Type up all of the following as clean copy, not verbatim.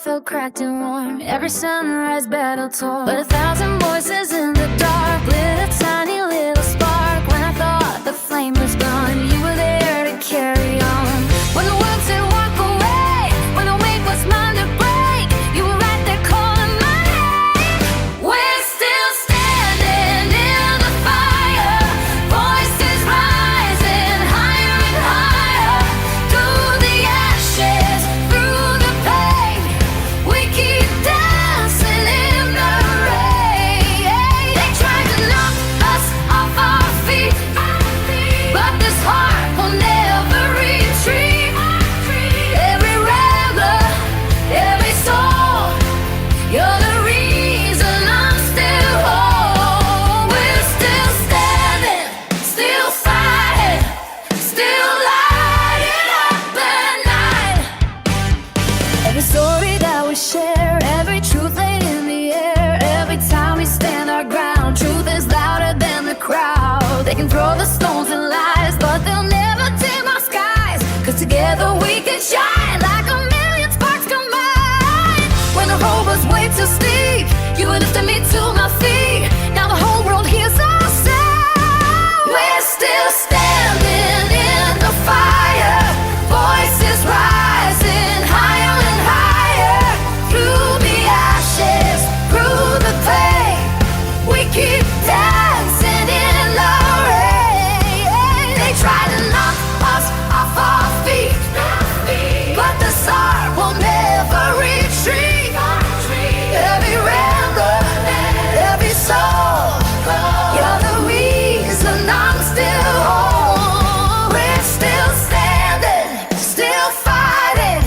felt cracked and warm. Every sunrise battle torn, but 1,000 voices in the dark lit a tiny little spark. When I thought the flame was gone, you were there to carry on. When the world said walk away, when the weight was mine to break, you were right there calling my name. We're still standing in the fire, voices rising higher and higher. Through the ashes, through the pain, we keep dancing in the rain. They tried to knock us off our feet, but this heart will never retreat. Every rambler, every soul, you're the reason I'm still whole. We're still standing, still fighting, still lighting up the night. Every story that we share, every truth laid in the air, every time we stand our ground, truth is louder than the crowd. They can throw the stones and lies, but they'll never dim our skies. 'Cause together we can shine like a million sparks combined. When the road was way too steep, you lifted me to my feet. Now the whole world hears our sound. We're still standing in the fire, voices rising higher and higher. Through the ashes, through the pain, we keep dancing in the rain. They try to knock us off our feet, but the heart will never retreat. Every rambler, every soul, you're the reason I'm still whole. We're still standing, still fighting,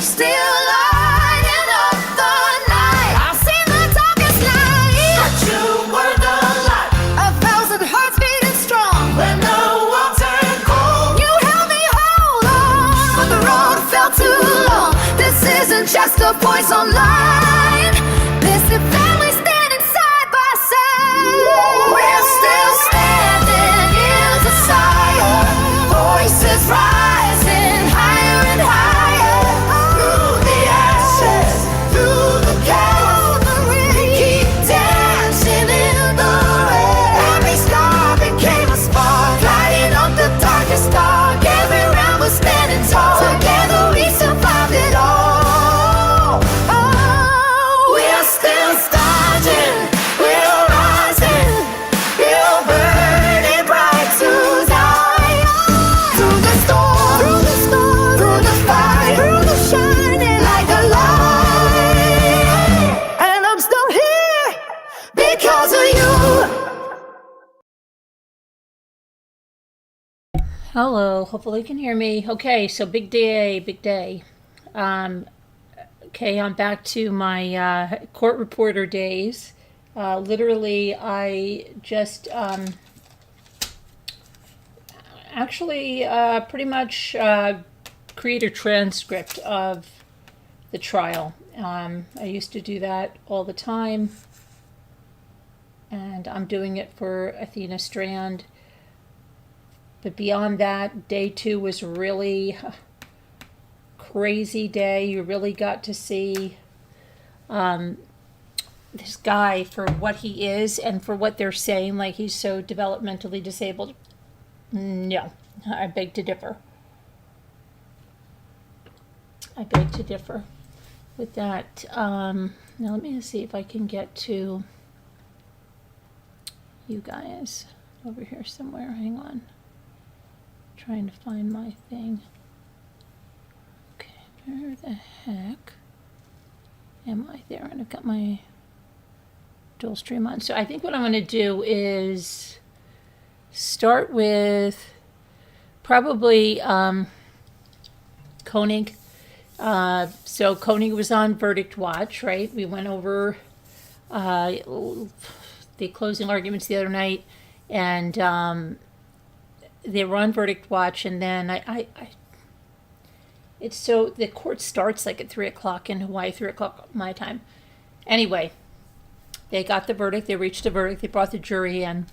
still lighting up the night. I've seen the darkest night, but you were the light. 1,000 hearts beating strong. When the world turned cold, you held me hold on. When the road felt too long, this isn't just a voice online. This is family standing side by side. We're still standing in the fire, voices rising higher and higher. Through the ashes, through the chaos, we keep dancing in the rain. Every star became a spark, lighting up the darkest dark. Every round was standing tall. Together we survived it all. Oh, we're still starting, we're rising, we're burning bright tonight. Through the storm, through the fight, through the shining like a light. And I'm still here because of you. Hello, hopefully you can hear me. Okay, so big day, big day. Okay, I'm back to my court reporter days. Literally, I just actually pretty much create a transcript of the trial. I used to do that all the time, and I'm doing it for Athena Strand. But beyond that, day 2 was really crazy day. You really got to see this guy for what he is and for what they're saying, like he's so developmentally disabled. No, I beg to differ. I beg to differ with that. Now let me see if I can get to you guys over here somewhere. Hang on. Trying to find my thing. Okay, where the heck am I? There, and I've got my dual stream on. So I think what I'm going to do is start with probably Konig. So Konig was on verdict watch, right? We went over the closing arguments the other night, and they were on verdict watch, and then it's so the court starts like at 3 o'clock in Hawaii, 3 o'clock my time. Anyway, they got the verdict. They reached a verdict. They brought the jury in.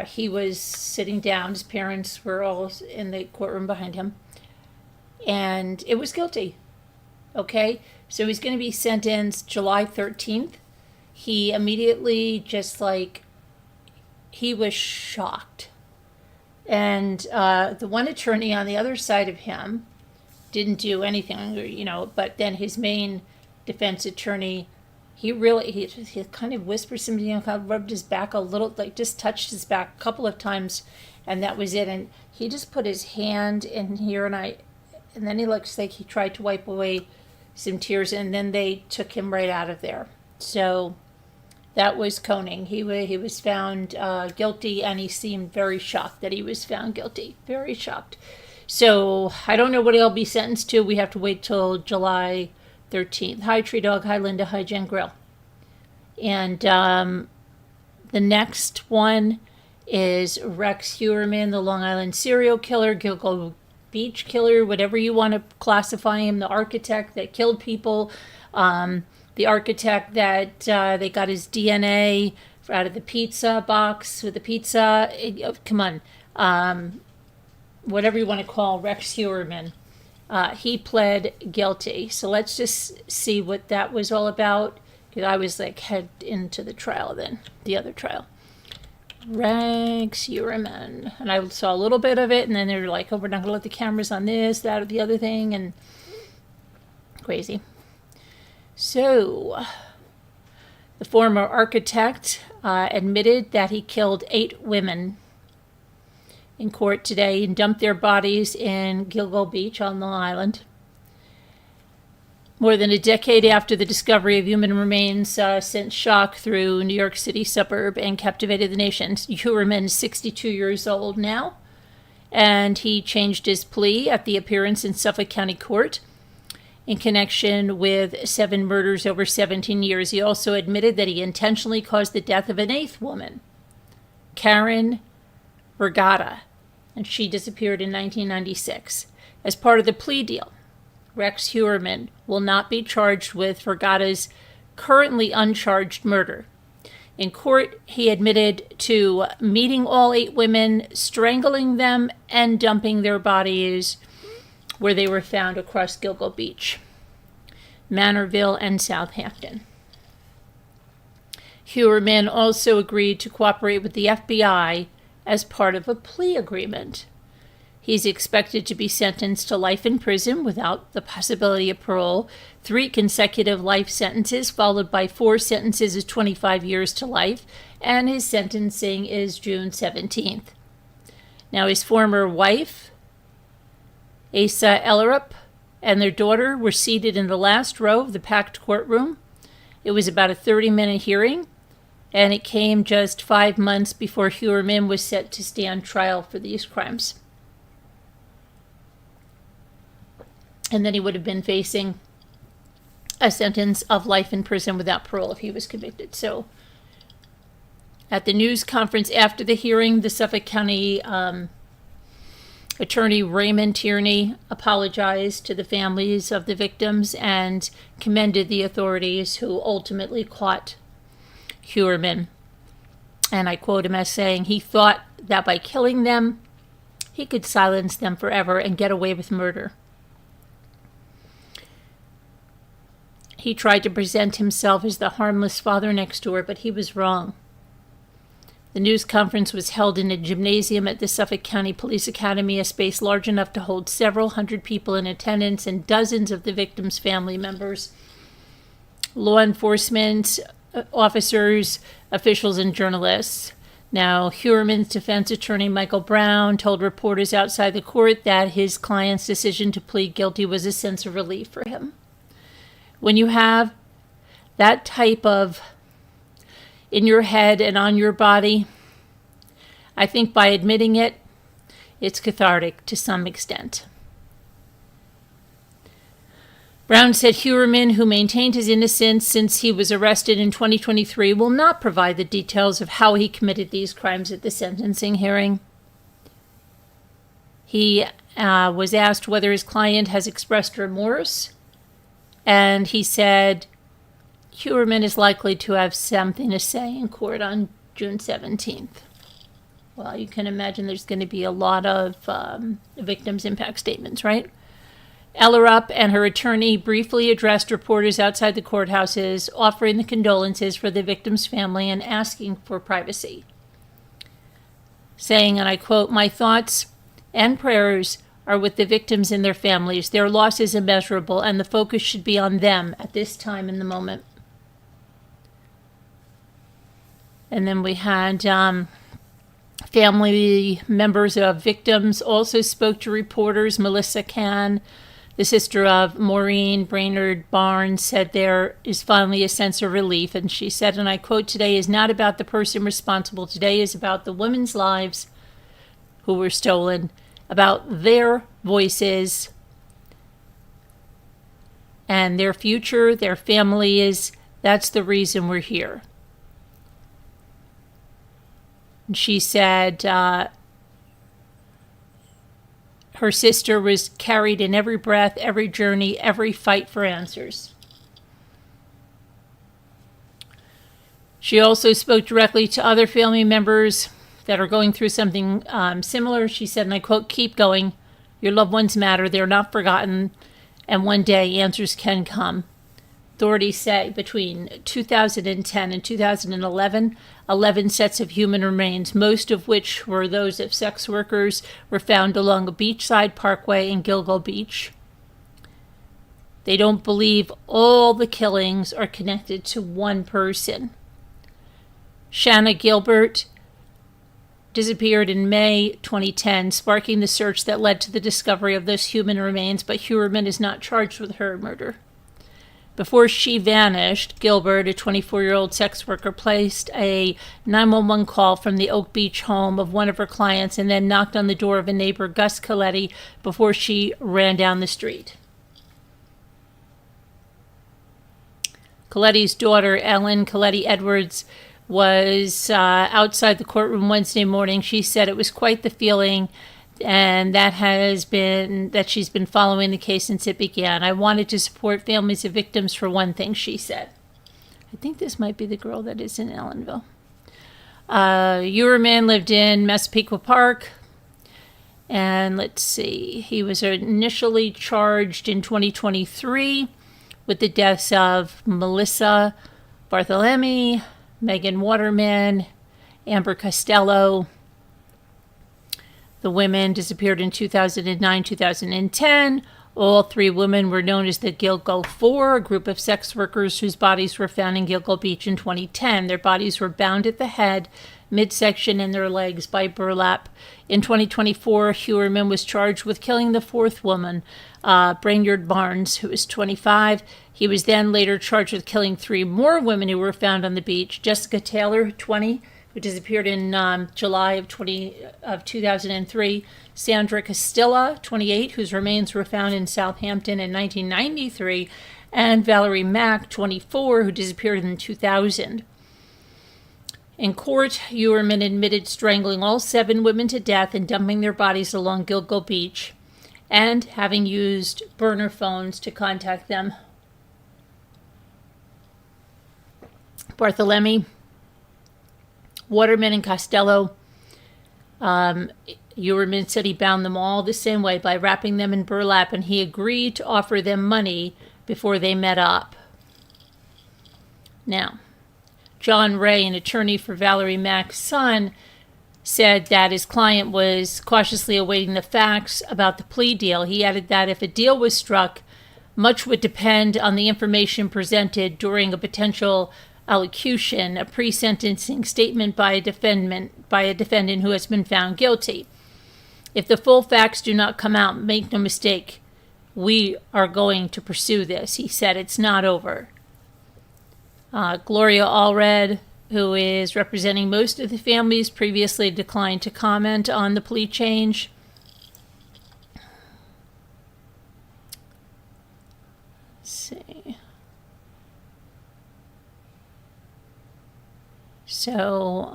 He was sitting down. His parents were all in the courtroom behind him, and it was guilty. Okay, so he's going to be sentenced July 13th. He immediately he was shocked. And the one attorney on the other side of him didn't do anything, but then his main defense attorney, he kind of whispered something, kind of rubbed his back a little, just touched his back a couple of times, and that was it. And he just put his hand in here, and then he looks like he tried to wipe away some tears, and then they took him right out of there. So that was Konig. He was found guilty, and he seemed very shocked that he was found guilty. Very shocked. So I don't know what he'll be sentenced to. We have to wait till July 13th. Hi, Tree Dog. Hi, Linda. Hi, Jen Grill. And the next one is Rex Heuermann, the Long Island serial killer, Gilgo Beach killer, whatever you want to classify him, the architect that killed people, the architect that they got his DNA out of the pizza box with the pizza. Come on. Whatever you want to call Rex Heuermann. He pled guilty. So let's just see what that was all about. Because I was head into the trial then, the other trial. Rex Heuermann. And I saw a little bit of it, and then they were like, oh, we're not going to let the cameras on this, that, or the other thing, and crazy. So, the former architect admitted that he killed 8 women in court today and dumped their bodies in Gilgo Beach on Long Island. More than a decade after the discovery of human remains sent shock through New York City suburb and captivated the nation. Heuermann is 62 years old now, and he changed his plea at the appearance in Suffolk County Court in connection with 7 murders over 17 years. He also admitted that he intentionally caused the death of an 8th woman, Karen Vergata, and she disappeared in 1996. As part of the plea deal, Rex Heuermann will not be charged with Vergata's currently uncharged murder. In court, he admitted to meeting all 8 women, strangling them, and dumping their bodies where they were found across Gilgo Beach, Manorville, and Southampton. Heuermann also agreed to cooperate with the FBI as part of a plea agreement. He's expected to be sentenced to life in prison without the possibility of parole, 3 consecutive life sentences, followed by 4 sentences of 25 years to life, and his sentencing is June 17th. Now, his former wife, Asa Ellerup, and their daughter were seated in the last row of the packed courtroom. It was about a 30-minute hearing, and it came just 5 months before Heuermann was set to stand trial for these crimes. And then he would have been facing a sentence of life in prison without parole if he was convicted. So at the news conference after the hearing, the Suffolk County attorney Raymond Tierney apologized to the families of the victims and commended the authorities who ultimately caught Heuermann. And I quote him as saying, he thought that by killing them, he could silence them forever and get away with murder. He tried to present himself as the harmless father next door, but he was wrong. The news conference was held in a gymnasium at the Suffolk County Police Academy, a space large enough to hold several hundred people in attendance and dozens of the victims' family members, law enforcement officers, officials, and journalists. Now, Heuermann's defense attorney, Michael Brown, told reporters outside the court that his client's decision to plead guilty was a sense of relief for him. When you have that type of in your head and on your body, I think by admitting it, it's cathartic to some extent. Brown said Heuermann, who maintained his innocence since he was arrested in 2023, will not provide the details of how he committed these crimes at the sentencing hearing. He was asked whether his client has expressed remorse, and he said Heuermann is likely to have something to say in court on June 17th. Well, you can imagine there's going to be a lot of victims' impact statements, right? Ellerup and her attorney briefly addressed reporters outside the courthouses, offering the condolences for the victim's family and asking for privacy, saying, and I quote, "My thoughts and prayers are with the victims and their families. Their loss is immeasurable, and the focus should be on them at this time in the moment." And then we had family members of victims also spoke to reporters. Melissa Kahn, the sister of Maureen Brainerd Barnes, said there is finally a sense of relief. And she said, and I quote, "Today is not about the person responsible. Today is about the women's lives who were stolen, about their voices and their future, their families. That's the reason we're here." And she said her sister was carried in every breath, every journey, every fight for answers. She also spoke directly to other family members that are going through something similar. She said, and I quote, "Keep going. Your loved ones matter. They're not forgotten. And one day answers can come." Authorities say between 2010 and 2011, 11 sets of human remains, most of which were those of sex workers, were found along a beachside parkway in Gilgo Beach. They don't believe all the killings are connected to one person. Shanna Gilbert disappeared in May 2010, sparking the search that led to the discovery of those human remains, but Heuermann is not charged with her murder. Before she vanished, Gilbert, a 24-year-old sex worker, placed a 911 call from the Oak Beach home of one of her clients and then knocked on the door of a neighbor, Gus Coletti, before she ran down the street. Coletti's daughter, Ellen Coletti Edwards, was outside the courtroom Wednesday morning. She said it was quite the feeling, and that she's been following the case since it began. "I wanted to support families of victims for one thing," she said. I think this might be the girl that is in Ellenville. Heuermann lived in Massapequa Park, and let's see, he was initially charged in 2023 with the deaths of Melissa Barthelemy, Megan Waterman, Amber Costello. The women disappeared in 2009, 2010. All three women were known as the Gilgo Four, a group of sex workers whose bodies were found in Gilgo Beach in 2010. Their bodies were bound at the head, midsection, and their legs by burlap. In 2024, Heuermann was charged with killing the fourth woman, Brainerd Barnes, who was 25. He was then later charged with killing three more women who were found on the beach. Jessica Taylor, 20, who disappeared in July of 2003. Sandra Castilla, 28, whose remains were found in Southampton in 1993. And Valerie Mack, 24, who disappeared in 2000. In court, Heuermann admitted strangling all 7 women to death and dumping their bodies along Gilgo Beach, and having used burner phones to contact them. Barthelemy, Waterman, and Costello, Heuermann said he bound them all the same way by wrapping them in burlap, and he agreed to offer them money before they met up. Now, John Ray, an attorney for Valerie Mack's son, said that his client was cautiously awaiting the facts about the plea deal. He added that if a deal was struck, much would depend on the information presented during a potential allocution, a pre-sentencing statement by a defendant who has been found guilty. If the full facts do not come out, make no mistake, we are going to pursue this. He said it's not over. Gloria Allred, who is representing most of the families, previously declined to comment on the plea change. Let's see. So,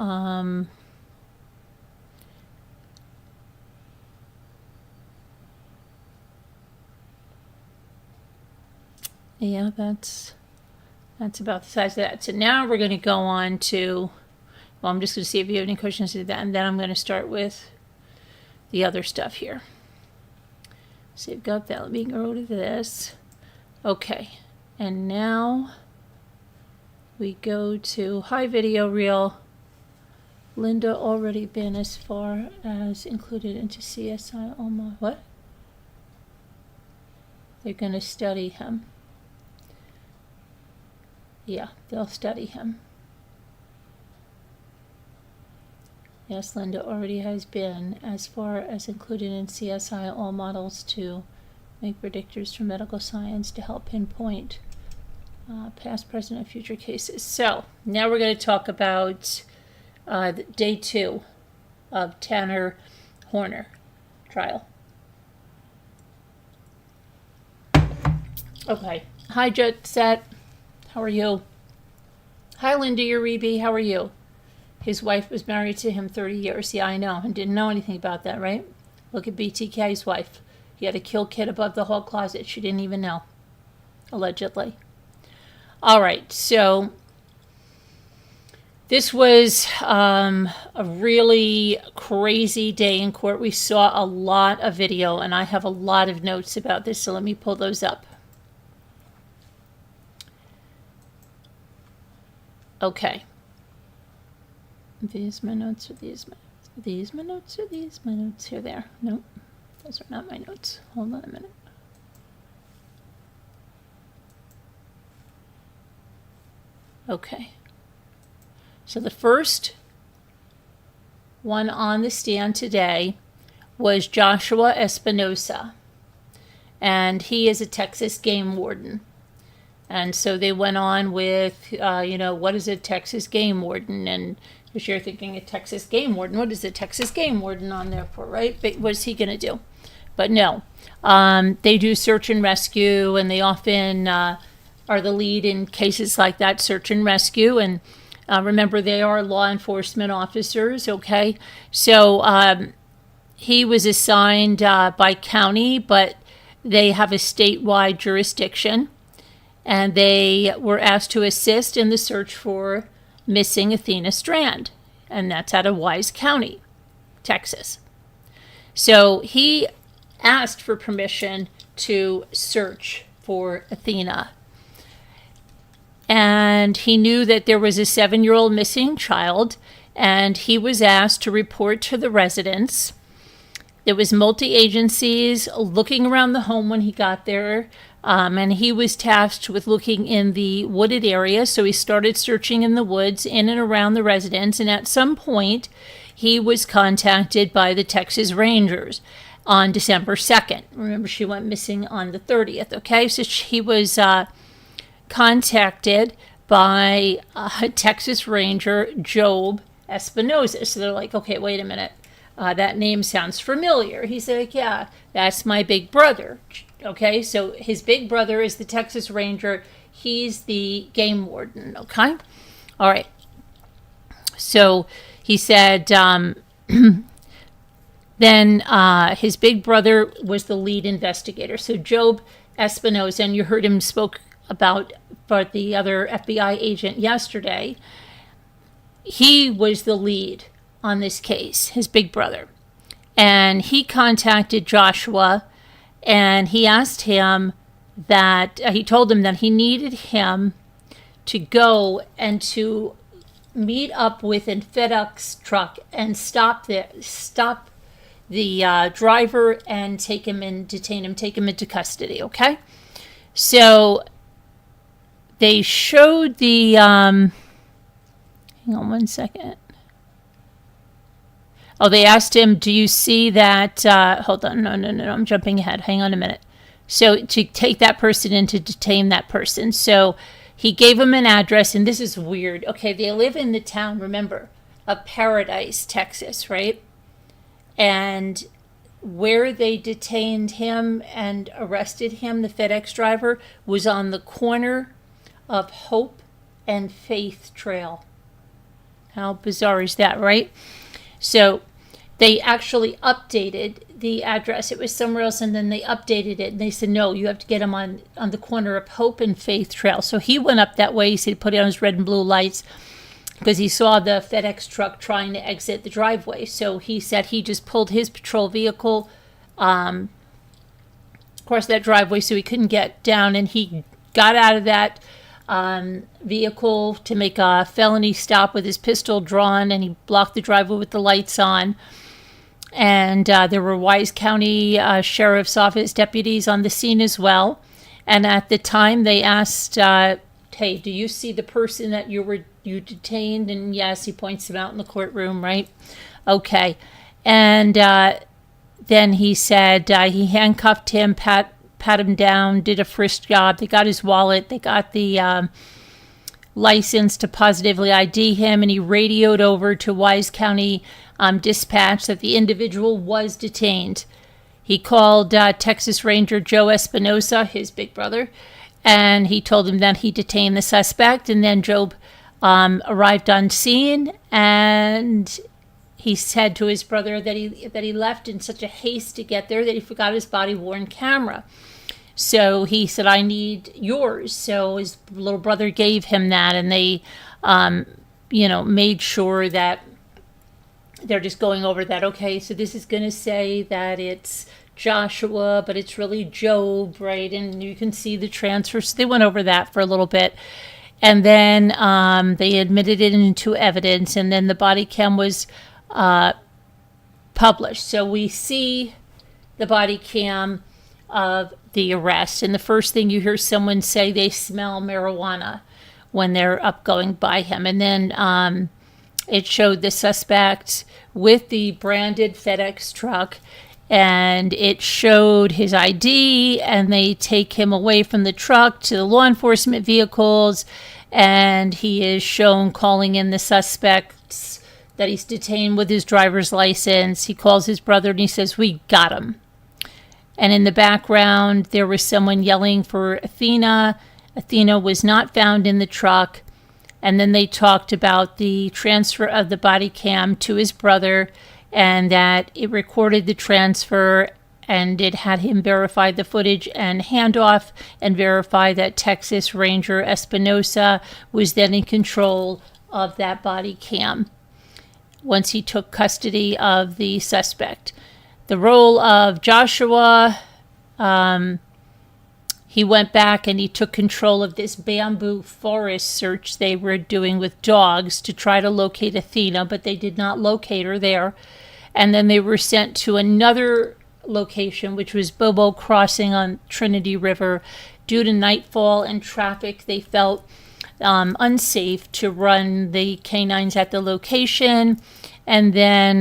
yeah, that's about the size of that. So now we're going to go on to, well, I'm just going to see if you have any questions to that, and then I'm going to start with the other stuff here. So you've got that. Let me go to this. Okay. And now we go to high video reel. Linda already been as far as included into CSI Alma. What? They're going to study him. Yeah, they'll study him. Yes, Linda already has been as far as included in CSI all models to make predictors for medical science to help pinpoint past, present, and future cases. So now we're going to talk about day 2 of Tanner Horner trial. Okay. Hi, Jet Set. How are you? Hi, Linda Uribe. How are you? His wife was married to him 30 years. Yeah, I know. And didn't know anything about that, right? Look at BTK's wife. He had a kill kit above the hall closet. She didn't even know. Allegedly. All right. So this was a really crazy day in court. We saw a lot of video, and I have a lot of notes about this. So let me pull those up. Okay. These my notes, or these my notes? These my notes, or these my notes? Here they are. Nope, those are not my notes. Hold on a minute. Okay. So the first one on the stand today was Joshua Espinosa, and he is a Texas game warden. And so they went on with, what is a Texas game warden? And if you're thinking a Texas game warden, what is a Texas game warden on there for, right? But what's he going to do? But no, they do search and rescue, and they often are the lead in cases like that, search and rescue. And remember, they are law enforcement officers, okay? So he was assigned by county, but they have a statewide jurisdiction. And they were asked to assist in the search for missing Athena Strand. And that's out of Wise County, Texas. So he asked for permission to search for Athena. And he knew that there was a 7-year-old missing child, and he was asked to report to the residents. There was multi-agencies looking around the home when he got there. And he was tasked with looking in the wooded area. So he started searching in the woods in and around the residence. And at some point, he was contacted by the Texas Rangers on December 2nd. Remember, she went missing on the 30th. Okay, so he was contacted by Texas Ranger Job Espinosa. So they're like, okay, wait a minute. That name sounds familiar. He said, yeah, that's my big brother. Okay, so his big brother is the Texas Ranger. He's the game warden, okay? All right. So he said then his big brother was the lead investigator. So Job Espinosa, and you heard him spoke about but the other FBI agent yesterday, he was the lead on this case, his big brother. And he contacted Joshua, and he asked him that, he told him that he needed him to go and to meet up with a FedEx truck and stop the driver and detain him, take him into custody, okay? So they showed the, hang on one second. Oh, they asked him, do you see that, hold on, no, I'm jumping ahead. Hang on a minute. So to take that person in to detain that person. So he gave him an address, and this is weird. Okay, they live in the town, remember, of Paradise, Texas, right? And where they detained him and arrested him, the FedEx driver, was on the corner of Hope and Faith Trail. How bizarre is that, right? So they actually updated the address. It was somewhere else, and then they updated it. And they said, no, you have to get him on the corner of Hope and Faith Trail. So he went up that way. He said he put on his red and blue lights because he saw the FedEx truck trying to exit the driveway. So he said he just pulled his patrol vehicle across that driveway, so he couldn't get down, and he got out of that vehicle to make a felony stop with his pistol drawn, and he blocked the driveway with the lights on. And there were Wise County Sheriff's Office deputies on the scene as well. And at the time, they asked, hey, do you see the person that you detained? And yes, he points him out in the courtroom, right? Okay. And then he said he handcuffed him, pat him down, did a frisk job. They got his wallet. They got the license to positively ID him, and he radioed over to Wise County dispatch that the individual was detained. He called Texas Ranger Joe Espinosa, his big brother, and he told him that he detained the suspect. And then Job arrived on scene, and he said to his brother that he left in such a haste to get there that he forgot his body-worn camera. So he said, I need yours. So his little brother gave him that, and they, made sure that they're just going over that. Okay, so this is going to say that it's Joshua, but it's really Job, right? And you can see the transfer. So they went over that for a little bit. And then they admitted it into evidence, and then the body cam was published. So we see the body cam of the arrest, and the first thing you hear someone say, they smell marijuana when they're up going by him. And then it showed the suspect with the branded FedEx truck, and it showed his ID, and they take him away from the truck to the law enforcement vehicles, and he is shown calling in the suspects that he's detained with his driver's license. He calls his brother and he says, we got him. And in the background, there was someone yelling for Athena. Athena was not found in the truck. And then they talked about the transfer of the body cam to his brother, and that it recorded the transfer, and it had him verify the footage and hand off and verify that Texas Ranger Espinosa was then in control of that body cam once he took custody of the suspect. The role of Joshua, he went back and he took control of this bamboo forest search they were doing with dogs to try to locate Athena, but they did not locate her there. And then they were sent to another location, which was Bobo Crossing on Trinity River. Due to nightfall and traffic, they felt unsafe to run the canines at the location. And then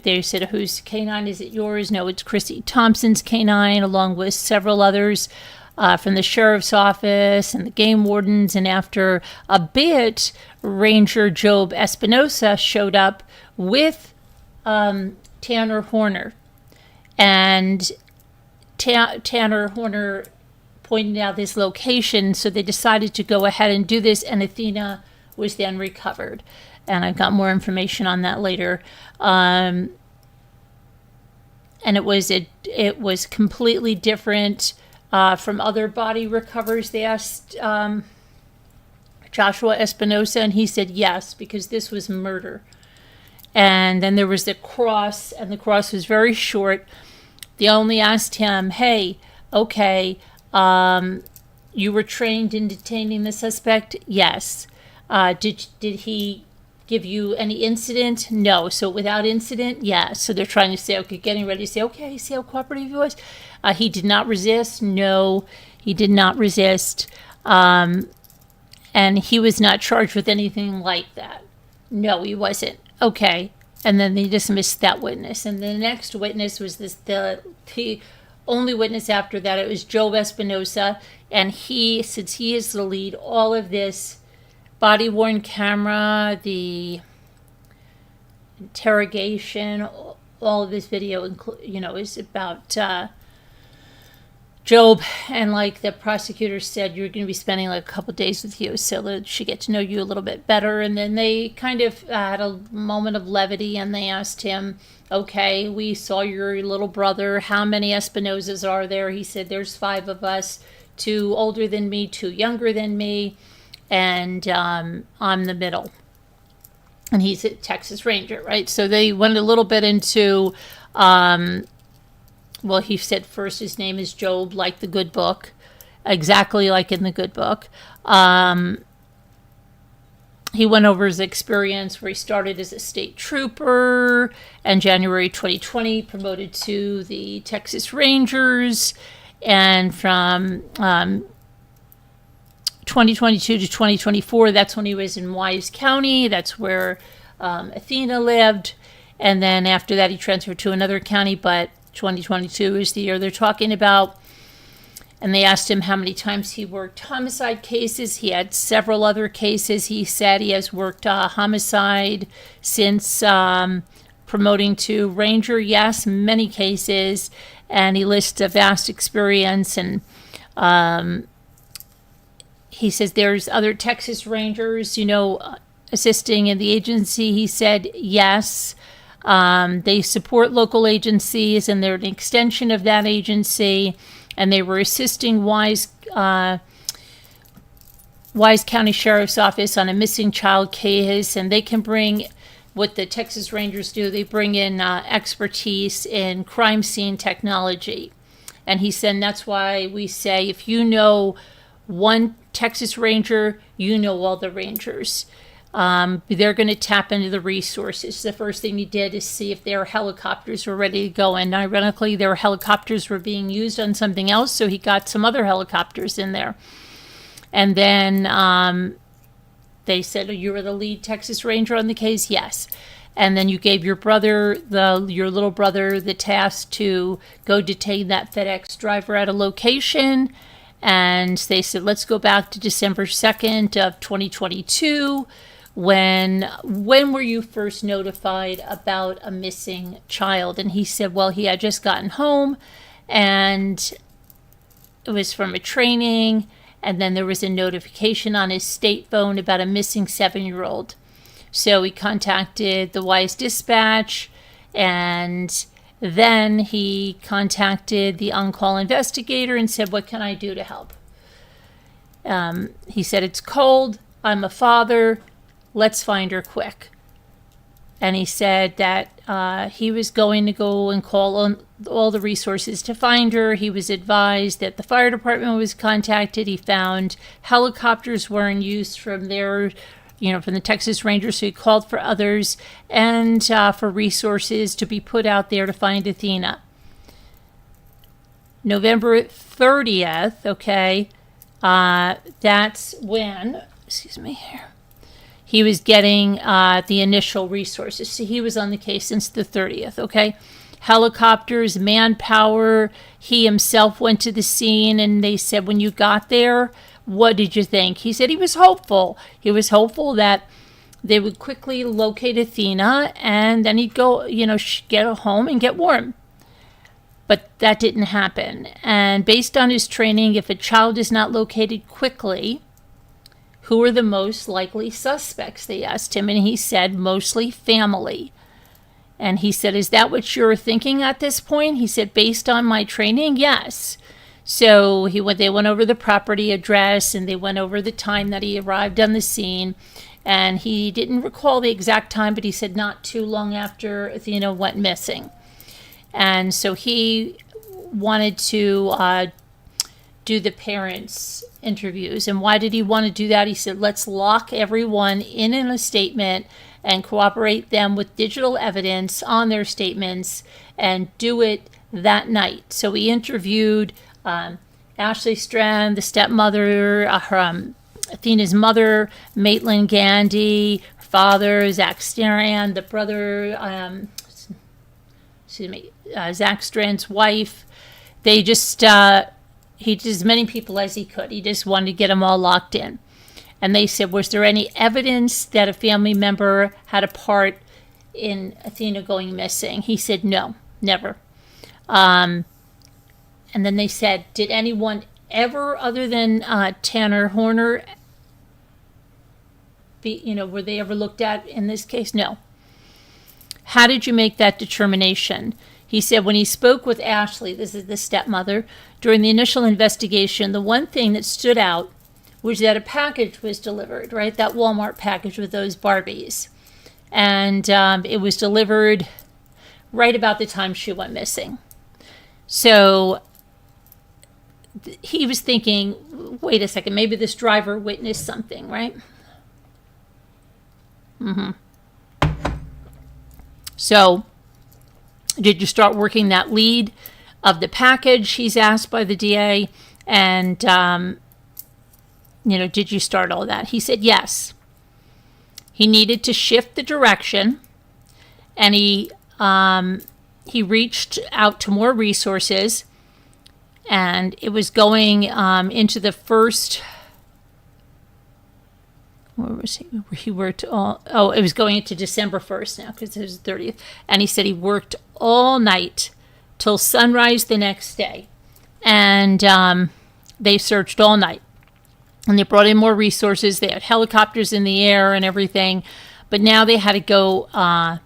they said, whose canine is it? Yours? No, it's Chrissy Thompson's canine, along with several others from the sheriff's office and the game wardens. And after a bit, Ranger Job Espinosa showed up with Tanner Horner. And Tanner Horner pointed out this location, so they decided to go ahead and do this, and Athena was then recovered. And I've got more information on that later. And it was completely different from other body recovers. They asked Joshua Espinosa, and he said yes, because this was murder. And then there was the cross, and the cross was very short. They only asked him, hey, okay, you were trained in detaining the suspect? Yes. Did he give you any incident? No. So without incident? Yeah. So they're trying to say, okay, getting ready to say, okay, see how cooperative he was? He did not resist? No, he did not resist. And he was not charged with anything like that? No, he wasn't. Okay. And then they dismissed that witness. And the next witness was the only witness after that. It was Joe Espinosa. And he, since he is the lead, all of this body-worn camera, the interrogation, all of this video, is about Job. And like the prosecutor said, you're going to be spending like a couple days with you, so that she get to know you a little bit better. And then they kind of had a moment of levity, and they asked him, okay, we saw your little brother. How many Espinosas are there? He said, there's 5 of us, 2 older than me, 2 younger than me, and I'm the middle. And he's a Texas Ranger, right? So they went a little bit into well, he said first his name is Job, like the good book, exactly like in the good book. He went over his experience where he started as a state trooper, and January 2020 promoted to the Texas Rangers, and from 2022 to 2024, that's when he was in Wise County. That's where Athena lived. And then after that, he transferred to another county, but 2022 is the year they're talking about. And they asked him how many times he worked homicide cases. He had several other cases. He said he has worked homicide since promoting to Ranger. Yes, many cases. And he lists a vast experience. And he says there's other Texas Rangers, assisting in the agency. He said yes. They support local agencies, and they're an extension of that agency. And they were assisting Wise County Sheriff's Office on a missing child case. And they can bring, what the Texas Rangers do, they bring in expertise in crime scene technology. And he said that's why we say if you know one Texas Ranger, you know all the Rangers. They're going to tap into the resources. The first thing he did is see if their helicopters were ready to go. And ironically, their helicopters were being used on something else, so he got some other helicopters in there. And then they said, you were the lead Texas Ranger on the case? Yes. And then you gave your little brother, the task to go detain that FedEx driver at a location. And they said, let's go back to December 2nd of 2022. When were you first notified about a missing child? And he said, well, he had just gotten home, and it was from a training, and then there was a notification on his state phone about a missing 7-year-old. So he contacted the Wise Dispatch, and then he contacted the on-call investigator and said, what can I do to help? He said, it's cold, I'm a father, let's find her quick. And he said that he was going to go and call on all the resources to find her. He was advised that the fire department was contacted. He found helicopters were in use from their, from the Texas Rangers. So he called for others and for resources to be put out there to find Athena. November 30th, okay, that's when, he was getting the initial resources. So he was on the case since the 30th, okay? Helicopters, manpower. He himself went to the scene, and they said, when you got there, what did you think? He said he was hopeful. He was hopeful that they would quickly locate Athena, and then he'd go, get home and get warm. But that didn't happen. And based on his training, if a child is not located quickly, who are the most likely suspects? They asked him, and he said mostly family. And he said, is that what you're thinking at this point? He said, based on my training, yes. So they went over the property address, and they went over the time that he arrived on the scene. And he didn't recall the exact time, but he said not too long after Athena went missing. And so he wanted to do the parents' interviews. And why did he want to do that? He said, let's lock everyone in a statement and cooperate them with digital evidence on their statements and do it that night. So he interviewed Athena Strand, the stepmother, Athena's mother, Maitland Gandy, her father, Zach Strand, the brother, Zach Strand's wife. They just, he did as many people as he could. He just wanted to get them all locked in. And they said, was there any evidence that a family member had a part in Athena going missing? He said, no, never. And then they said, did anyone ever, other than Tanner Horner, were they ever looked at in this case? No. How did you make that determination? He said when he spoke with Ashley, this is the stepmother, during the initial investigation, the one thing that stood out was that a package was delivered, right? That Walmart package with those Barbies. And it was delivered right about the time she went missing. So he was thinking, wait a second, maybe this driver witnessed something, right? So did you start working that lead of the package, he's asked by the DA, and did you start all that? He said yes. He needed to shift the direction, and he reached out to more resources, and it was going into the first. Where was he? He worked all. Oh, it was going into December 1st now because it was the 30th, and he said he worked all night till sunrise the next day, and they searched all night. And they brought in more resources. They had helicopters in the air and everything. But now they had to go and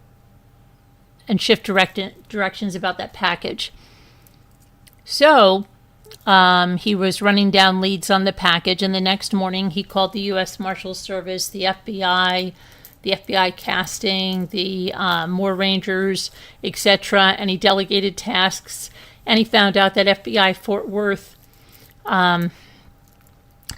shift directions about that package. So he was running down leads on the package. And the next morning he called the U.S. Marshals Service, the FBI casting, the more Rangers, etc. And he delegated tasks. And he found out that FBI Fort Worth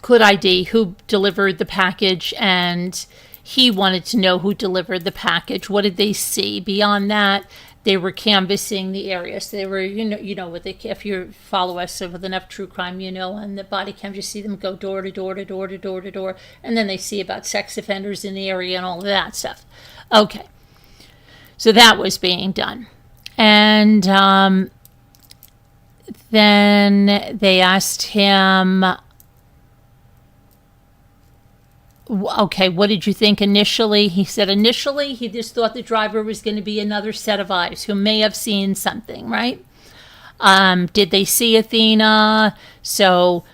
could ID who delivered the package, and he wanted to know who delivered the package. What did they see? Beyond that, they were canvassing the area. So they were, if you follow us with enough true crime, on the body cam, you see them go door to door to door to door to door, and then they see about sex offenders in the area and all of that stuff. Okay, so that was being done, and then they asked him, okay, what did you think initially? He said initially he just thought the driver was going to be another set of eyes who may have seen something, right? Did they see Athena? So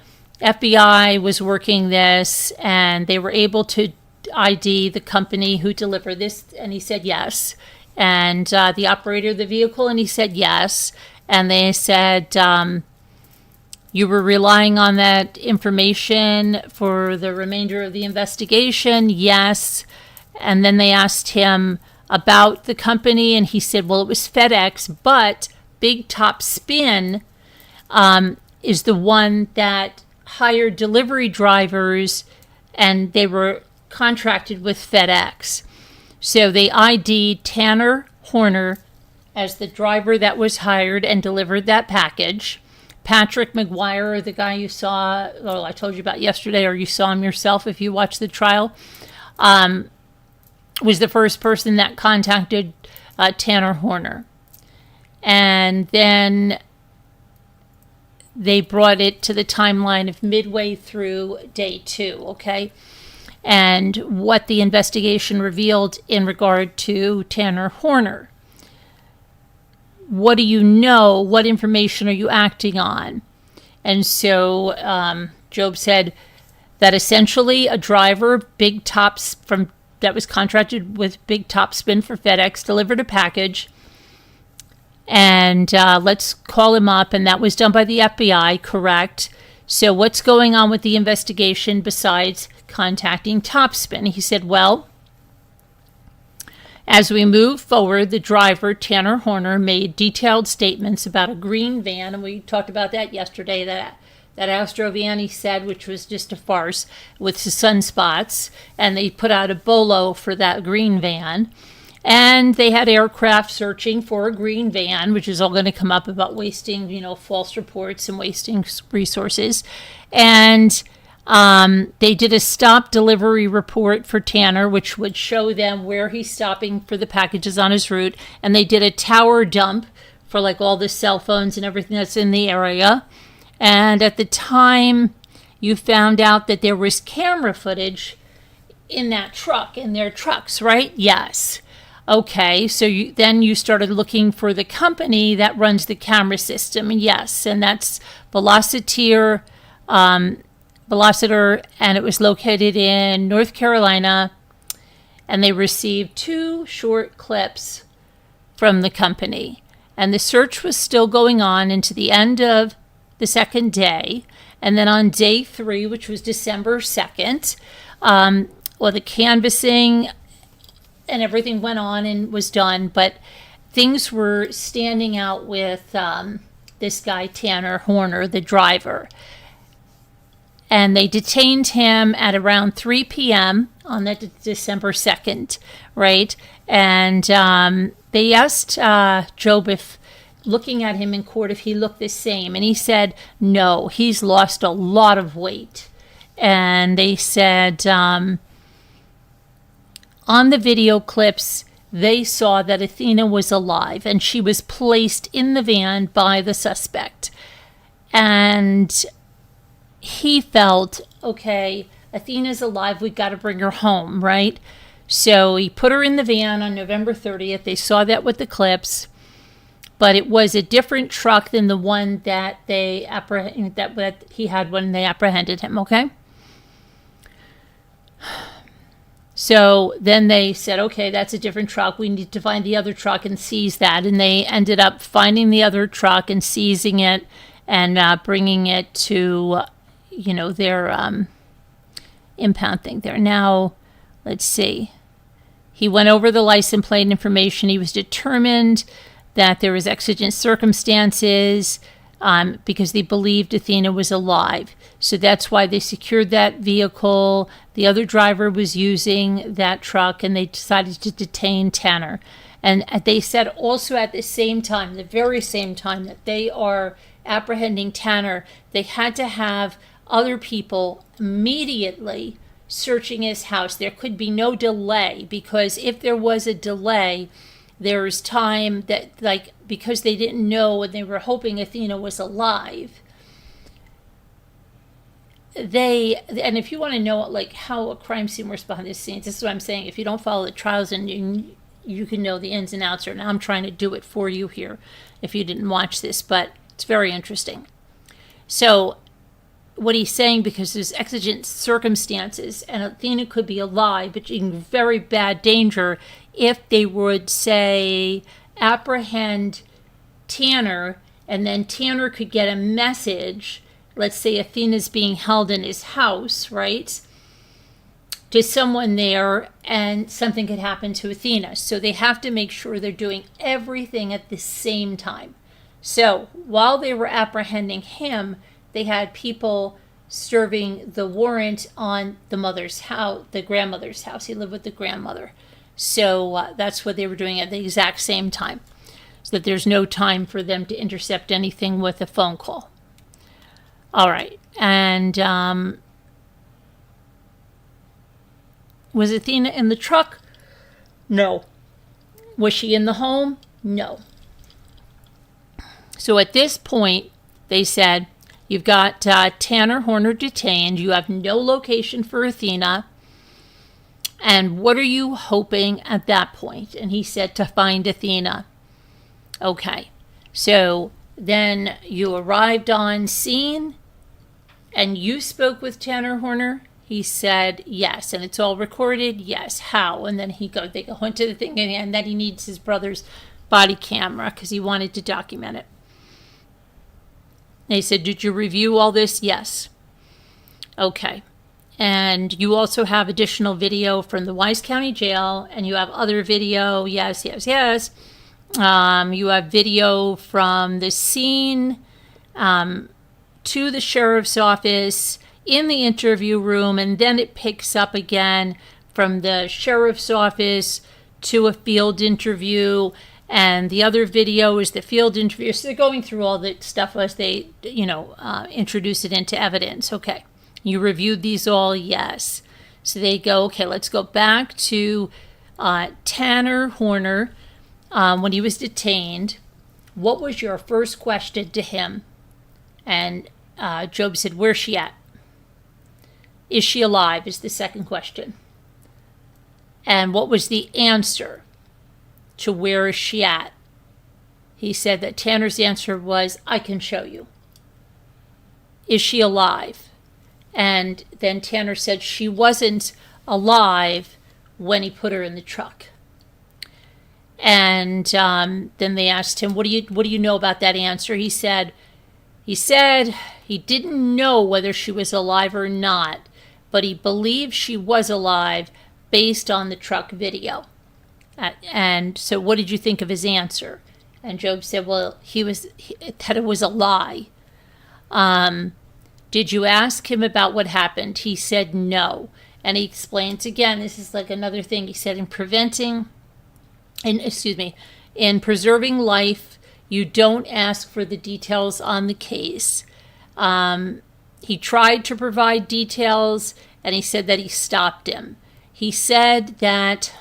FBI was working this, and they were able to ID the company who delivered this, and he said yes. And the operator of the vehicle, and he said yes. And they said, you were relying on that information for the remainder of the investigation? Yes. And then they asked him about the company, and he said, well, it was FedEx, but Big Top Spin is the one that hired delivery drivers, and they were contracted with FedEx. So they ID'd Tanner Horner as the driver that was hired and delivered that package. Patrick McGuire, the guy you saw, I told you about yesterday, or you saw him yourself if you watched the trial, was the first person that contacted Tanner Horner. And then they brought it to the timeline of midway through day 2, okay? And what the investigation revealed in regard to Tanner Horner. What do you know? What information are you acting on? And so Job said that essentially a driver, Big Tops that was contracted with Big Top Spin for FedEx, delivered a package. And let's call him up. And that was done by the FBI, correct? So what's going on with the investigation besides contacting Topspin? He said, well, as we move forward, the driver, Tanner Horner, made detailed statements about a green van, and we talked about that yesterday, that Astro van, he said, which was just a farce with sunspots, and they put out a bolo for that green van, and they had aircraft searching for a green van, which is all going to come up about wasting, false reports and wasting resources, and they did a stop delivery report for Tanner, which would show them where he's stopping for the packages on his route. And they did a tower dump for all the cell phones and everything that's in the area. And at the time, you found out that there was camera footage in that truck, in their trucks, right? Yes. Okay, so then you started looking for the company that runs the camera system. Yes, and that's Velociter, and it was located in North Carolina, and they received 2 short clips from the company. And the search was still going on into the end of the second day. And then on day 3, which was December 2nd, the canvassing and everything went on and was done, but things were standing out with this guy Tanner Horner, the driver. And they detained him at around 3 p.m. on that December 2nd, right? And they asked Job if, looking at him in court, if he looked the same. And he said, no, he's lost a lot of weight. And they said, on the video clips, they saw that Athena was alive and she was placed in the van by the suspect. And he felt, okay, Athena's alive, we got to bring her home, right? So he put her in the van on November 30th. They saw that with the clips, but it was a different truck than the one that that he had when they apprehended him, okay? So then they said, okay, that's a different truck. We need to find the other truck and seize that. And they ended up finding the other truck and seizing it and bringing it to their impound thing there. Now, let's see. He went over the license plate information. He was determined that there was exigent circumstances because they believed Athena was alive. So that's why they secured that vehicle. The other driver was using that truck, and they decided to detain Tanner. And they said also at the same time, the very same time that they are apprehending Tanner, they had to have other people immediately searching his house. There could be no delay, because if there was a delay, there's time that, because they didn't know and they were hoping Athena was alive. And if you want to know how a crime scene works behind the scenes, this is what I'm saying. If you don't follow the trials, and you can know the ins and outs, and I'm trying to do it for you here if you didn't watch this, but it's very interesting. So what he's saying, because there's exigent circumstances and Athena could be alive, but in very bad danger if they would, say, apprehend Tanner, and then Tanner could get a message, let's say Athena's being held in his house, right, to someone there, and something could happen to Athena. So they have to make sure they're doing everything at the same time. So while they were apprehending him, they had people serving the warrant on the mother's house, the grandmother's house. He lived with the grandmother. So that's what they were doing at the exact same time, so that there's no time for them to intercept anything with a phone call. All right. And was Athena in the truck? No. Was she in the home? No. So at this point, they said, you've got Tanner Horner detained. You have no location for Athena. And what are you hoping at that point? And he said, to find Athena. Okay. So then you arrived on scene and you spoke with Tanner Horner? He said, yes. And it's all recorded? Yes. How? And then they go into the thing, and then he needs his brother's body camera because he wanted to document it. They said, did you review all this? Yes. Okay. And you also have additional video from the Wise County Jail, and you have other video. Yes, yes, yes. You have video from the scene to the sheriff's office in the interview room, and then it picks up again from the sheriff's office to a field interview. And the other video is the field interview. So they're going through all the stuff as they, introduce it into evidence. Okay. You reviewed these all? Yes. So they go, okay, let's go back to Tanner Horner when he was detained. What was your first question to him? And Job said, where's she at? Is she alive is the second question. And what was the answer to where is she at? He said that Tanner's answer was, I can show you. Is she alive? And then Tanner said she wasn't alive when he put her in the truck. And then they asked him, what do you know about that answer? He said he didn't know whether she was alive or not, but he believed she was alive based on the truck video. And so what did you think of his answer? And Job said, well, that it was a lie. Did you ask him about what happened? He said no. And he explains again, this is like another thing. He said, in preserving life, you don't ask for the details on the case. He tried to provide details, and he said that he stopped him. He said that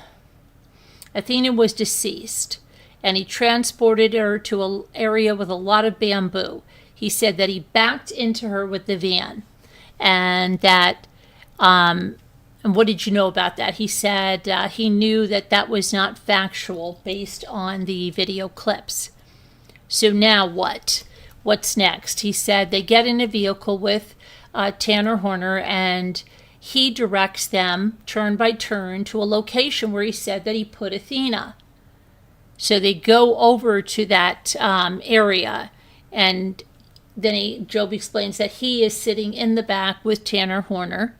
Athena was deceased, and he transported her to an area with a lot of bamboo. He said that he backed into her with the van, and that, and what did you know about that? He said he knew that that was not factual based on the video clips. So now what? What's next? He said they get in a vehicle with Tanner Horner, and he directs them turn by turn to a location where he said that he put Athena. So they go over to that area, and then Job explains that he is sitting in the back with Tanner Horner.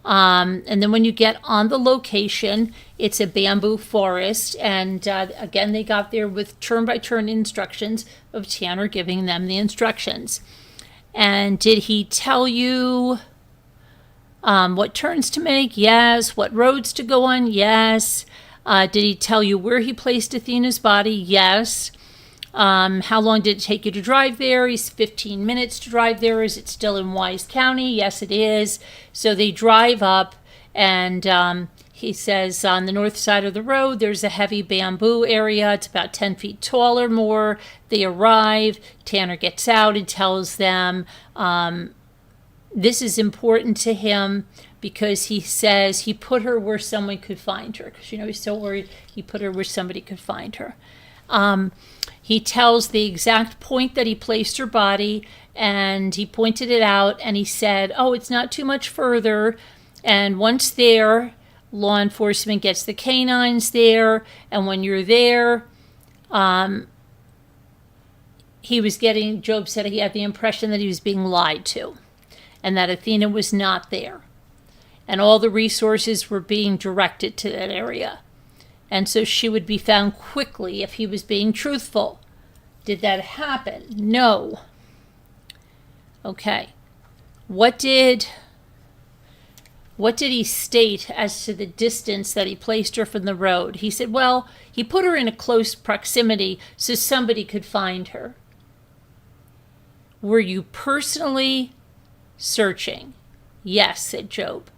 And then when you get on the location, it's a bamboo forest. And again, they got there with turn-by-turn instructions of Tanner giving them the instructions. And did he tell you what turns to make? Yes. What roads to go on? Yes. Did he tell you where he placed Athena's body? Yes. How long did it take you to drive there? He's 15 minutes to drive there. Is it still in Wise County? Yes, it is. So they drive up, and he says on the north side of the road, there's a heavy bamboo area. It's about 10 feet tall or more. They arrive. Tanner gets out and tells them this is important to him because he says he put her where someone could find her. Because, he's so worried he put her where somebody could find her. He tells the exact point that he placed her body, and he pointed it out, and he said, oh, it's not too much further. And once there, law enforcement gets the canines there, and when you're there, Job said he had the impression that he was being lied to, and that Athena was not there. And all the resources were being directed to that area. And so she would be found quickly if he was being truthful. Did that happen? No. Okay. What did he state as to the distance that he placed her from the road? He said, well, he put her in a close proximity so somebody could find her. Were you personally searching? Yes, said Job.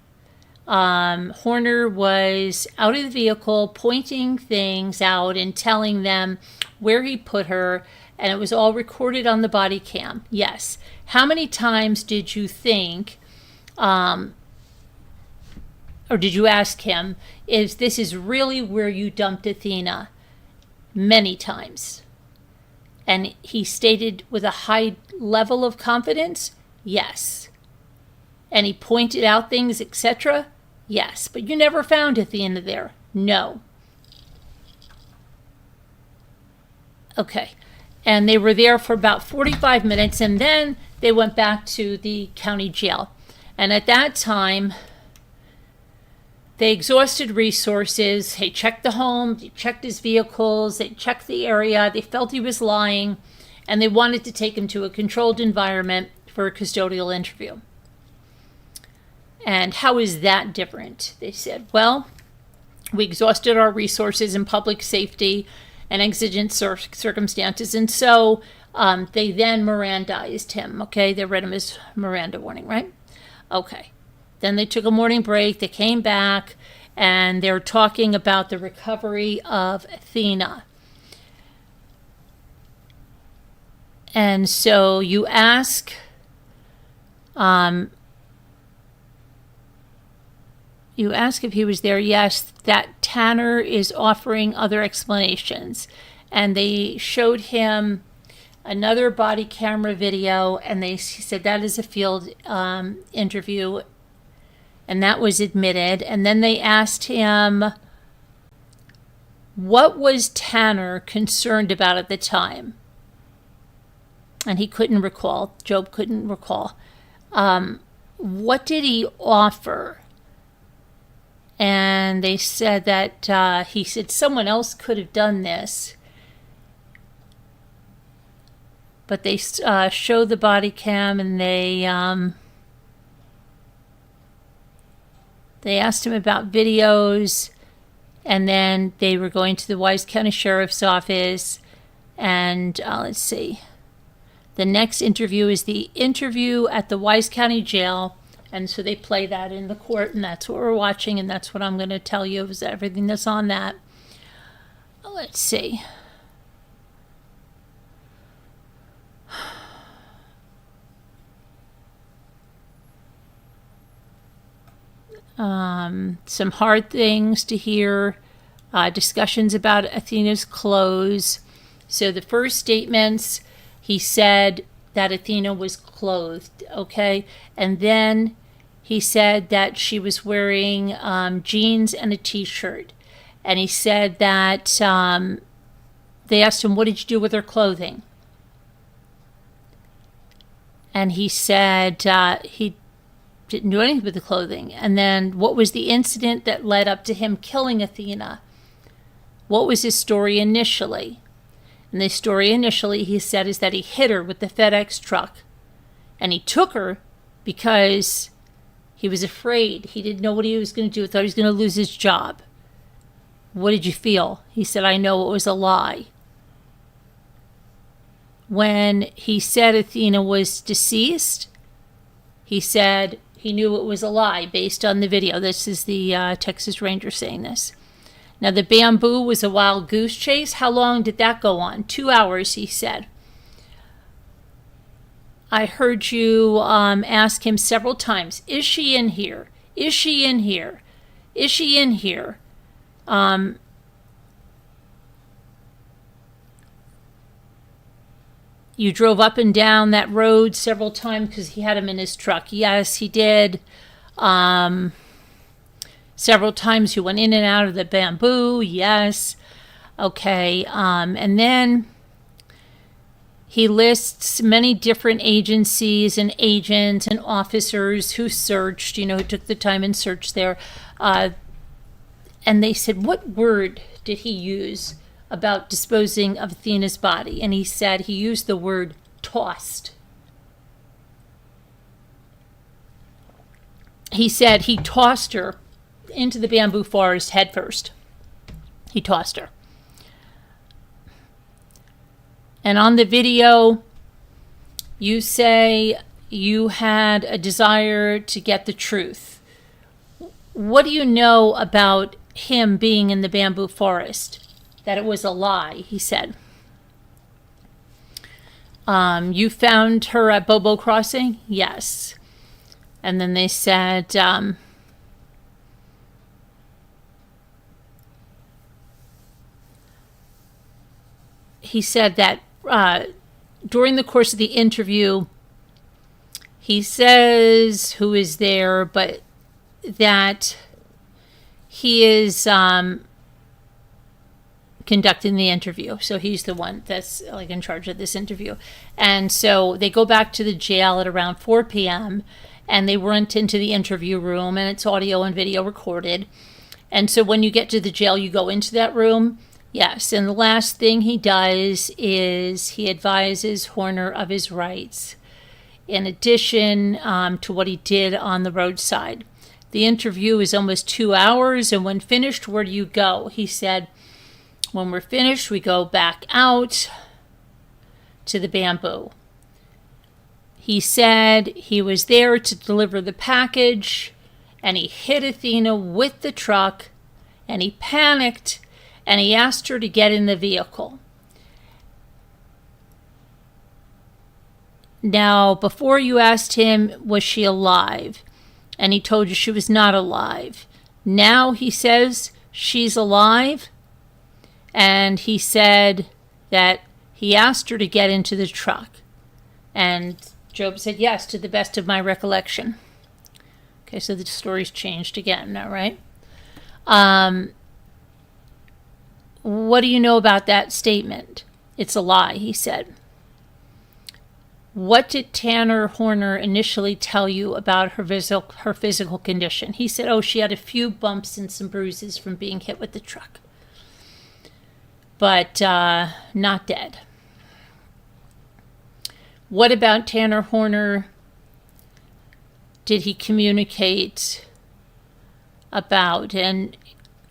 Horner was out of the vehicle pointing things out and telling them where he put her, and it was all recorded on the body cam. Yes. How many times did you think, or did you ask him, if this is really where you dumped Athena? Many times. And he stated with a high level of confidence, yes. And he pointed out things, etc., yes. But you never found Athena there? No. Okay. And they were there for about 45 minutes, and then they went back to the county jail. And at that time, they exhausted resources. They checked the home, they checked his vehicles, they checked the area. They felt he was lying, and they wanted to take him to a controlled environment for a custodial interview. And how is that different? They said, well, we exhausted our resources in public safety and exigent circumstances. And so they then Mirandized him. Okay, they read him his Miranda warning, right? Okay. Then they took a morning break. They came back, and they're talking about the recovery of Athena. And so you ask, if he was there. Yes, that Tanner is offering other explanations. And they showed him another body camera video, and he said that is a field interview, and that was admitted. And then they asked him, what was Tanner concerned about at the time? And he couldn't recall. Job couldn't recall. What did he offer? And they said that he said someone else could have done this. but they show the body cam, and they asked him about videos, and then they were going to the Wise County Sheriff's Office, and let's see. The next interview is the interview at the Wise County Jail, and so they play that in the court, and that's what we're watching, and that's what I'm going to tell you is everything that's on that. Let's see. Some hard things to hear, discussions about Athena's clothes. So the first statements, he said that Athena was clothed, okay? And then he said that she was wearing jeans and a t-shirt. And he said that they asked him, what did you do with her clothing? And he said he didn't do anything with the clothing. And then what was the incident that led up to him killing Athena? What was his story initially? And the story initially, he said, is that he hit her with the FedEx truck. And he took her because he was afraid. He didn't know what he was going to do. He thought he was going to lose his job. What did you feel? He said, I know it was a lie. When he said Athena was deceased, he said he knew it was a lie based on the video. This is the Texas Ranger saying this. Now, the bamboo was a wild goose chase. How long did that go on? 2 hours, he said. I heard you ask him several times, is she in here? Is she in here? Is she in here? You drove up and down that road several times because he had him in his truck. Yes, he did. Several times you went in and out of the bamboo. Yes. Okay. And then he lists many different agencies and agents and officers who searched, who took the time and searched there. And they said, what word did he use about disposing of Athena's body? And he said he used the word tossed. He said he tossed her into the bamboo forest head first. He tossed her. And on the video, you say you had a desire to get the truth. What do you know about him being in the bamboo forest? That it was a lie, he said. You found her at Bobo Crossing? Yes. And then they said, he said that during the course of the interview, he says who is there, but that he is conducting the interview. So he's the one that's like in charge of this interview. And so they go back to the jail at around 4 p.m. and they went into the interview room, and it's audio and video recorded. And so when you get to the jail, you go into that room. Yes, and the last thing he does is he advises Horner of his rights, in addition to what he did on the roadside. The interview is almost 2 hours, and when finished, where do you go? He said, when we're finished, we go back out to the bamboo. He said he was there to deliver the package, and he hit Athena with the truck, and he panicked, and he asked her to get in the vehicle. Now, before you asked him, was she alive? And he told you she was not alive. Now he says she's alive, and he said that he asked her to get into the truck. And Job said, yes, to the best of my recollection. Okay, so the story's changed again now, right? What do you know about that statement? It's a lie, he said. What did Tanner Horner initially tell you about her physical condition? He said, oh, she had a few bumps and some bruises from being hit with the truck, but not dead. What about Tanner Horner? Did he communicate about and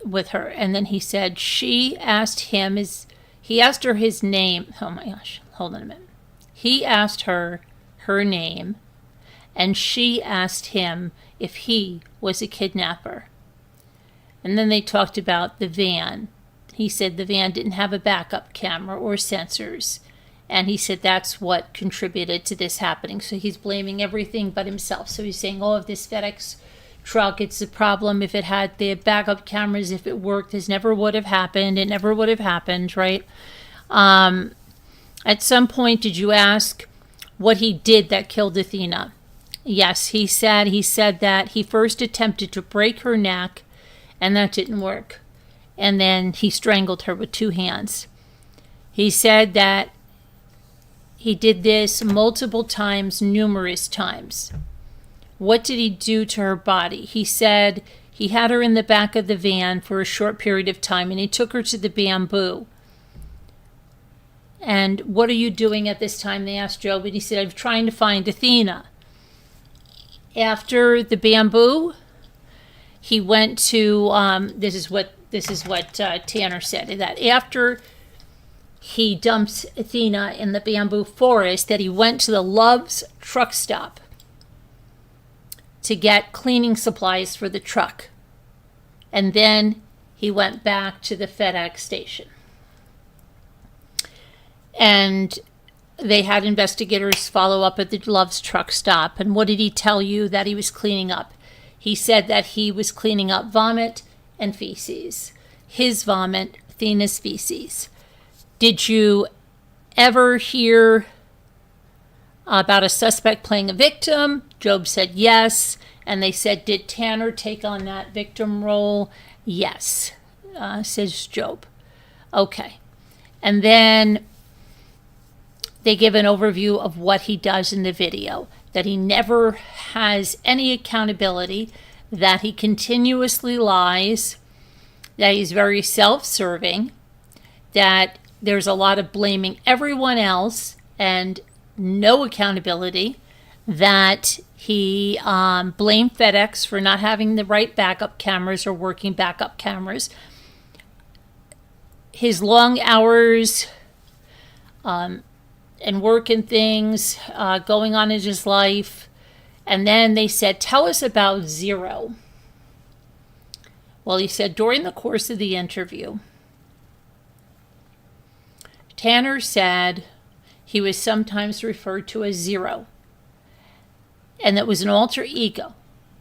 with her? And then he said he asked her his name. Oh my gosh, hold on a minute. He asked her name, and she asked him if he was a kidnapper. And then they talked about the van. He said the van didn't have a backup camera or sensors. And he said that's what contributed to this happening. So he's blaming everything but himself. So he's saying, if this FedEx truck, it's a problem. If it had the backup cameras, if it worked, this never would have happened. It never would have happened, right? At some point, did you ask what he did that killed Athena? Yes, he said that he first attempted to break her neck, and that didn't work. And then he strangled her with 2 hands. He said that he did this multiple times, numerous times. What did he do to her body? He said he had her in the back of the van for a short period of time, and he took her to the bamboo. And what are you doing at this time? They asked Job, and he said, I'm trying to find Athena. After the bamboo, he went to, this is what Tanner said, that after he dumped Athena in the bamboo forest, that he went to the Love's truck stop to get cleaning supplies for the truck. And then he went back to the FedEx station. And they had investigators follow up at the Love's truck stop. And what did he tell you that he was cleaning up? He said that he was cleaning up vomit and feces. His vomit, Athena's feces. Did you ever hear about a suspect playing a victim? Job said yes. And they said, did Tanner take on that victim role? Yes, says Job. Okay. And then they give an overview of what he does in the video, that he never has any accountability, that he continuously lies, that he's very self-serving, that there's a lot of blaming everyone else and no accountability, that he blamed FedEx for not having the right backup cameras or working backup cameras. His long hours and work and things going on in his life. And then they said, tell us about Zero. Well, he said during the course of the interview, Tanner said he was sometimes referred to as Zero. And that was an alter ego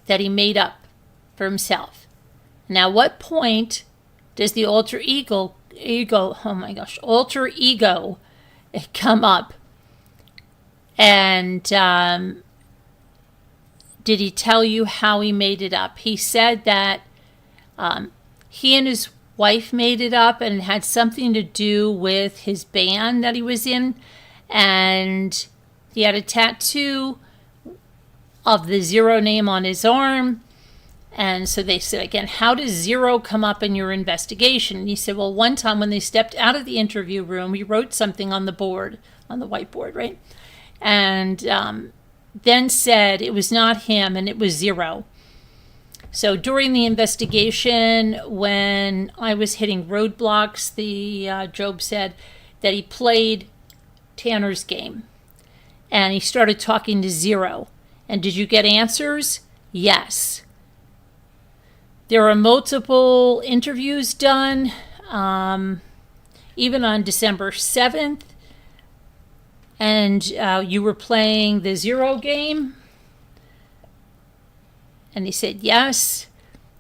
that he made up for himself. Now, what point does the alter ego come up? And did he tell you how he made it up? He said that he and his wife made it up, and it had something to do with his band that he was in. And he had a tattoo of the Zero name on his arm. And so they said, again, how does Zero come up in your investigation? And he said, well, one time when they stepped out of the interview room, he wrote something on the board, on the whiteboard, right? And then said it was not him and it was Zero. So during the investigation, when I was hitting roadblocks, Job said that he played Tanner's game. And he started talking to Zero. And did you get answers? Yes. There are multiple interviews done, even on December 7th. And you were playing the Zero game? And he said, yes.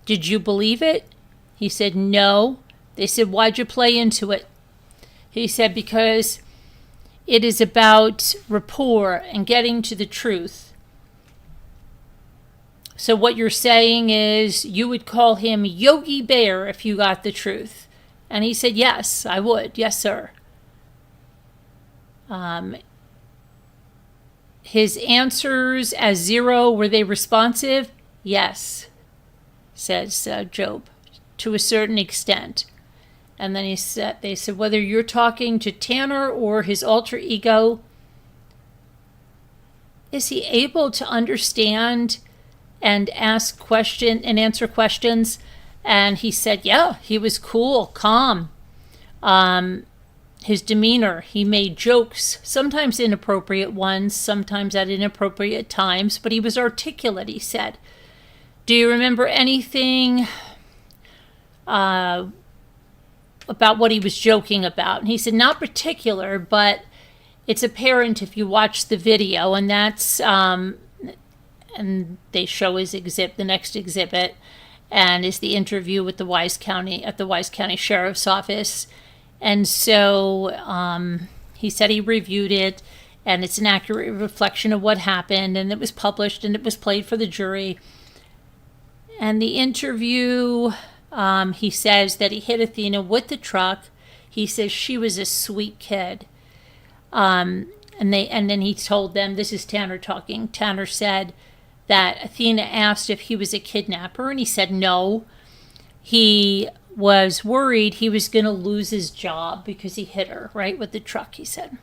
Did you believe it? He said, no. They said, why'd you play into it? He said, because it is about rapport and getting to the truth. So what you're saying is you would call him Yogi Bear if you got the truth. And he said, yes, I would. Yes, sir. His answers as Zero, were they responsive? Yes, says Job, to a certain extent. And then they said, whether you're talking to Tanner or his alter ego, is he able to understand and ask question and answer questions? And he said, yeah, he was cool, calm. His demeanor, he made jokes, sometimes inappropriate ones, sometimes at inappropriate times, but he was articulate, he said. Do you remember anything about what he was joking about? And he said, not particular, but it's apparent if you watch the video, and that's, and they show his exhibit, the next exhibit, and is the interview with the Wise County Sheriff's Office. And so he said he reviewed it, and it's an accurate reflection of what happened, and it was published, and it was played for the jury. And the interview, he says that he hit Athena with the truck. He says she was a sweet kid. And then he told them, this is Tanner talking. Tanner said that Athena asked if he was a kidnapper, and he said no. He was worried he was going to lose his job because he hit her, right, with the truck, he said.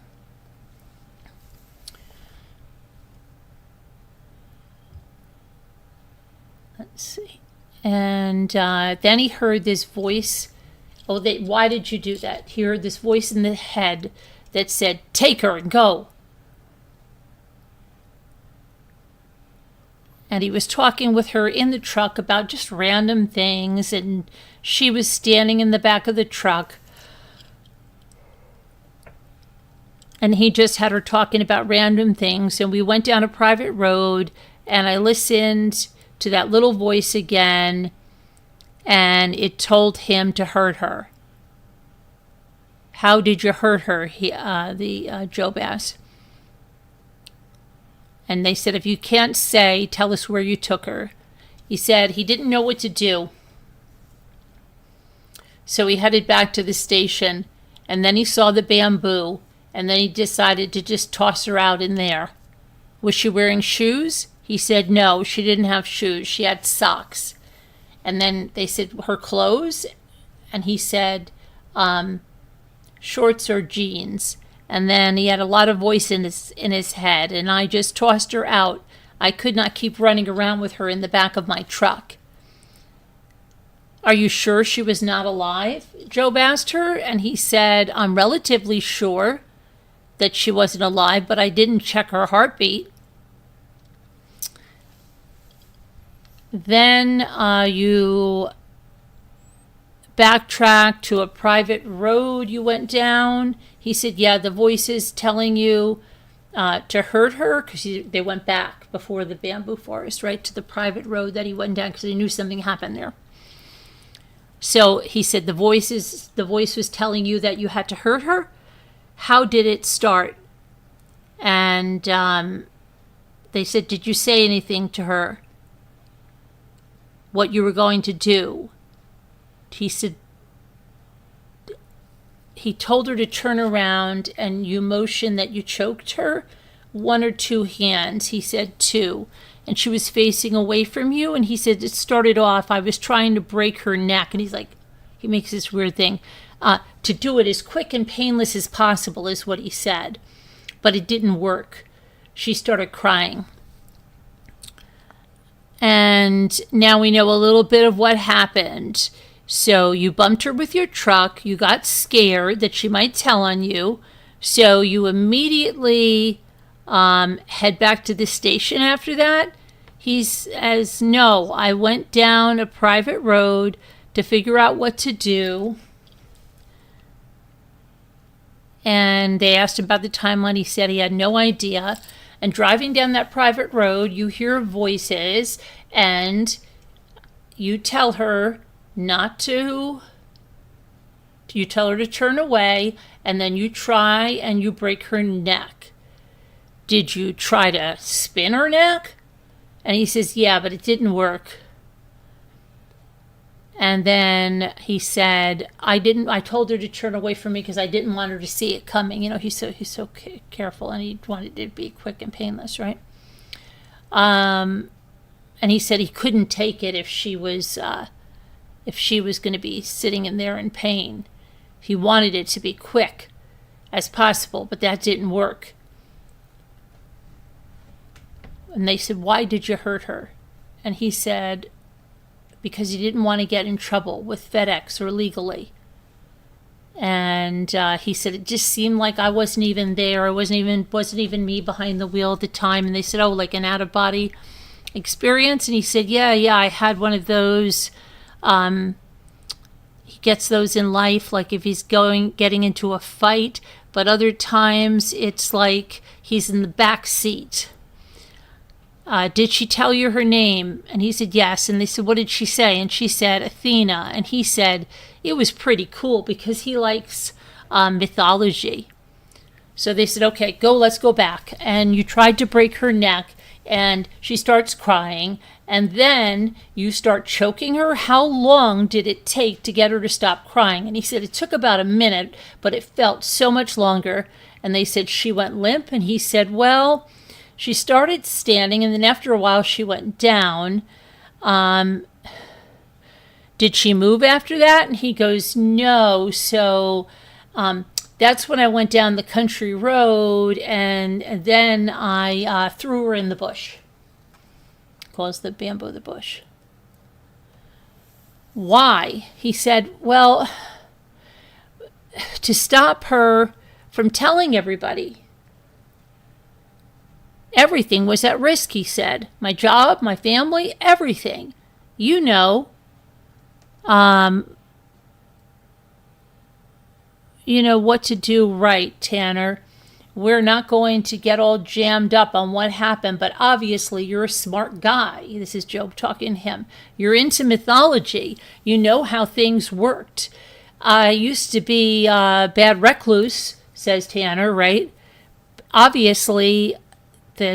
Let's see. And then he heard this voice. Why did you do that? He heard this voice in the head that said, take her and go. And he was talking with her in the truck about just random things, and she was standing in the back of the truck. And he just had her talking about random things, and we went down a private road, and I listened to that little voice again, and it told him to hurt her. How did you hurt her? Job asked. And they said, if you can't say, tell us where you took her. He said he didn't know what to do. So he headed back to the station, and then he saw the bamboo, and then he decided to just toss her out in there. Was she wearing shoes? He said no, she didn't have shoes. She had socks. And then they said her clothes, and he said shorts or jeans. And then he had a lot of voice in his head, and I just tossed her out. I could not keep running around with her in the back of my truck. Are you sure she was not alive? Job asked her, and he said, I'm relatively sure that she wasn't alive, but I didn't check her heartbeat. Then you backtrack to a private road you went down. He said, yeah, the voice is telling you to hurt her, because they went back before the bamboo forest, right, to the private road that he went down because he knew something happened there. So he said the voice was telling you that you had to hurt her. How did it start? And they said, did you say anything to her? What you were going to do? He said, he told her to turn around, and you motioned that you choked her. 1 or 2 hands. He said 2. And she was facing away from you. And he said, it started off, I was trying to break her neck. And he's like, he makes this weird thing. To do it as quick and painless as possible is what he said. But it didn't work. She started crying. And now we know a little bit of what happened. So you bumped her with your truck. You got scared that she might tell on you. So you immediately head back to the station after that. He says, no, I went down a private road to figure out what to do. And they asked him about the timeline. He said he had no idea. And driving down that private road, you hear voices, and you tell her not to. You tell her to turn away, and then you try and you break her neck. Did you try to spin her neck? And he says, yeah, but it didn't work. And then he said, I told her to turn away from me because I didn't want her to see it coming. You know, he's so careful, and he wanted it to be quick and painless, right? And he said he couldn't take it if she was going to be sitting in there in pain. He wanted it to be quick as possible, but that didn't work. And they said, why did you hurt her? And he said, because he didn't want to get in trouble with FedEx or legally. And he said, it just seemed like I wasn't even there. It wasn't even me behind the wheel at the time. And they said, oh, like an out-of-body experience? And he said, yeah, I had one of those. He gets those in life, like if he's getting into a fight. But other times it's like he's in the back seat. Did she tell you her name? And he said, yes. And they said, what did she say? And she said, Athena. And he said, it was pretty cool because he likes mythology. So they said, okay, let's go back. And you tried to break her neck, and she starts crying. And then you start choking her. How long did it take to get her to stop crying? And he said, it took about a minute, but it felt so much longer. And they said, she went limp. And he said, well, she started standing, and then after a while she went down. Did she move after that? And he goes, no. So that's when I went down the country road, and then I threw her in the bush. Calls the bamboo the bush. Why? He said, well, to stop her from telling everybody. Everything was at risk, he said. My job, my family, everything. You know what to do, right, Tanner? We're not going to get all jammed up on what happened, but obviously you're a smart guy. This is Job talking to him. You're into mythology. You know how things worked. I used to be a bad recluse, says Tanner, right? Obviously,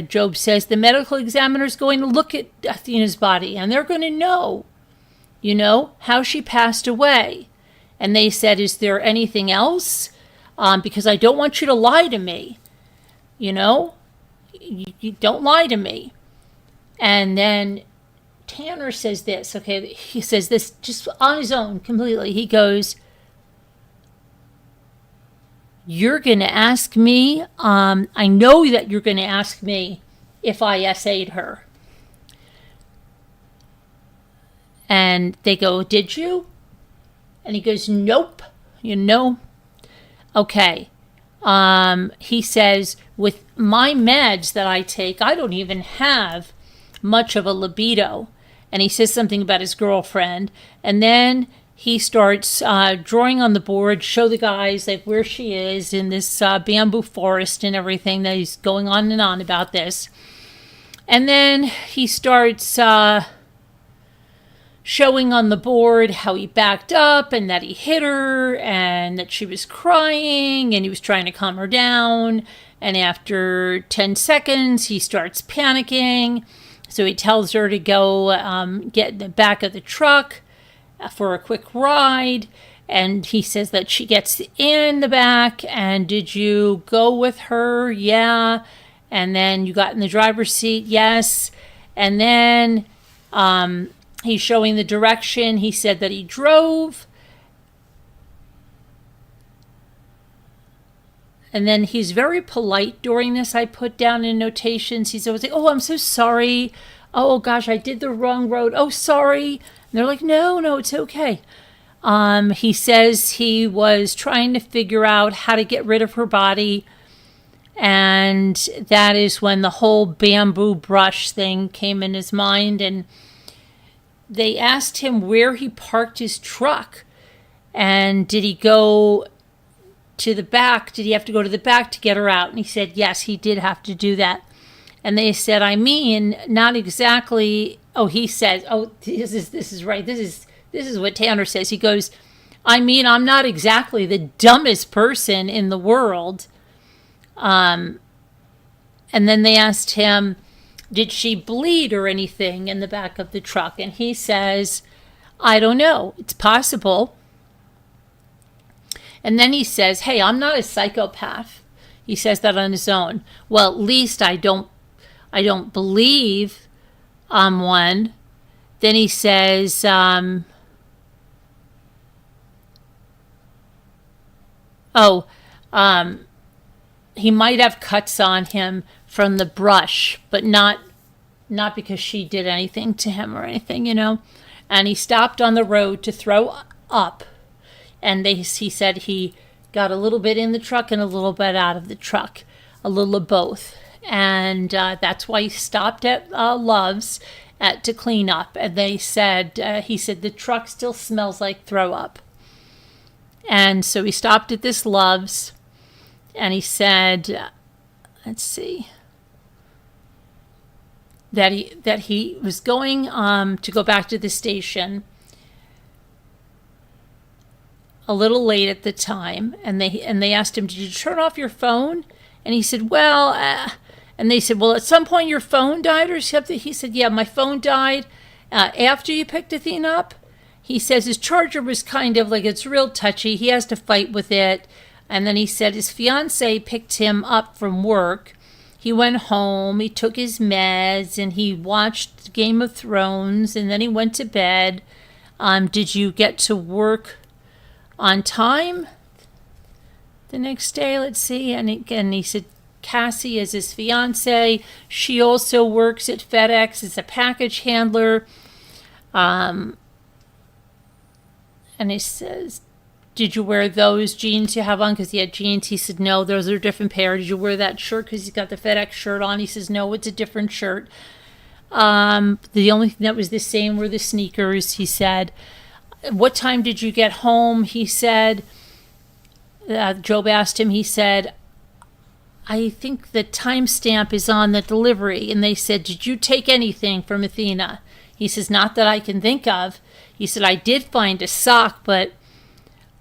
Job says the medical examiner is going to look at Athena's body, and they're going to know, how she passed away. And they said, is there anything else? Because I don't want you to lie to me. You don't lie to me. And then Tanner says this, okay? He says this just on his own completely. He goes, you're going to ask me, I know that you're going to ask me if I essayed her. And they go, did you? And he goes, nope. Okay. He says, with my meds that I take, I don't even have much of a libido. And he says something about his girlfriend. And then he starts drawing on the board, show the guys like where she is in this bamboo forest and everything. That he's going on and on about this. And then he starts showing on the board how he backed up and that he hit her and that she was crying and he was trying to calm her down. And after 10 seconds, he starts panicking. So he tells her to go get in the back of the truck for a quick ride. And he says that she gets in the back. And did you go with her? Yeah. And then you got in the driver's seat? Yes. And then he's showing the direction. He said that he drove. And then he's very polite during this. I put down in notations. He's always like, oh, I'm so sorry. Oh, gosh, I did the wrong road. Oh, sorry. And they're like, no, it's okay. He says he was trying to figure out how to get rid of her body. And that is when the whole bamboo brush thing came in his mind. And they asked him where he parked his truck. And did he go to the back? Did he have to go to the back to get her out? And he said, yes, he did have to do that. And they said, I mean, not exactly. Oh, he says, oh, this is right. This is what Tanner says. He goes, I mean, I'm not exactly the dumbest person in the world. And then they asked him, did she bleed or anything in the back of the truck? And he says, I don't know. It's possible. And then he says, hey, I'm not a psychopath. He says that on his own. Well, at least I don't believe I'm one. Then he says, he might have cuts on him from the brush, but not not because she did anything to him or anything, you know. And he stopped on the road to throw up. And he said he got a little bit in the truck and a little bit out of the truck, a little of both. And that's why he stopped at Love's to clean up. And they said, he said, the truck still smells like throw up. And so he stopped at this Love's, and he said, let's see, that he was going to go back to the station a little late at the time, and they asked him, did you turn off your phone? And he said, well, and they said, well, at some point your phone died or something. He said, yeah, my phone died after you picked Athena up. He says his charger was kind of like, it's real touchy. He has to fight with it. And then he said his fiance picked him up from work. He went home, he took his meds, and he watched Game of Thrones, and then he went to bed. Did you get to work on time the next day? Let's see. And again, he said Cassie is his fiance. She also works at FedEx as a package handler. And he says, did you wear those jeans you have on? Because he had jeans. He said, no, those are a different pair. Did you wear that shirt? Because he's got the FedEx shirt on. He says, no, it's a different shirt. The only thing that was the same were the sneakers, he said. What time did you get home? He said, Job asked him, he said, I think the timestamp is on the delivery. And they said, did you take anything from Athena? He says, not that I can think of. He said, I did find a sock, but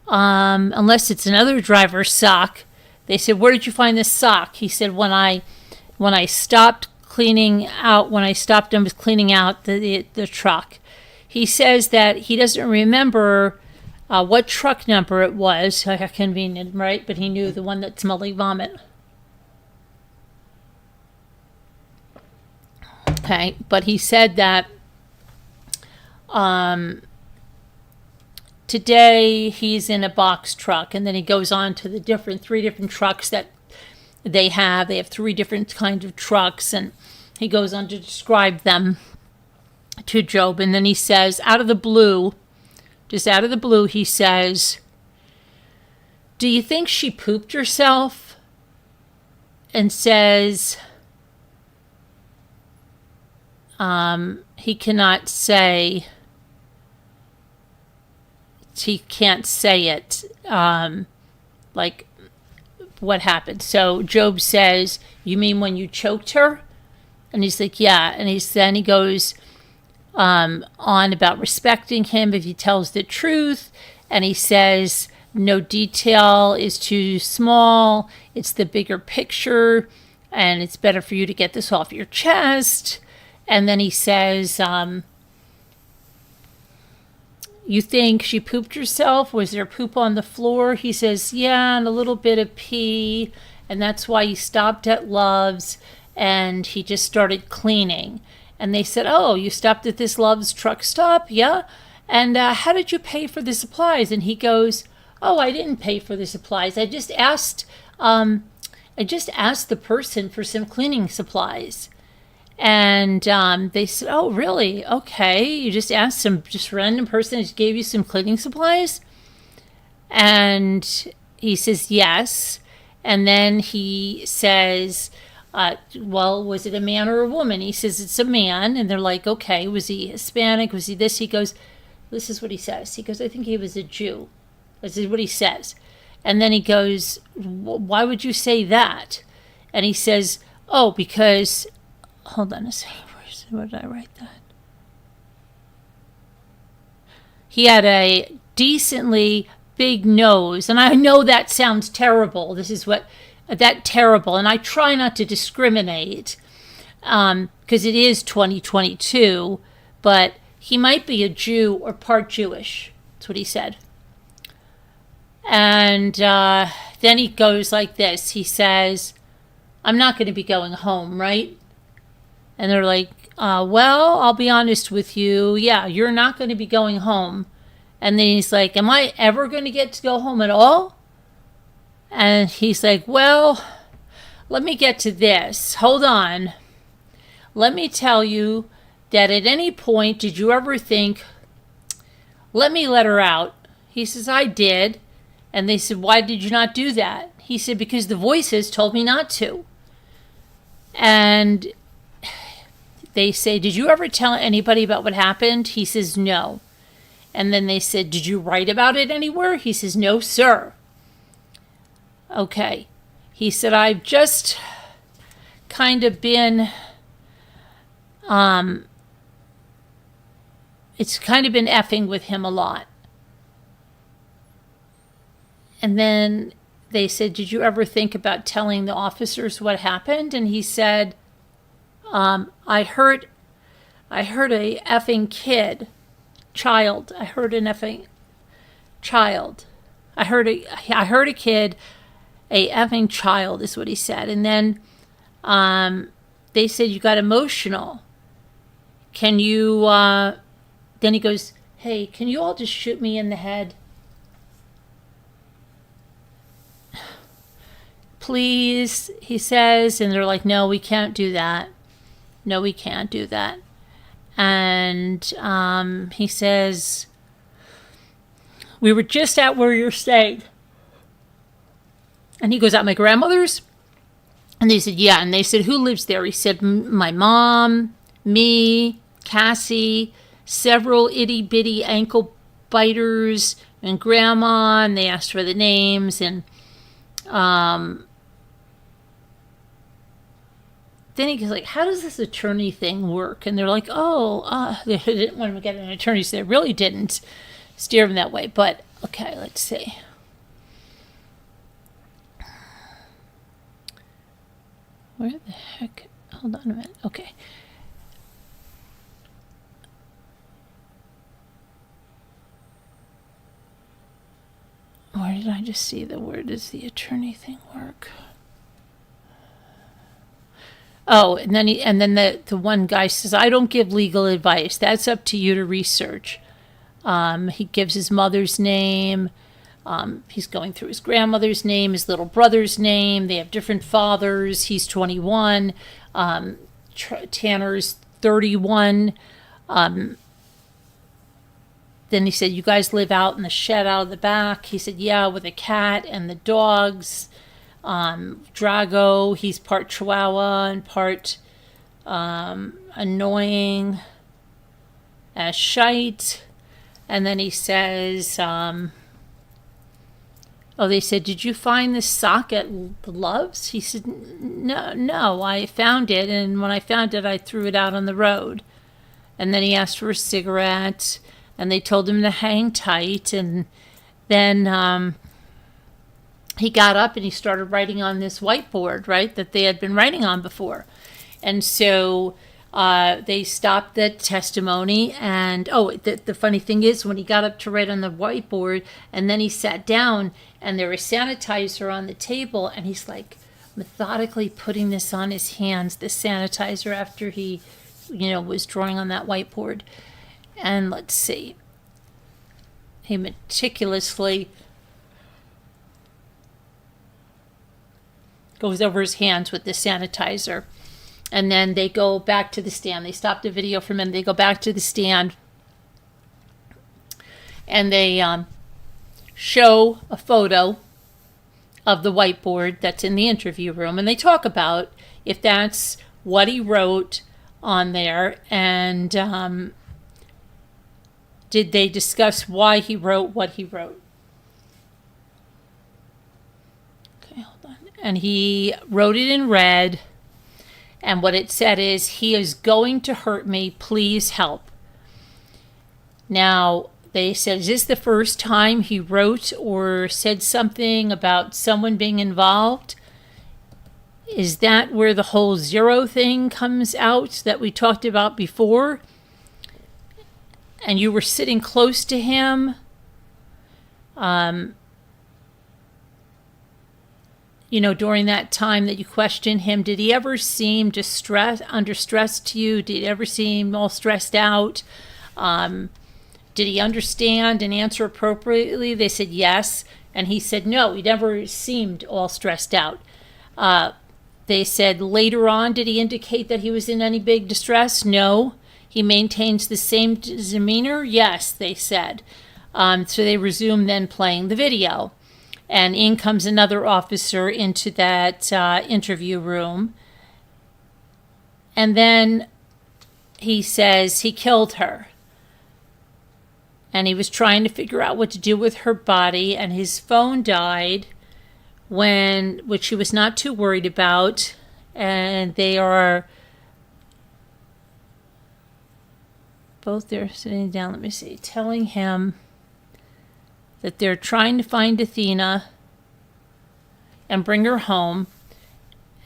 unless it's another driver's sock. They said, where did you find this sock? He said, when I stopped cleaning out, when I stopped and was cleaning out the truck. He says that he doesn't remember what truck number it was. Convenient, right? But he knew the one that smelled like vomit. Okay, but he said that today he's in a box truck, and then he goes on to the three different trucks that they have. They have three different kinds of trucks, and he goes on to describe them to Job. And then he says, out of the blue, he says, do you think she pooped herself? And says, he can't say it, like what happened. So Job says, you mean when you choked her? And he's like, yeah. And then he goes on about respecting him if he tells the truth. And he says, no detail is too small. It's the bigger picture. And it's better for you to get this off your chest. And then he says, you think she pooped herself? Was there poop on the floor? He says, yeah, and a little bit of pee. And that's why he stopped at Love's and he just started cleaning. And they said, oh, you stopped at this Love's truck stop? Yeah. And how did you pay for the supplies? And he goes, oh, I didn't pay for the supplies. I just asked the person for some cleaning supplies. And they said, oh, really? Okay. You just asked some just random person who gave you some cleaning supplies? And he says, yes. And then he says, well, was it a man or a woman? He says, it's a man. And they're like, okay, was he Hispanic? Was he this? He goes, this is what he says. He goes, I think he was a Jew. This is what he says. And then he goes, why would you say that? And he says, oh, because, hold on a second. Where did I write that? He had a decently big nose. And I know that sounds terrible. This is what, that terrible. And I try not to discriminate because it is 2022. But he might be a Jew or part Jewish. That's what he said. And then he goes like this. He says, I'm not going to be going home, right? And they're like, well, I'll be honest with you. Yeah, you're not going to be going home. And then he's like, am I ever going to get to go home at all? And he's like, well, let me get to this. Hold on. let me tell you that at any point did you ever think, let me let her out? He says, I did. And they said, why did you not do that? He said, because the voices told me not to. And they say, did you ever tell anybody about what happened? He says, no. And then they said, did you write about it anywhere? He says, no, sir. Okay. He said, I've just kind of been, it's kind of been effing with him a lot. And then they said, did you ever think about telling the officers what happened? And he said, I heard a effing child. I heard an effing child. I heard a kid, a effing child is what he said. And then they said, you got emotional. Can you, then he goes, hey, can you all just shoot me in the head? Please, he says. And they're like, no, we can't do that. No, we can't do that. And he says, we were just at where you're staying. And he goes, at my grandmother's? And they said, yeah. And they said, who lives there? He said, my mom, me, Cassie, several itty-bitty ankle biters, and grandma. And they asked for the names. And then he goes like, how does this attorney thing work? And they're like, they didn't want him to get an attorney, so they really didn't steer him that way. But, okay, let's see. Where the heck? Hold on a minute. Okay. Where did I just see where does the attorney thing work? Oh, and then the one guy says, I don't give legal advice. That's up to you to research. He gives his mother's name. He's going through his grandmother's name, his little brother's name. They have different fathers. He's 21. Tanner's 31. Then he said, you guys live out in the shed out of the back. He said, yeah, with a cat and the dogs. Drago, he's part Chihuahua and part annoying as shite. And then he says, they said, did you find this sock at the Loves? He said, no, I found it, and when I found it, I threw it out on the road. And then he asked for a cigarette, and they told him to hang tight, and then he got up and he started writing on this whiteboard, right, that they had been writing on before. And so they stopped the testimony. And, the funny thing is, when he got up to write on the whiteboard, and then he sat down, and there was sanitizer on the table, and he's like methodically putting this on his hands, the sanitizer, after he, was drawing on that whiteboard. And let's see. He meticulously goes over his hands with the sanitizer. And then they go back to the stand. They stop the video for a minute. They go back to the stand. And they show a photo of the whiteboard that's in the interview room. And they talk about if that's what he wrote on there. And did they discuss why he wrote what he wrote? And he wrote it in red, and what it said is, he is going to hurt me, please help. Now, they said, is this the first time he wrote or said something about someone being involved? Is that where the whole zero thing comes out that we talked about before? And you were sitting close to him. During that time that you questioned him, did he ever seem under stress to you? Did he ever seem all stressed out? Did he understand and answer appropriately? They said yes. And he said no, he never seemed all stressed out. They said later on, did he indicate that he was in any big distress? No. He maintains the same demeanor? Yes, they said. So they resumed then playing the video. And in comes another officer into that interview room. And then he says he killed her. And he was trying to figure out what to do with her body. And his phone died, which he was not too worried about. And they are both there sitting down, let me see, telling him that they're trying to find Athena and bring her home.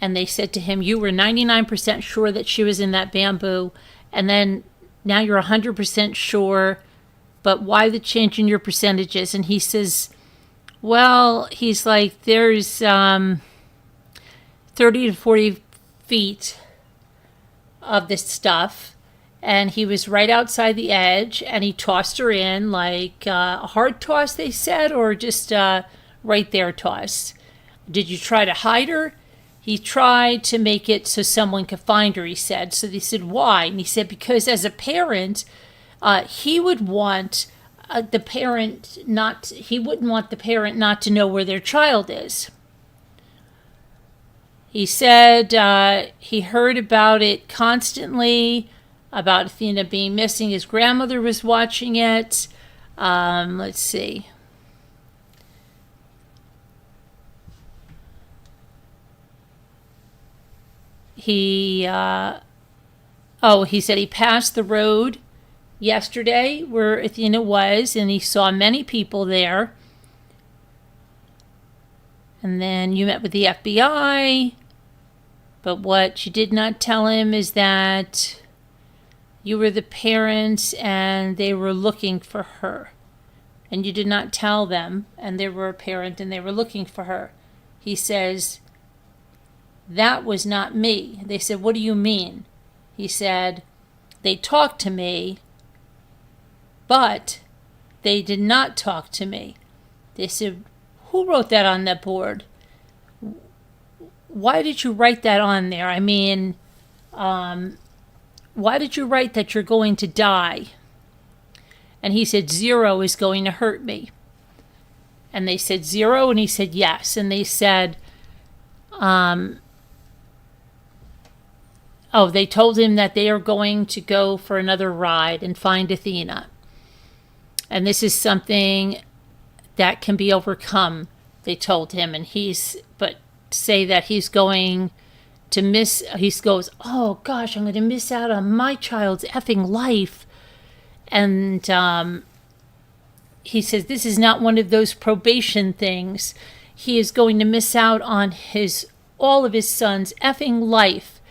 And they said to him, you were 99% sure that she was in that bamboo, and then now you're 100% sure, but why the change in your percentages? And he says, well, he's like, there's 30 to 40 feet of this stuff, and he was right outside the edge, and he tossed her in, like a hard toss, they said, or just right there toss. Did you try to hide her? He tried to make it so someone could find her, he said. So they said, why? And he said, because as a parent, he would want the parent he wouldn't want the parent not to know where their child is. He said he heard about it constantly, about Athena being missing. His grandmother was watching it. Let's see. He said he passed the road yesterday where Athena was, and he saw many people there. And then you met with the FBI, but what you did not tell him is that you were the parents and they were looking for her. And you did not tell them, and they were a parent and they were looking for her. He says, that was not me. They said, what do you mean? He said, they talked to me, but they did not talk to me. They said, who wrote that on that board? Why did you write that on there? I mean, why did you write that you're going to die? And he said, 0 is going to hurt me. And they said, 0? And he said, yes. And they said, they told him that they are going to go for another ride and find Athena. And this is something that can be overcome, they told him. And but say that he's going to he goes, oh gosh, I'm going to miss out on my child's effing life. And he says, this is not one of those probation things. He is going to miss out on all of his son's effing life.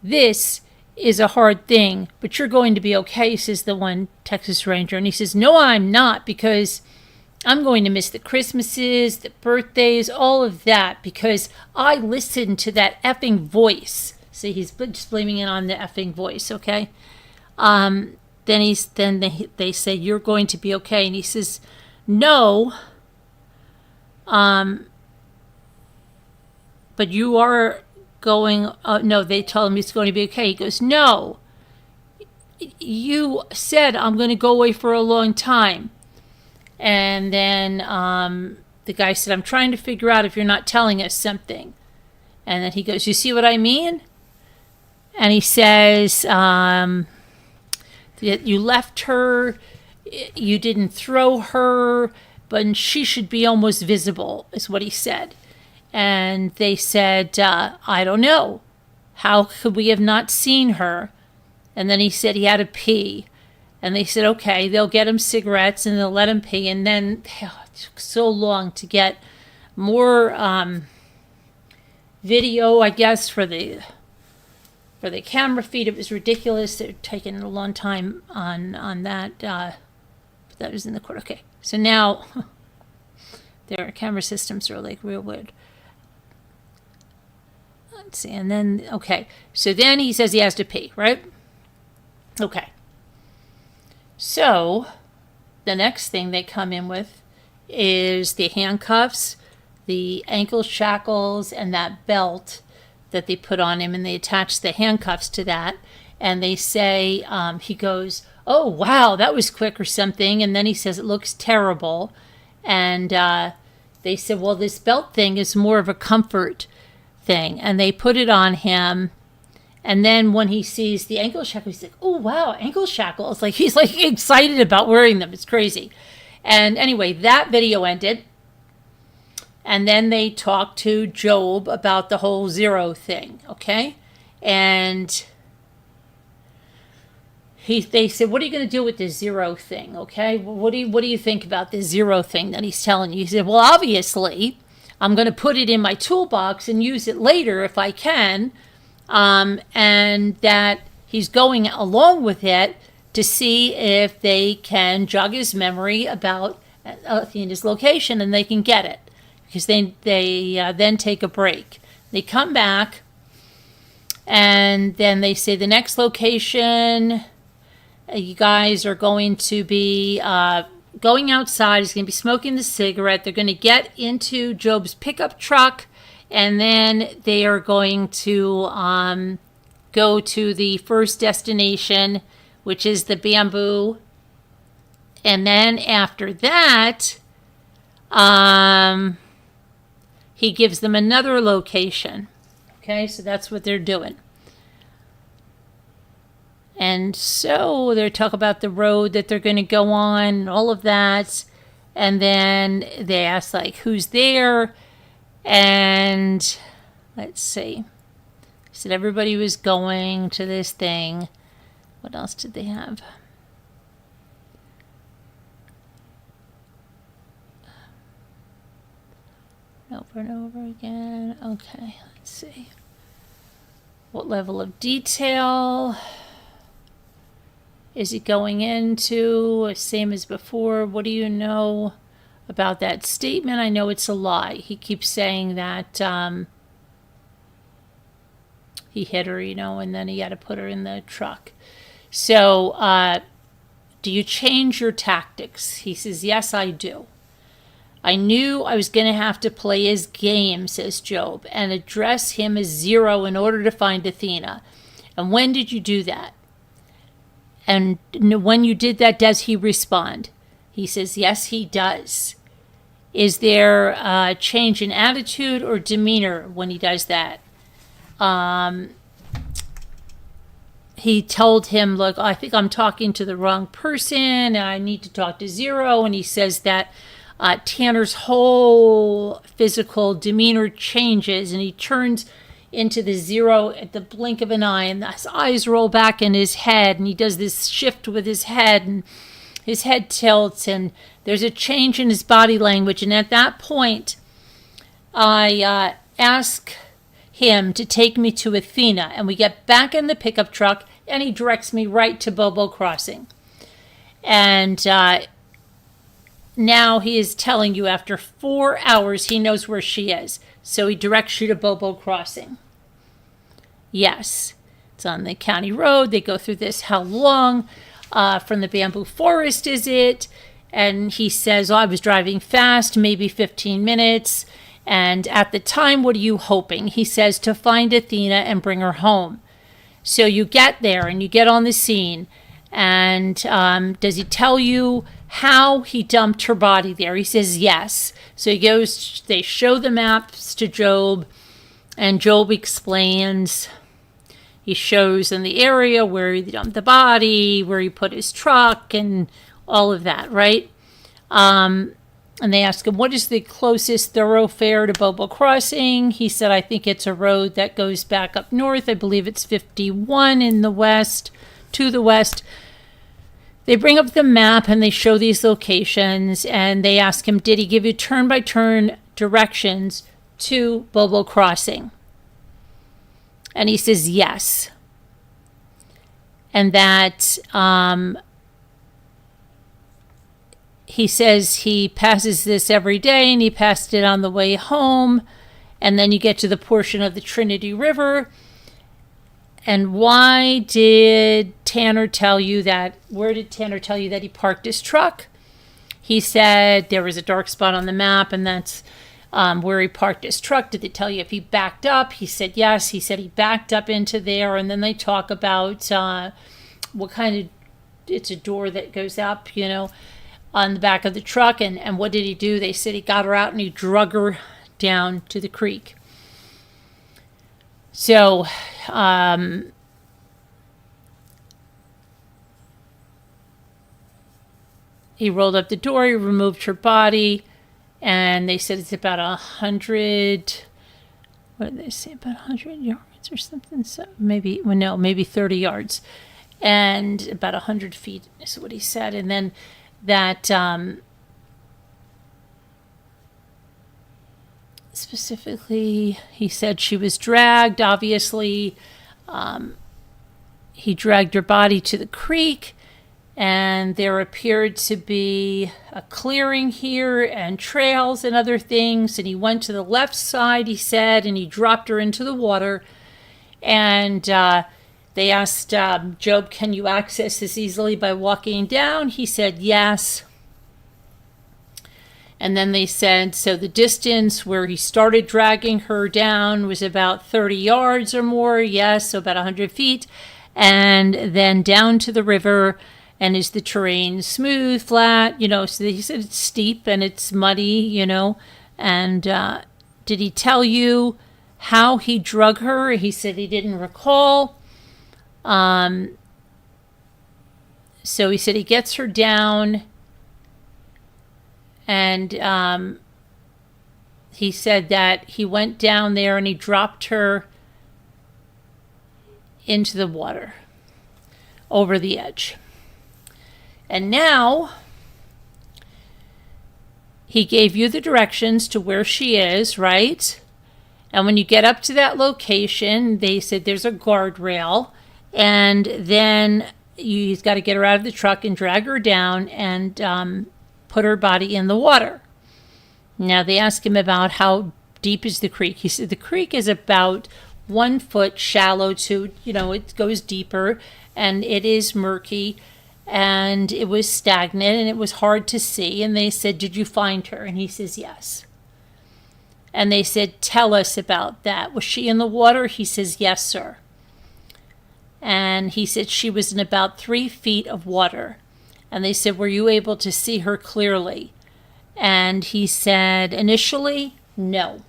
This is a hard thing, but you're going to be okay, says the one Texas Ranger. And he says, no, I'm not, because I'm going to miss the Christmases, the birthdays, all of that, because I listened to that effing voice. See, he's just blaming it on the effing voice, okay? Then they say, you're going to be okay. And he says, no, but you are going, no, they tell him he's going to be okay. He goes, no, you said I'm going to go away for a long time. And then the guy said, I'm trying to figure out if you're not telling us something. And then he goes, you see what I mean? And he says, that you left her, you didn't throw her, but she should be almost visible, is what he said. And they said, I don't know. How could we have not seen her? And then he said he had to pee. And they said, okay, they'll get him cigarettes and they'll let him pee. And then it took so long to get more video, I guess, for the camera feed. It was ridiculous. They're taking a long time on that. But that was in the court. Okay, so now their camera systems are like real weird. Let's see, and then, okay. So then he says he has to pee, right? Okay. So the next thing they come in with is the handcuffs, the ankle shackles, and that belt that they put on him, and they attach the handcuffs to that. And they say, he goes, "Oh, wow, that was quick," or something. And then he says, "It looks terrible." And they said, "Well, this belt thing is more of a comfort thing." And they put it on him. And then when he sees the ankle shackles, he's like, "Oh, wow, ankle shackles." Like, he's like excited about wearing them. It's crazy. And anyway, that video ended. And then they talked to Job about the whole zero thing, okay? And they said, "What are you going to do with this zero thing, okay? What do you think about this zero thing that he's telling you?" He said, "Well, obviously, I'm going to put it in my toolbox and use it later if I can." And that he's going along with it to see if they can jog his memory about Athena's location, and they can get it. Because they then take a break. They come back, and then they say the next location, you guys are going to be going outside. He's going to be smoking the cigarette. They're going to get into Job's pickup truck, and then they are going to go to the first destination, which is the bamboo. And then after that, he gives them another location. Okay, so that's what they're doing. And so they're talking about the road that they're going to go on and all of that. And then they ask, like, who's there? And let's see. He said everybody was going to this thing. What else did they have? Over and over again. Okay, let's see. What level of detail is he going into? Same as before. What do you know about that statement? I know it's a lie. He keeps saying that he hit her, and then he had to put her in the truck. So, do you change your tactics? He says, "Yes, I do. I knew I was going to have to play his game," says Job, "and address him as zero in order to find Athena. And when did you do that? And when you did that, does he respond?" He says, "Yes, he does." Is there a change in attitude or demeanor when he does that? He told him, "Look, I think I'm talking to the wrong person, and I need to talk to Zero." And he says that Tanner's whole physical demeanor changes, and he turns into the Zero at the blink of an eye, and his eyes roll back in his head, and he does this shift with his head, and his head tilts, and there's a change in his body language. And at that point, I ask him to take me to Athena, and we get back in the pickup truck, and he directs me right to Bobo Crossing. And now he is telling you after 4 hours he knows where she is. So he directs you to Bobo Crossing. Yes, it's on the county road. They go through this. How long from the bamboo forest is it? And he says, "Oh, I was driving fast, maybe 15 minutes. And at the time, what are you hoping?" He says, "To find Athena and bring her home." So you get there and you get on the scene. And does he tell you how he dumped her body there? He says yes. So he goes, they show the maps to Job, and Job explains. He shows in the area where he dumped the body, where he put his truck, and all of that, right? And they ask him, what is the closest thoroughfare to Bobo Crossing? He said, I think it's a road that goes back up north. I believe it's 51 in the west, to the west. They bring up the map and they show these locations, and they ask him, did he give you turn-by-turn directions to Bobo Crossing? And he says yes. And that he says he passes this every day, and he passed it on the way home. And then you get to the portion of the Trinity River. And why did Tanner tell you that? Where did Tanner tell you that he parked his truck? He said there was a dark spot on the map, and that's where he parked his truck. Did they tell you if he backed up? He said yes. He said he backed up into there. And then they talk about what kind of, it's a door that goes up, on the back of the truck. And what did he do? They said he got her out and he drug her down to the creek. So, he rolled up the door, he removed her body, and they said it's about 100, what did they say, about 100 yards or something? So maybe 30 yards. And about 100 feet is what he said. And then that specifically, he said she was dragged. Obviously, he dragged her body to the creek, and there appeared to be a clearing here and trails and other things. And he went to the left side, he said, and he dropped her into the water. And they asked Job, can you access this easily by walking down? He said yes. And then they said, so the distance where he started dragging her down was about 30 yards or more. Yes, so about 100 feet. And then down to the river. And is the terrain smooth, flat? So he said it's steep and it's muddy, And did he tell you how he drug her? He said he didn't recall. So he said he gets her down. And he said that he went down there and he dropped her into the water over the edge. And now he gave you the directions to where she is, right? And when you get up to that location, they said there's a guardrail. And then he's got to get her out of the truck and drag her down and put her body in the water. Now they asked him about how deep is the creek. He said the creek is about 1 foot shallow to, it goes deeper and it is murky. And it was stagnant and it was hard to see. And they said, did you find her? And he says, yes. And they said, tell us about that. Was she in the water? He says, yes, sir. And he said she was in about 3 feet of water. And they said, were you able to see her clearly? And he said, initially, no.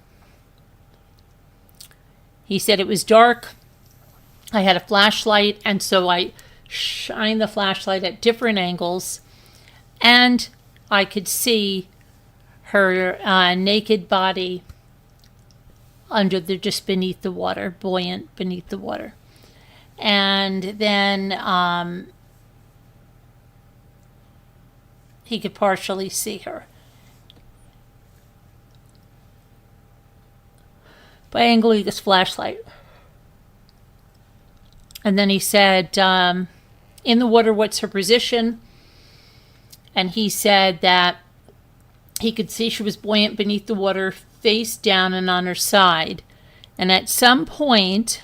He said it was dark. I had a flashlight, and so I shine the flashlight at different angles, and I could see her naked body just beneath the water, buoyant beneath the water. And then he could partially see her by angling this flashlight. And then he said, in the water, what's her position? And he said that he could see she was buoyant beneath the water, face down and on her side. And at some point,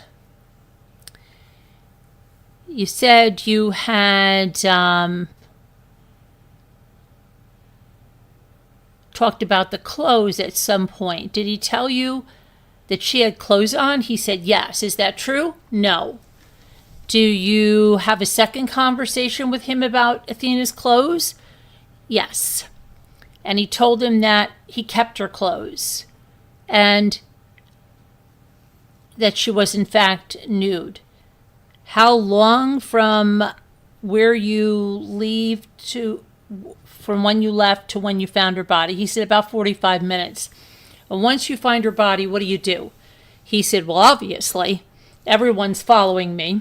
you said you had talked about the clothes at some point. Did he tell you that she had clothes on? He said yes. Is that true? No. Do you have a second conversation with him about Athena's clothes? Yes. And he told him that he kept her clothes and that she was in fact nude. How long from where you leave from when you left to when you found her body? He said about 45 minutes. And once you find her body, what do? He said, well, obviously, everyone's following me.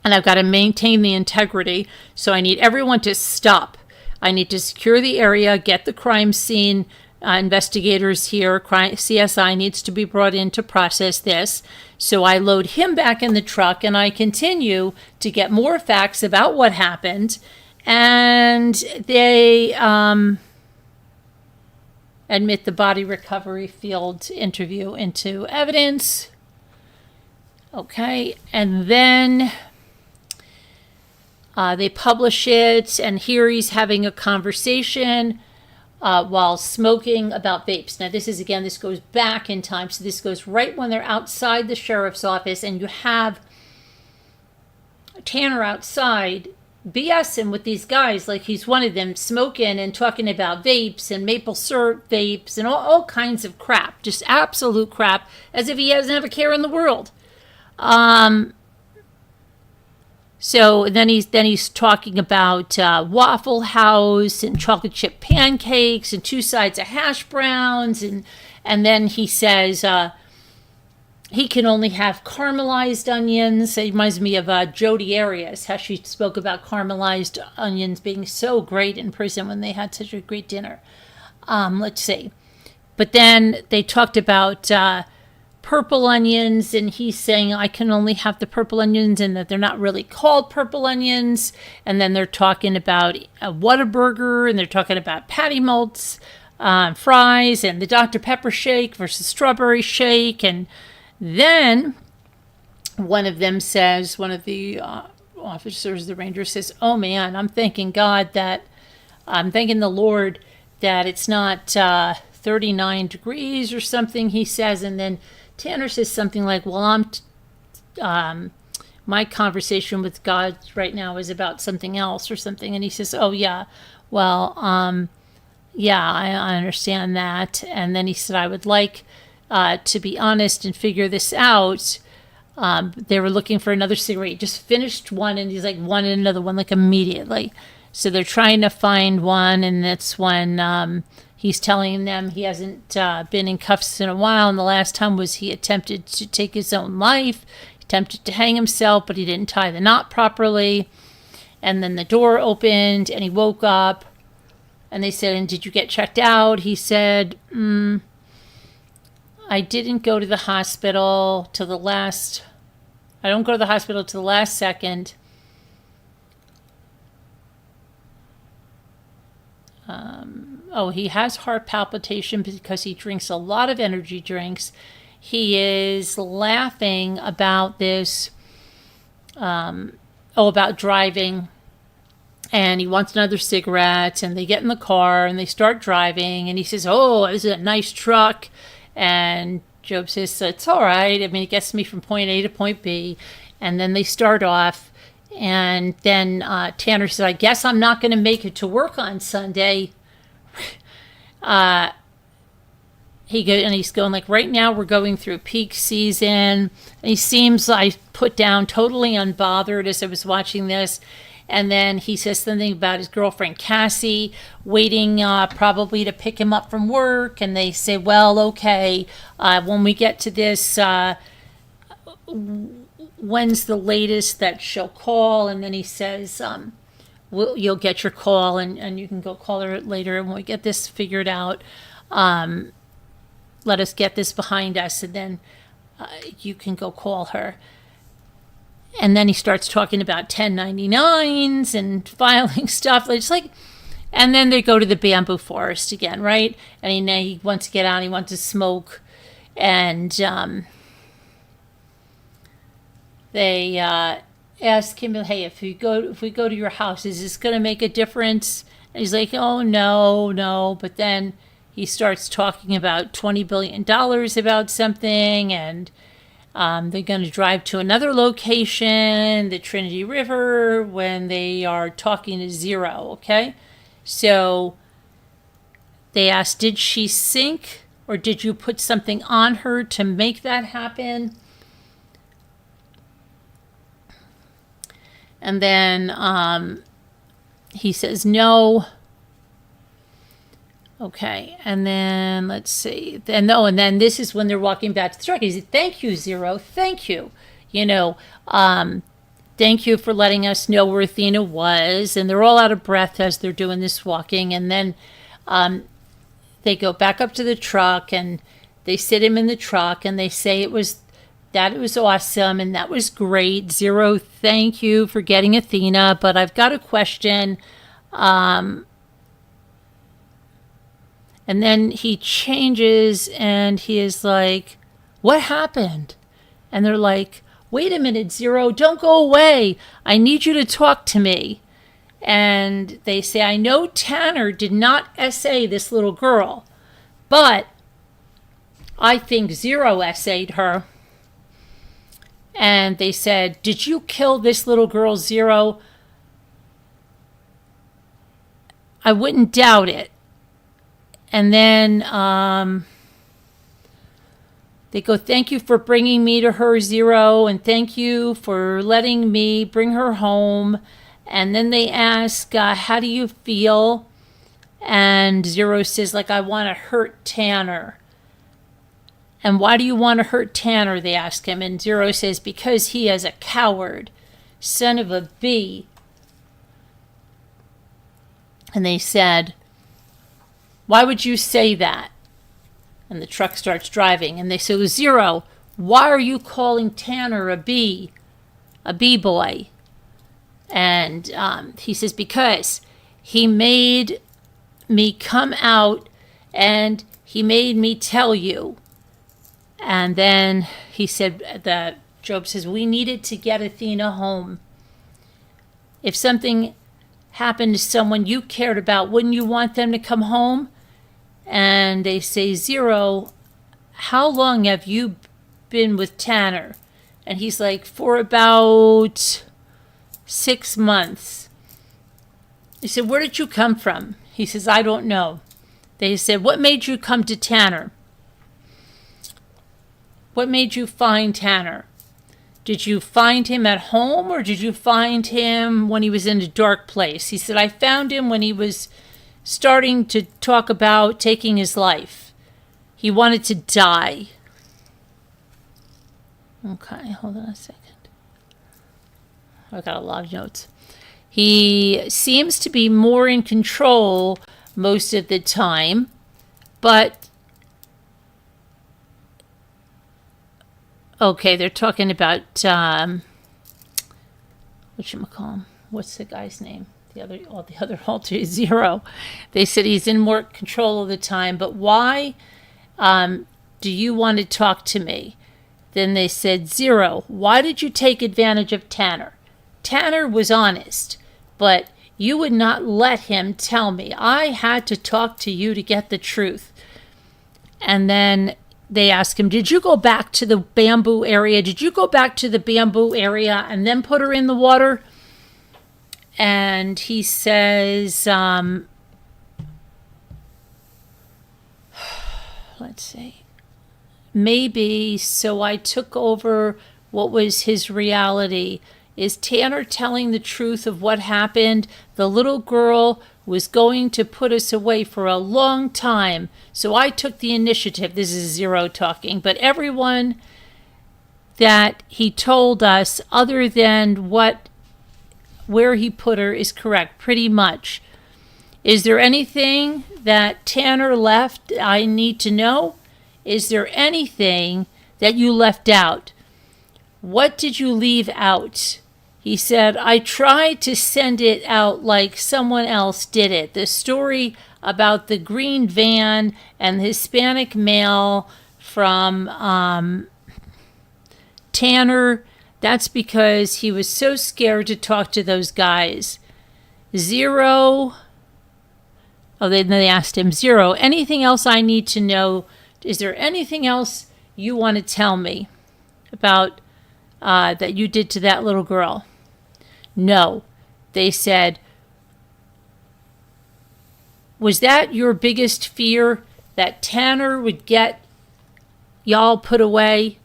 And I've got to maintain the integrity, so I need everyone to stop. I need to secure the area, get the crime scene investigators here. CSI needs to be brought in to process this. So I load him back in the truck, and I continue to get more facts about what happened. And they admit the body recovery field interview into evidence. Okay, and then they publish it, and here he's having a conversation while smoking about vapes. Now this goes back in time. So this goes right when they're outside the sheriff's office, and you have Tanner outside BSing with these guys like he's one of them, smoking and talking about vapes and maple syrup vapes and all kinds of crap, just absolute crap, as if he doesn't have a care in the world. So then he's talking about Waffle House and chocolate chip pancakes and 2 sides of hash browns, and then he says he can only have caramelized onions. It reminds me of Jodi Arias, how she spoke about caramelized onions being so great in prison when they had such a great dinner. Let's see. But then they talked about purple onions, and he's saying I can only have the purple onions and that they're not really called purple onions. And then they're talking about a Whataburger, and they're talking about patty melts, fries, and the Dr. Pepper shake versus strawberry shake. And then one of them says, one of the officers, the ranger says, oh man, I'm thanking the Lord that it's not 39 degrees or something, he says. And then Tanner says something like, well, my conversation with God right now is about something else or something. And he says, oh yeah, well, yeah, I understand that. And then he said, I would like to be honest and figure this out. They were looking for another cigarette. He just finished one, and he's like, wanted another one, like immediately. So they're trying to find one, and that's when he's telling them he hasn't been in cuffs in a while, and the last time was he attempted to take his own life. He attempted to hang himself, but he didn't tie the knot properly. And then the door opened, and he woke up, and they said, and did you get checked out? He said, I didn't go to the hospital till the last... I don't go to the hospital till the last second. He has heart palpitation because he drinks a lot of energy drinks. He is laughing about this, about driving, and he wants another cigarette, and they get in the car, and they start driving, and he says, oh, this is a nice truck, and Job says, it's all right. I mean, it gets me from point A to point B, and then they start off, and then Tanner says, I guess I'm not going to make it to work on Sunday. He's going like, right now we're going through peak season. And he seems, I put down, totally unbothered as I was watching this. And then he says something about his girlfriend Cassie waiting probably to pick him up from work. And they say, well, okay, when we get to this, when's the latest that she'll call? And then he says, you'll get your call, and you can go call her later. And when we get this figured out, let us get this behind us, and then you can go call her. And then he starts talking about 1099s and filing stuff. It's like, and then they go to the bamboo forest again, right? And he wants to get out. He wants to smoke, and they ask him, "Hey, if we go to your house, is this going to make a difference?" And he's like, "Oh no." But then he starts talking about $20 billion about something, and they're going to drive to another location, the Trinity River, when they are talking to Zero, okay? So they asked, did she sink, or did you put something on her to make that happen? And then he says no. Okay, and then let's see. And then this is when they're walking back to the truck. He said, "Thank you, Zero. Thank you. Thank you for letting us know where Athena was." And they're all out of breath as they're doing this walking. And then they go back up to the truck, and they sit him in the truck, and they say it was awesome and that was great. Zero, thank you for getting Athena, but I've got a question. And then he changes, and he is like, what happened? And they're like, wait a minute, Zero, don't go away. I need you to talk to me. And they say, I know Tanner did not SA this little girl, but I think Zero SA'd her. And they said, did you kill this little girl, Zero? I wouldn't doubt it. And then they go, thank you for bringing me to her, Zero, and thank you for letting me bring her home. And then they ask, how do you feel? And Zero says, like, I want to hurt Tanner. And why do you want to hurt Tanner, they ask him. And Zero says, because he is a coward, son of a bee. And they said, why would you say that? And the truck starts driving. And they say, well, Zero, why are you calling Tanner a bee boy? And he says, because he made me come out and he made me tell you. And then he said, Job says, we needed to get Athena home. If something happened to someone you cared about, wouldn't you want them to come home? And they say, Zero, how long have you been with Tanner? And he's like, for about 6 months. He said, where did you come from? He says, I don't know. They said, what made you come to Tanner? What made you find Tanner? Did you find him at home or did you find him when he was in a dark place? He said, I found him when he was starting to talk about taking his life. He wanted to die. Okay, hold on a second. I got a lot of notes. He seems to be more in control most of the time, but okay, they're talking about whatchamacallit? What's the guy's name? The other alter Zero. They said he's in more control of the time, but why do you want to talk to me? Then they said, Zero, why did you take advantage of Tanner? Tanner was honest, but you would not let him tell me. I had to talk to you to get the truth. And then they asked him, did you go back to the bamboo area? Did you go back to the bamboo area and then put her in the water? And he says, let's see, maybe, so I took over what was his reality. Is Tanner telling the truth of what happened? The little girl was going to put us away for a long time, so I took the initiative. This is Zero talking, but everyone that he told us, other than where he put her, is correct, pretty much. Is there anything that Tanner left I need to know? Is there anything that you left out? What did you leave out? He said, I tried to send it out like someone else did it. The story about the green van and the Hispanic male from Tanner, that's because he was so scared to talk to those guys. Zero, then they asked him, Zero, anything else I need to know? Is there anything else you want to tell me about that you did to that little girl? No. They said, was that your biggest fear, that Tanner would get y'all put away?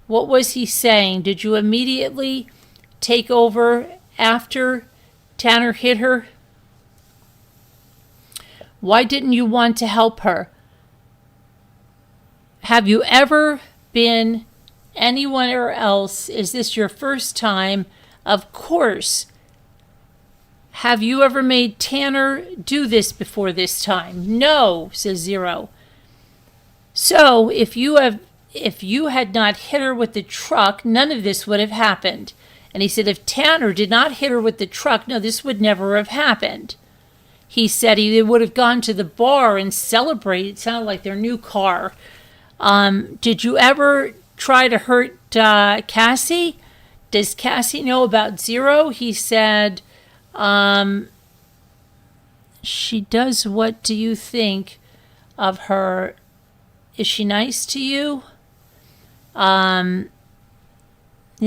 What was he saying? Did you immediately take over after Tanner hit her? Why didn't you want to help her? Have you ever been anywhere else? Is this your first time? Of course. Have you ever made Tanner do this before this time? No, says Zero. So if you had not hit her with the truck, none of this would have happened. And he said, if Tanner did not hit her with the truck, no, this would never have happened. He said they would have gone to the bar and celebrated. It sounded like their new car. Did you ever try to hurt Cassie? does Cassie know about Zero? He said, she does. What do you think of her? Is she nice to you? Yes,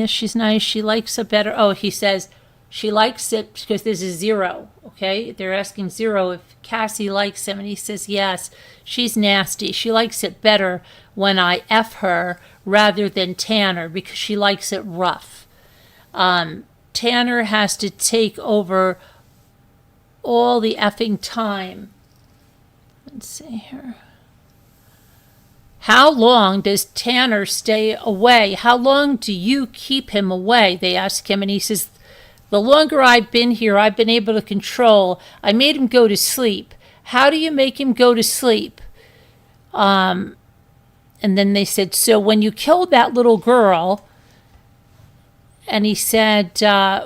she's nice. She likes it better. Oh, he says she likes it because this is Zero. Okay, they're asking Zero if Cassie likes him, and he says yes. She's nasty. She likes it better when I F her rather than Tanner because she likes it rough. Tanner has to take over all the effing time. Let's see here. How long does Tanner stay away? How long do you keep him away? They ask him, and he says, the longer I've been here, I've been able to control. I made him go to sleep. How do you make him go to sleep? And then they said, so when you killed that little girl, and he said,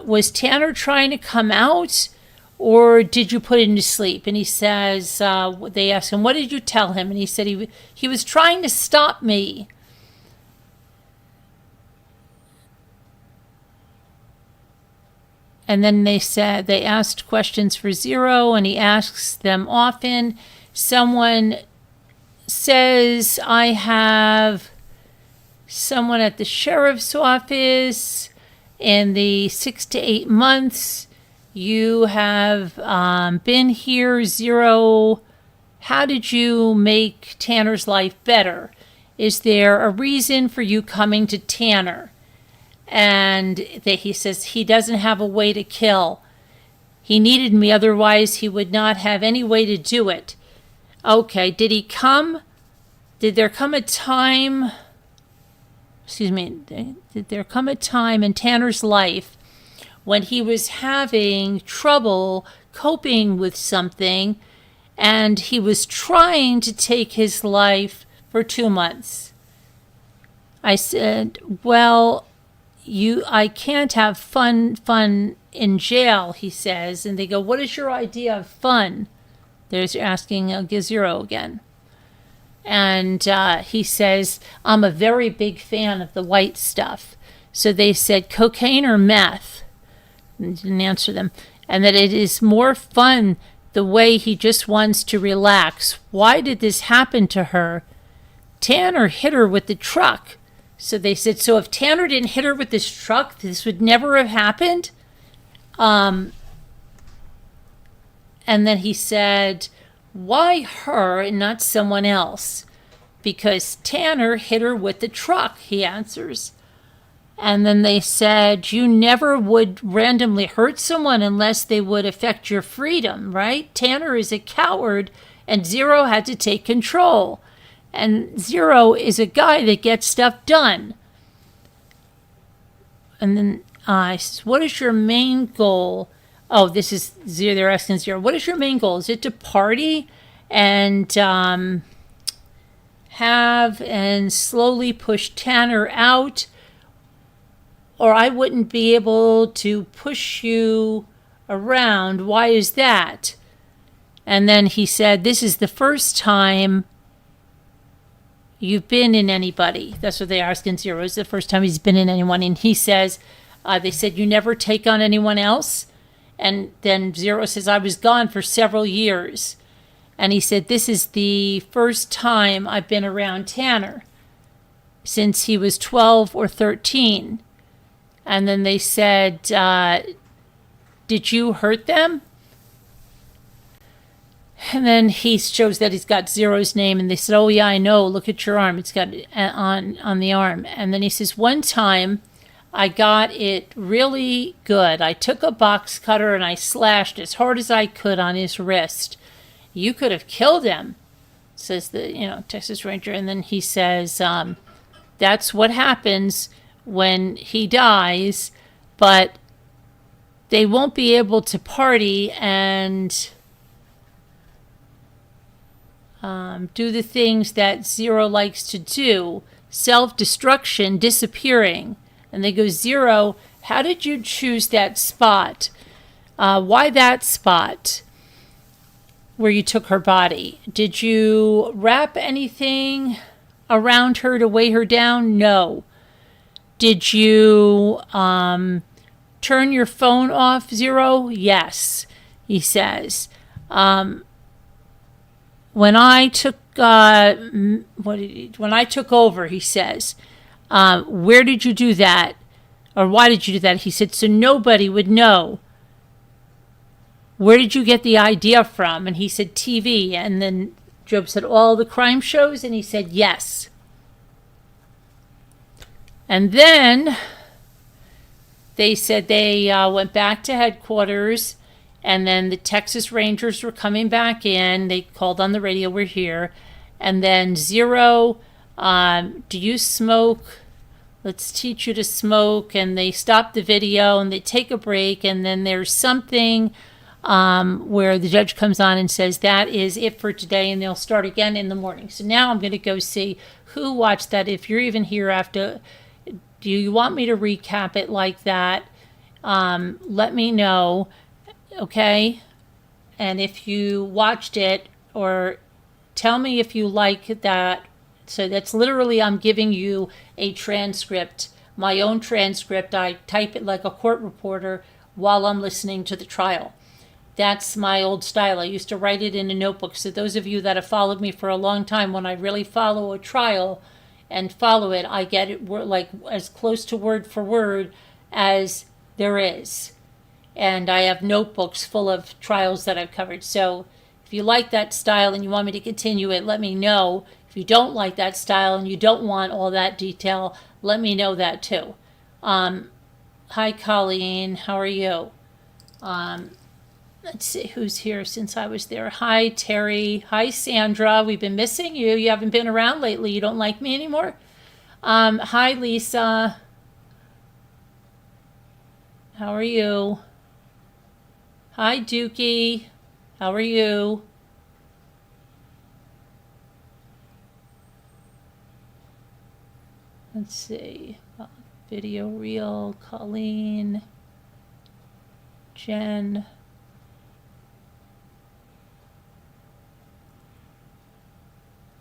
was Tanner trying to come out, or did you put him to sleep? And he says, they asked him, what did you tell him? And he said he was trying to stop me. And then they said, they asked questions for Zero, and he asks them often. Someone says, I have someone at the sheriff's office in the 6 to 8 months you have been here, Zero. How did you make Tanner's life better? Is there a reason for you coming to Tanner? And he says he doesn't have a way to kill. He needed me, otherwise he would not have any way to do it. Okay, did he come? Did there come a time... Did there come a time in Tanner's life when he was having trouble coping with something and he was trying to take his life for 2 months? I said, well, I can't have fun in jail, he says. And they go, what is your idea of fun? They're asking Zero again. And he says, I'm a very big fan of the white stuff. So they said, cocaine or meth? And didn't answer them. And that it is more fun the way he just wants to relax. Why did this happen to her? Tanner hit her with the truck. So they said, so if Tanner didn't hit her with this truck, this would never have happened? And then he said, why her and not someone else? Because Tanner hit her with the truck, he answers. And then they said, you never would randomly hurt someone unless they would affect your freedom, right? Tanner is a coward, and Zero had to take control. And Zero is a guy that gets stuff done. And then I says, what is your main goal? Oh, this is Zero. They're asking Zero, what is your main goal? Is it to party and have and slowly push Tanner out? Or I wouldn't be able to push you around. Why is that? And then he said, this is the first time you've been in anybody. That's what they're asking Zero. It's the first time he's been in anyone. And he says, they said, you never take on anyone else? And then Zero says, I was gone for several years. And he said, this is the first time I've been around Tanner since he was 12 or 13. And then they said, did you hurt them? And then he shows that he's got Zero's name. And they said, oh, yeah, I know. Look at your arm. It's got it on the arm. And then he says, one time I got it really good. I took a box cutter and I slashed as hard as I could on his wrist. You could have killed him, says the Texas Ranger. And then he says, that's what happens when he dies, but they won't be able to party and do the things that Zero likes to do, self-destruction, disappearing. And they go, Zero, how did you choose that spot? Why that spot where you took her body? Did you wrap anything around her to weigh her down? No. Did you turn your phone off, Zero? Yes, he says. When I took when I took over, he says, where did you do that? Or why did you do that? He said, so nobody would know. Where did you get the idea from? And he said, TV. And then Job said, all the crime shows? And he said, yes. And then they said they went back to headquarters, and then the Texas Rangers were coming back in. They called on the radio, we're here. And then Zero, do you smoke? Let's teach you to smoke. And they stop the video and they take a break. And then there's something where the judge comes on and says, that is it for today. And they'll start again in the morning. So now I'm going to go see who watched that. If you're even here after, do you want me to recap it like that? Let me know. Okay. And if you watched it, or tell me if you like that. So that's literally, I'm giving you a transcript, my own transcript. I type it like a court reporter while I'm listening to the trial. That's my old style. I used to write it in a notebook. So those of you that have followed me for a long time, when I really follow a trial and follow it, I get it like as close to word for word as there is. And I have notebooks full of trials that I've covered. So if you like that style and you want me to continue it, let me know. If you don't like that style and you don't want all that detail, let me know that too. Hi, Colleen. How are you? Let's see who's here since I was there. Hi, Terry. Hi, Sandra. We've been missing you. You haven't been around lately. You don't like me anymore? Hi, Lisa. How are you? Hi, Dookie. How are you? Let's see. Video reel, Colleen, Jen.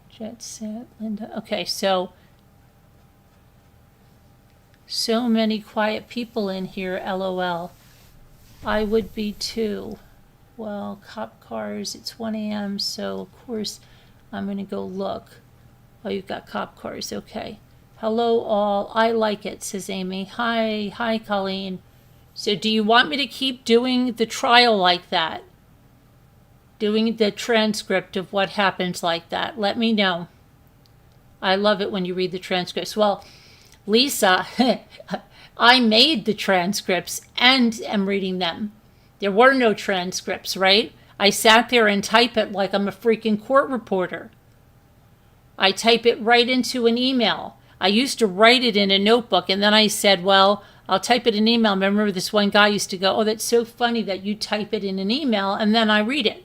Jet Set, Linda. Okay, so many quiet people in here, LOL. I would be too. Well, cop cars, it's 1 a.m., so of course I'm going to go look. Oh, you've got cop cars, okay. Hello all, I like it, says Amy. Hi, Colleen. So do you want me to keep doing the trial like that? Doing the transcript of what happens like that? Let me know. I love it when you read the transcripts. Well, Lisa, I made the transcripts and am reading them. There were no transcripts, right? I sat there and type it like I'm a freaking court reporter. I type it right into an email. I used to write it in a notebook, and then I said, well, I'll type it in an email. Remember this one guy used to go, oh, that's so funny that you type it in an email, and then I read it.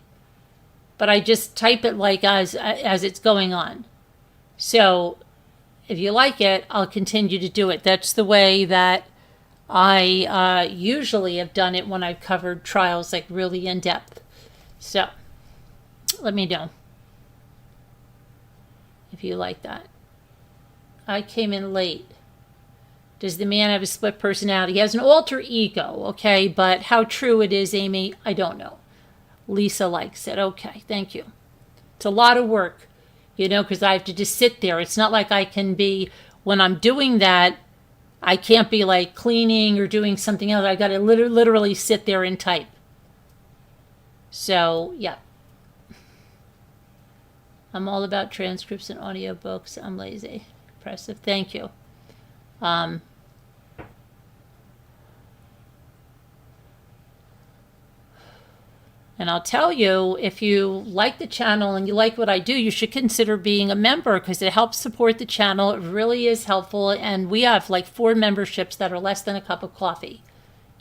But I just type it like as it's going on. So if you like it, I'll continue to do it. That's the way that I usually have done it when I've covered trials like really in depth. So let me know if you like that. I came in late. Does the man have a split personality? He has an alter ego, okay? But how true it is, Amy, I don't know. Lisa likes it. Okay, thank you. It's a lot of work, because I have to just sit there. It's not like I can be, when I'm doing that, I can't be like cleaning or doing something else. I got to literally sit there and type. So, yeah. I'm all about transcripts and audiobooks. I'm lazy. Impressive. Thank you. And I'll tell you, if you like the channel and you like what I do, you should consider being a member because it helps support the channel. It really is helpful. And we have like 4 memberships that are less than a cup of coffee.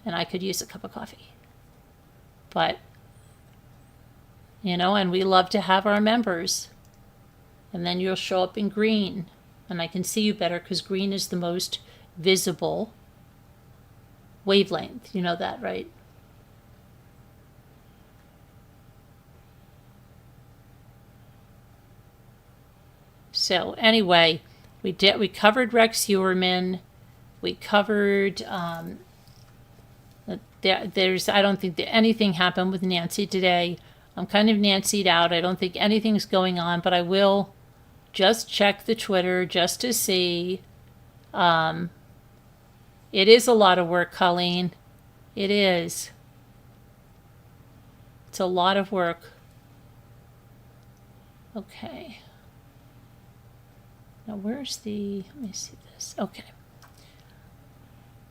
And I could use a cup of coffee. But, and we love to have our members. And then you'll show up in green. And I can see you better because green is the most visible wavelength. You know that, right? So anyway, we covered Rex Heuermann. We covered, I don't think that anything happened with Nancy today. I'm kind of Nancy'd out. I don't think anything's going on, but I will just check the Twitter just to see. It is a lot of work, Colleen. It is. It's a lot of work. Okay. Now where's let me see this. Okay.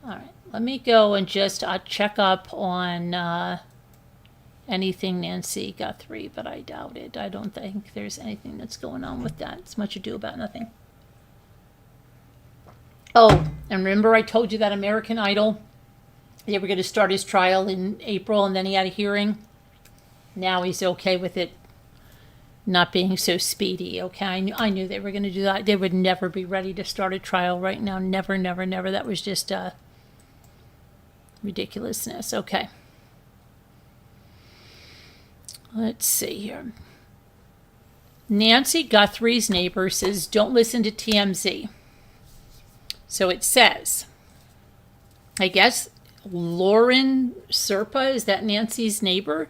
All right. Let me go and just check up on anything Nancy Guthrie, but I doubt it. I don't think there's anything that's going on with that. It's much ado about nothing. Oh, and remember I told you that American Idol, they were going to start his trial in April, and then he had a hearing. Now he's okay with it not being so speedy, okay? I knew they were going to do that. They would never be ready to start a trial right now. Never, never, never. That was just ridiculousness. Okay. Let's see here. Nancy Guthrie's neighbor says, don't listen to TMZ. So it says, I guess Lauren Serpa, is that Nancy's neighbor?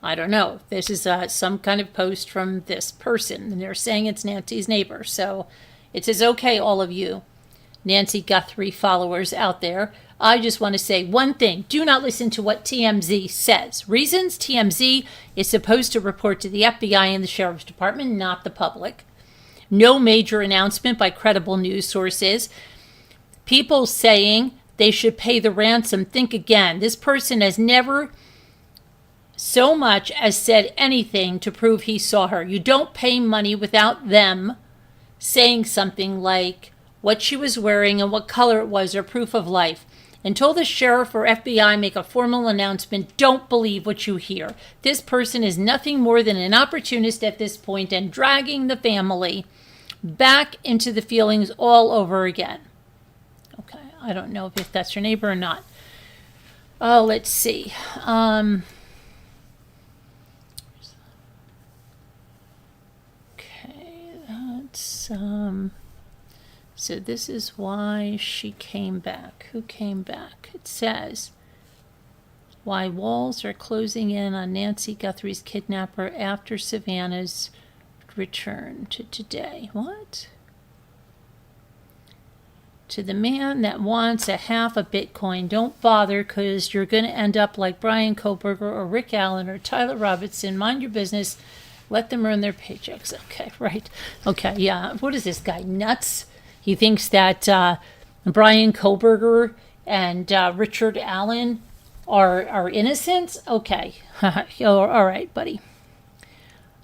I don't know. This is some kind of post from this person, and they're saying it's Nancy's neighbor. So it says, okay, all of you Nancy Guthrie followers out there, I just want to say one thing. Do not listen to what TMZ says. Reasons: TMZ is supposed to report to the FBI and the Sheriff's Department, not the public. No major announcement by credible news sources. People saying they should pay the ransom. Think again. This person has never so much as said anything to prove he saw her. You don't pay money without them saying something like what she was wearing and what color it was or proof of life. Until the sheriff or FBI make a formal announcement, don't believe what you hear. This person is nothing more than an opportunist at this point and dragging the family back into the feelings all over again. Okay, I don't know if that's your neighbor or not. Oh, let's see. Okay, that's so this is why she came back. Who came back? It says, why walls are closing in on Nancy Guthrie's kidnapper after Savannah's return to today. What? To the man that wants a half a Bitcoin, don't bother, because you're going to end up like Brian Koberger or Rick Allen or Tyler Robertson. Mind your business. Let them earn their paychecks. Okay, right. Okay, yeah. What is this guy? Nuts? He thinks that Brian Koberger and Richard Allen are innocent? Okay. All right, buddy.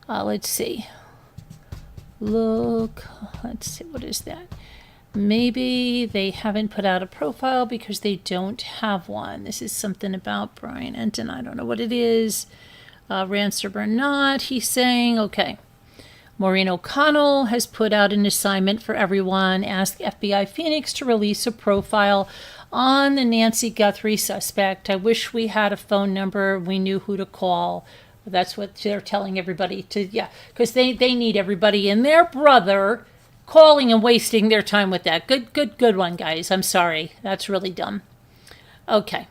Let's see. Look. Let's see. What is that? Maybe they haven't put out a profile because they don't have one. This is something about Brian Enton. I don't know what it is. Ransom or not, he's saying. Okay. Maureen O'Connell has put out an assignment for everyone. Ask FBI Phoenix to release a profile on the Nancy Guthrie suspect. I wish we had a phone number. We knew who to call. That's what they're telling everybody to, yeah, because they need everybody and their brother calling and wasting their time with that. Good one, guys. I'm sorry. That's really dumb. Okay.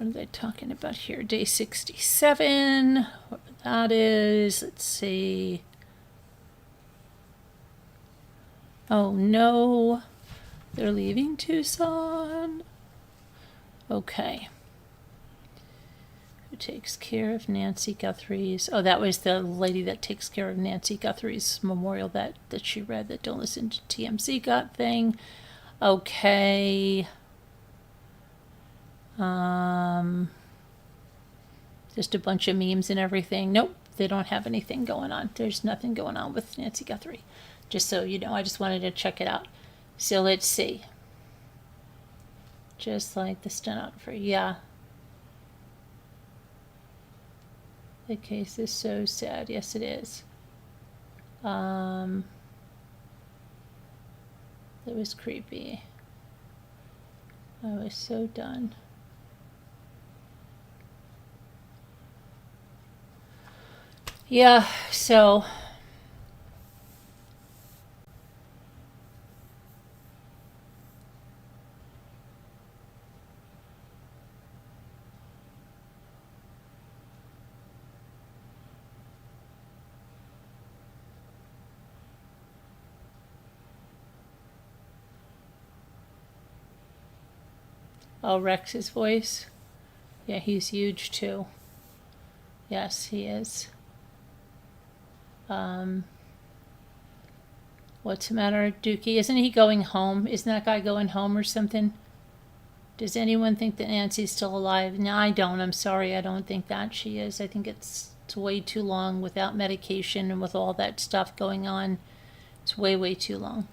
What are they talking about here? Day 67. What that is. Let's see. Oh, no. They're leaving Tucson. Okay. Who takes care of Nancy Guthrie's? Oh, that was the lady that takes care of Nancy Guthrie's memorial that she read, that don't listen to TMZ got thing. Okay. Just a bunch of memes and everything. Nope, they don't have anything going on. There's nothing going on with Nancy Guthrie. Just so you know, I just wanted to check it out. So let's see. Just like the stenographer, yeah. The case is so sad. Yes, it is. That was creepy. I was so done. Yeah, so oh, Rex's voice. Yeah, he's huge too. Yes, he is. What's the matter, Dookie? Isn't he going home? Isn't that guy going home or something? Does anyone think that Nancy's still alive? No, I don't. I'm sorry. I don't think that she is. I think it's way too long without medication and with all that stuff going on. It's way, way too long.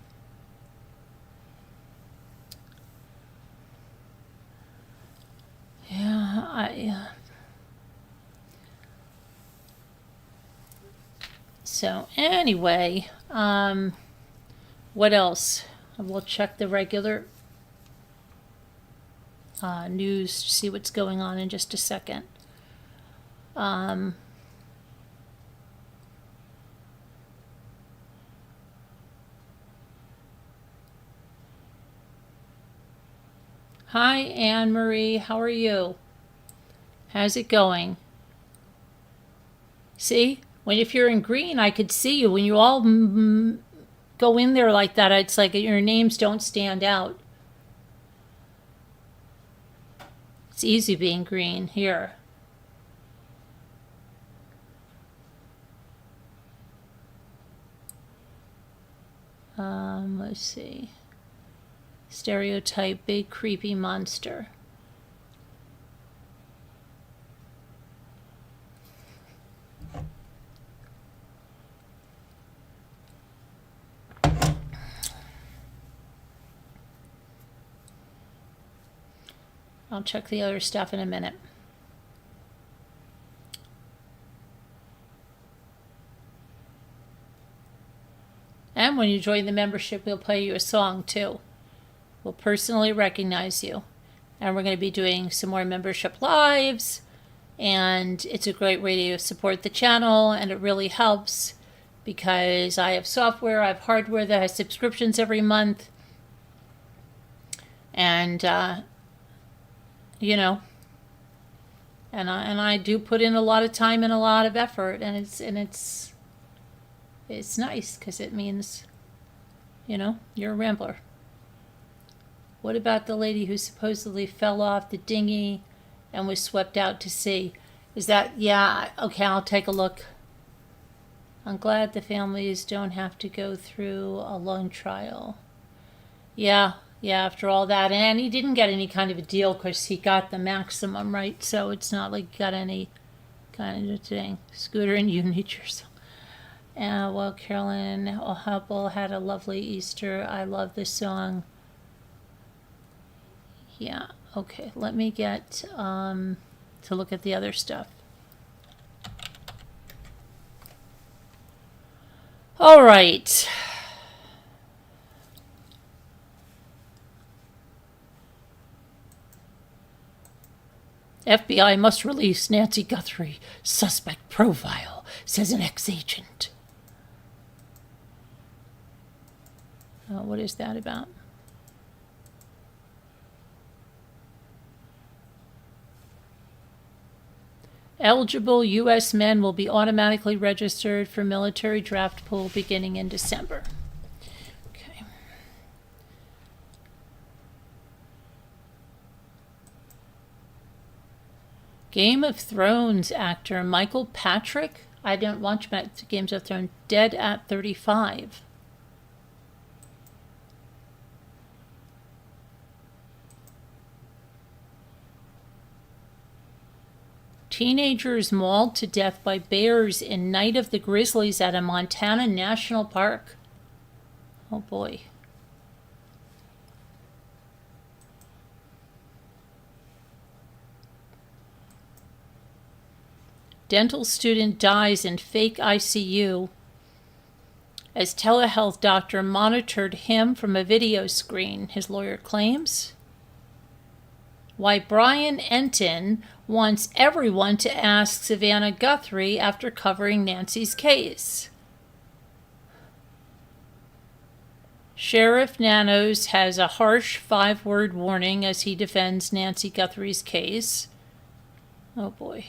Yeah, so anyway, what else? We'll check the regular news to see what's going on in just a second. Hi, Anne Marie. How are you? How's it going? See, if you're in green, I could see you. When you all go in there like that, it's like your names don't stand out. It's easy being green here. Let's see. Stereotype, big creepy monster. I'll check the other stuff in a minute. And when you join the membership, we'll play you a song too. We'll personally recognize you. And we're going to be doing some more membership lives. And it's a great way to support the channel. And it really helps because I have software, I have hardware that has subscriptions every month. And, you know, and I do put in a lot of time and a lot of effort. And it's nice because it means, you know, you're a Rambler. What about the lady who supposedly fell off the dinghy and was swept out to sea? Is that, yeah, okay, I'll take a look. I'm glad the families don't have to go through a long trial. Yeah, after all that. And he didn't get any kind of a deal because he got the maximum, right? So it's not like he got any kind of thing. Scooter and you need yourself. Well, Carolyn O'Hubble had a lovely Easter. I love this song. Yeah, okay, let me get to look at the other stuff. All right. FBI must release Nancy Guthrie suspect profile, says an ex-agent. What is that about? Eligible U.S. men will be automatically registered for military draft pool beginning in December. Okay. Game of Thrones actor Michael Patrick. I didn't watch Games of Thrones. Dead at 35. Teenagers mauled to death by bears in Night of the Grizzlies at a Montana National Park. Oh boy. Dental student dies in fake ICU as telehealth doctor monitored him from a video screen, his lawyer claims. Why Brian Enton wants everyone to ask Savannah Guthrie after covering Nancy's case. Sheriff Nanos has a harsh 5-word warning as he defends Nancy Guthrie's case. Oh boy.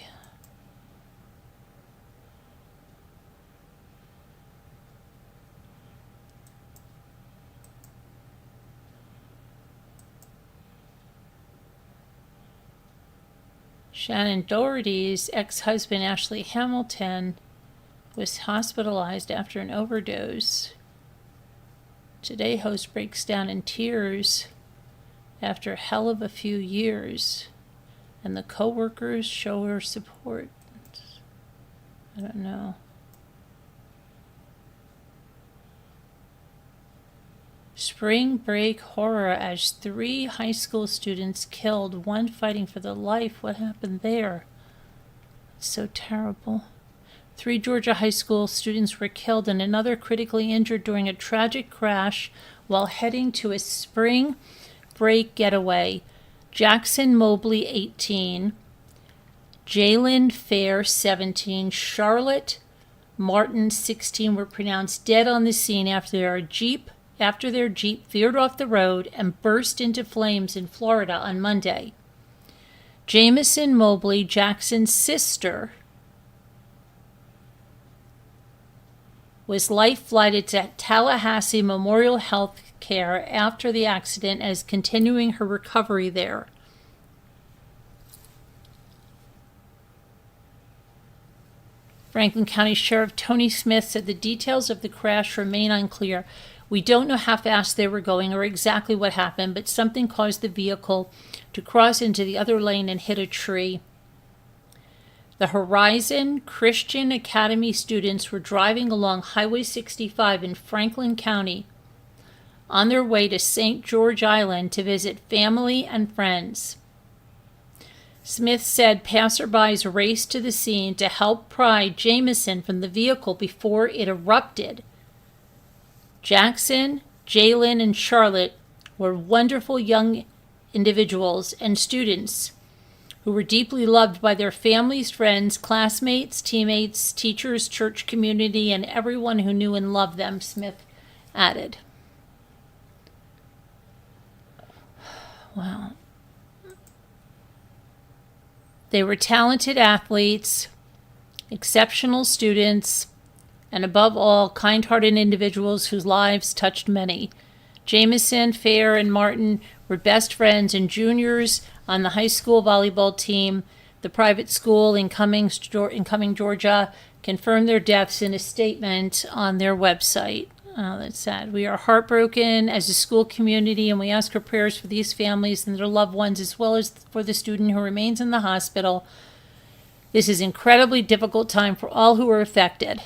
Shannon Doherty's ex-husband Ashley Hamilton was hospitalized after an overdose. Today, host breaks down in tears after a hell of a few years, and the co-workers show her support. I don't know. Spring break horror as 3 high school students killed, one fighting for their life. What happened there? It's so terrible. 3 Georgia high school students were killed and another critically injured during a tragic crash while heading to a spring break getaway. Jackson Mobley, 18, Jalen Fair, 17, Charlotte Martin, 16, were pronounced dead on the scene after their Jeep veered off the road and burst into flames in Florida on Monday. Jamison Mobley, Jackson's sister, was life-flighted to Tallahassee Memorial Health Care after the accident and is continuing her recovery there. Franklin County Sheriff Tony Smith said the details of the crash remain unclear. We don't know how fast they were going or exactly what happened, but something caused the vehicle to cross into the other lane and hit a tree. The Horizon Christian Academy students were driving along Highway 65 in Franklin County on their way to St. George Island to visit family and friends. Smith said passerbys raced to the scene to help pry Jamison from the vehicle before it erupted. Jackson, Jalen, and Charlotte were wonderful young individuals and students who were deeply loved by their families, friends, classmates, teammates, teachers, church community, and everyone who knew and loved them, Smith added. Wow. They were talented athletes, exceptional students, and above all, kind-hearted individuals whose lives touched many. Jamison, Fair, and Martin were best friends and juniors on the high school volleyball team. The private school in Cumming, Georgia, confirmed their deaths in a statement on their website. Oh, that's sad. We are heartbroken as a school community, and we ask for prayers for these families and their loved ones, as well as for the student who remains in the hospital. This is an incredibly difficult time for all who are affected.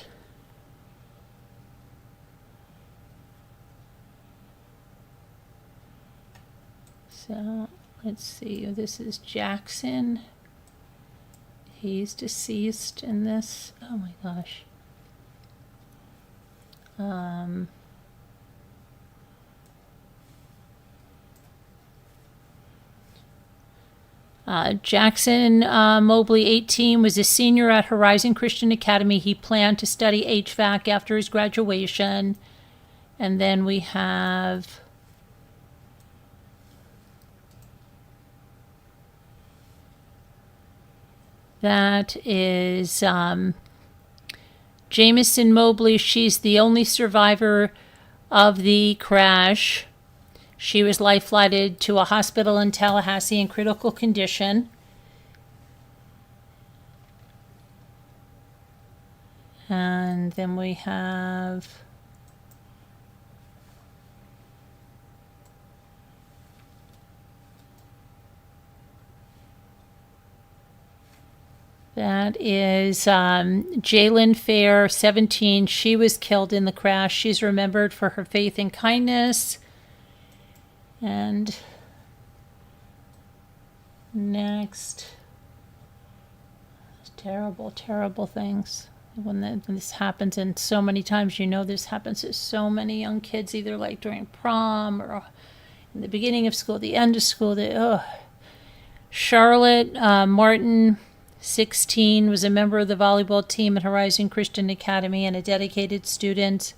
So, let's see. This is Jackson. He's deceased in this. Oh my gosh. Jackson Mobley, 18, was a senior at Horizon Christian Academy. He planned to study HVAC after his graduation. And then we have that is Jamison Mobley. She's the only survivor of the crash. She was life-flighted to a hospital in Tallahassee in critical condition. And then we have that is Jalen Fair, 17. She was killed in the crash. She's remembered for her faith and kindness. And next, terrible, terrible things. When this happens, and so many times, you know, this happens to so many young kids, either like during prom or in the beginning of school, the end of school. Charlotte Martin, 16, was a member of the volleyball team at Horizon Christian Academy and a dedicated student.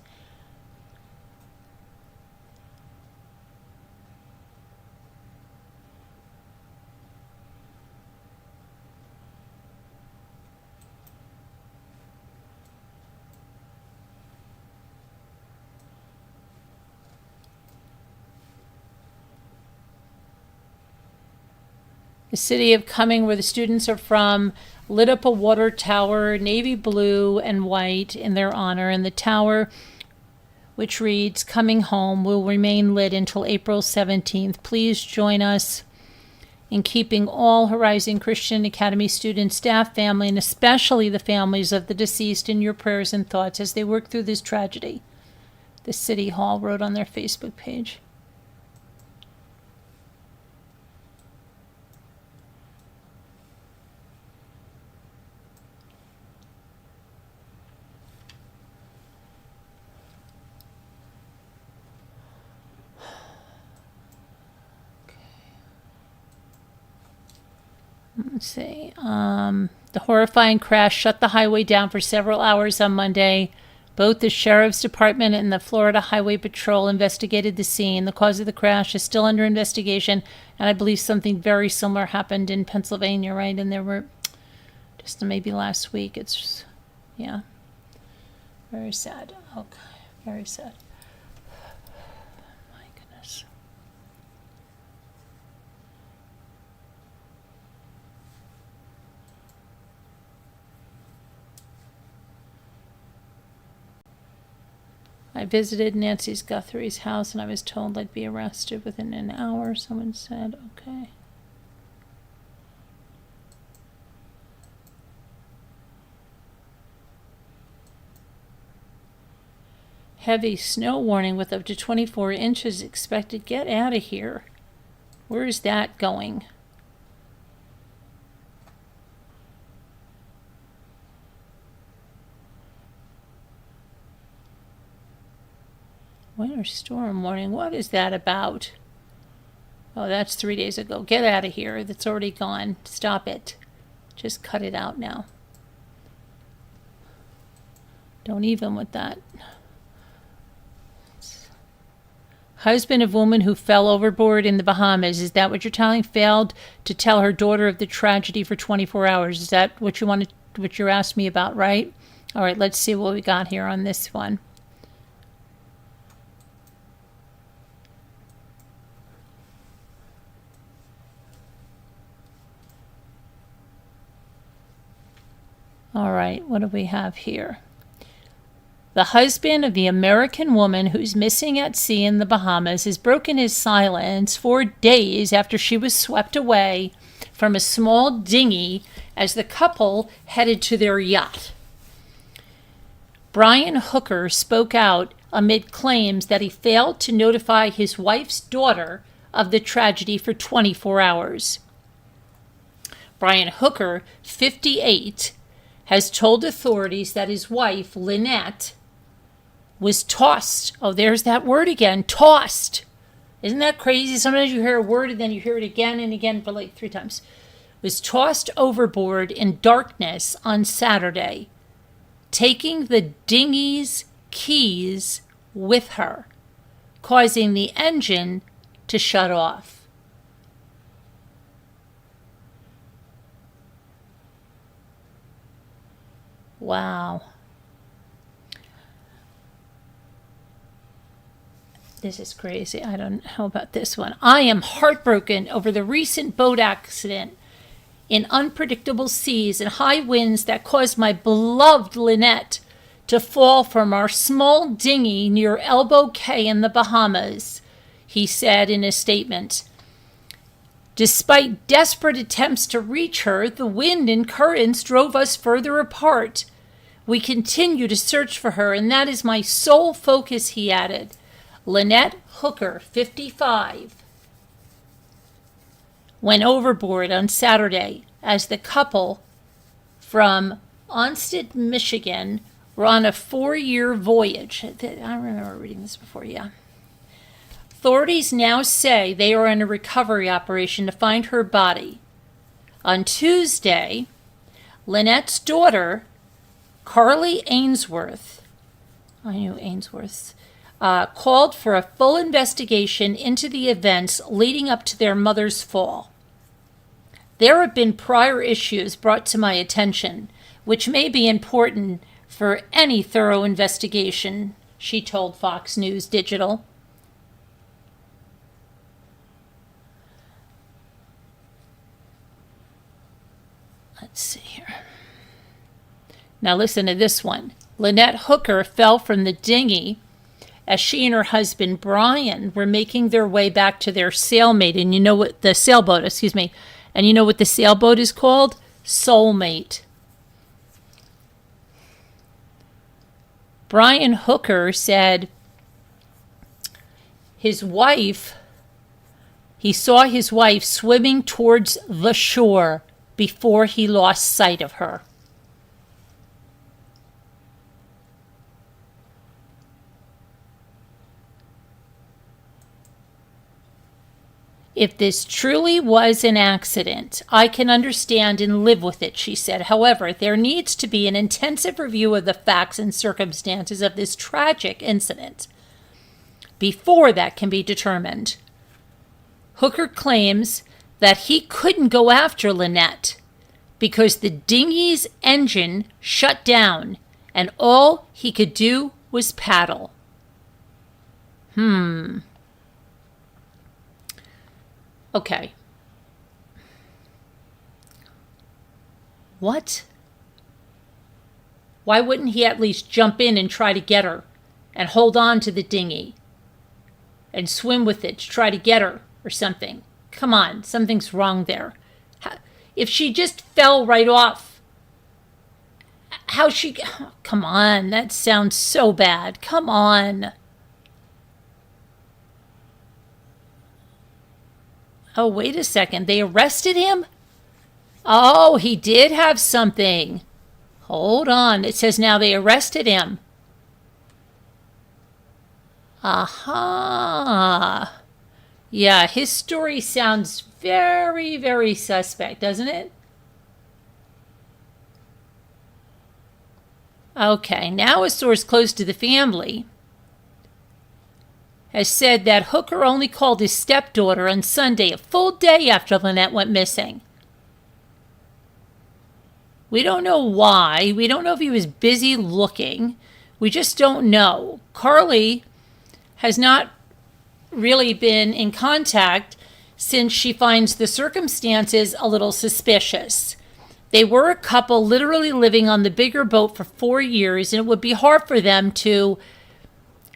The city of Cumming, where the students are from, lit up a water tower, navy blue and white, in their honor, and the tower, which reads, "Coming Home," will remain lit until April 17th. Please join us in keeping all Horizon Christian Academy students, staff, family, and especially the families of the deceased in your prayers and thoughts as they work through this tragedy, the City Hall wrote on their Facebook page. Let's see. The horrifying crash shut the highway down for several hours on Monday. Both the Sheriff's Department and the Florida Highway Patrol investigated the scene. The cause of the crash is still under investigation, and I believe something very similar happened in Pennsylvania, right? And there were just maybe last week. It's just, yeah, very sad. Okay, very sad. My goodness. I visited Nancy's Guthrie's house and I was told I'd be arrested within an hour. Someone said, okay. Heavy snow warning with up to 24 inches expected. Get out of here. Where is that going? Winter storm warning. What is that about? Oh, that's 3 days ago. Get out of here. That's already gone. Stop it. Just cut it out now. Don't even with that. Husband of woman who fell overboard in the Bahamas. Is that what you're telling? Failed to tell her daughter of the tragedy for 24 hours. Is that what you wanted? What you asked me about, right? All right. Let's see what we got here on this one. All right, what do we have here? The husband of the American woman who's missing at sea in the Bahamas has broken his silence 4 days after she was swept away from a small dinghy as the couple headed to their yacht. Brian Hooker spoke out amid claims that he failed to notify his wife's daughter of the tragedy for 24 hours. Brian Hooker, 58, has told authorities that his wife, Lynette, was tossed. Oh, there's that word again, tossed. Isn't that crazy? Sometimes you hear a word and then you hear it again and again for like 3 times. Was tossed overboard in darkness on Saturday, taking the dinghy's keys with her, causing the engine to shut off. Wow. This is crazy. I don't know about this one. I am heartbroken over the recent boat accident in unpredictable seas and high winds that caused my beloved Lynette to fall from our small dinghy near Elbow Cay in the Bahamas, he said in a statement. Despite desperate attempts to reach her, the wind and currents drove us further apart. We continue to search for her, and that is my sole focus, he added. Lynette Hooker, 55, went overboard on Saturday as the couple from Onstead, Michigan, were on a 4-year voyage. I remember reading this before, yeah. Authorities now say they are in a recovery operation to find her body. On Tuesday, Lynette's daughter, Carly Ainsworth, I knew Ainsworth's, called for a full investigation into the events leading up to their mother's fall. There have been prior issues brought to my attention, which may be important for any thorough investigation, she told Fox News Digital. Let's see here. Now listen to this one. Lynette Hooker fell from the dinghy as she and her husband Brian were making their way back to their sailboat, and you know what the sailboat is called? Soulmate. Brian Hooker said he saw his wife swimming towards the shore before he lost sight of her. If this truly was an accident, I can understand and live with it, she said. However, there needs to be an intensive review of the facts and circumstances of this tragic incident before that can be determined. Hooker claims that he couldn't go after Lynette because the dinghy's engine shut down and all he could do was paddle. Okay. What? Why wouldn't he at least jump in and try to get her and hold on to the dinghy and swim with it to try to get her or something? Come on, something's wrong there. If she just fell right off, come on, that sounds so bad. Come on. Oh, wait a second. They arrested him? Oh, he did have something. Hold on. It says now they arrested him. Aha. Yeah, his story sounds very, very suspect, doesn't it? Okay, now a source close to the family has said that Hooker only called his stepdaughter on Sunday, a full day after Lynette went missing. We don't know why. We don't know if he was busy looking. We just don't know. Carly has not really been in contact since she finds the circumstances a little suspicious. They were a couple literally living on the bigger boat for 4 years, and it would be hard for them to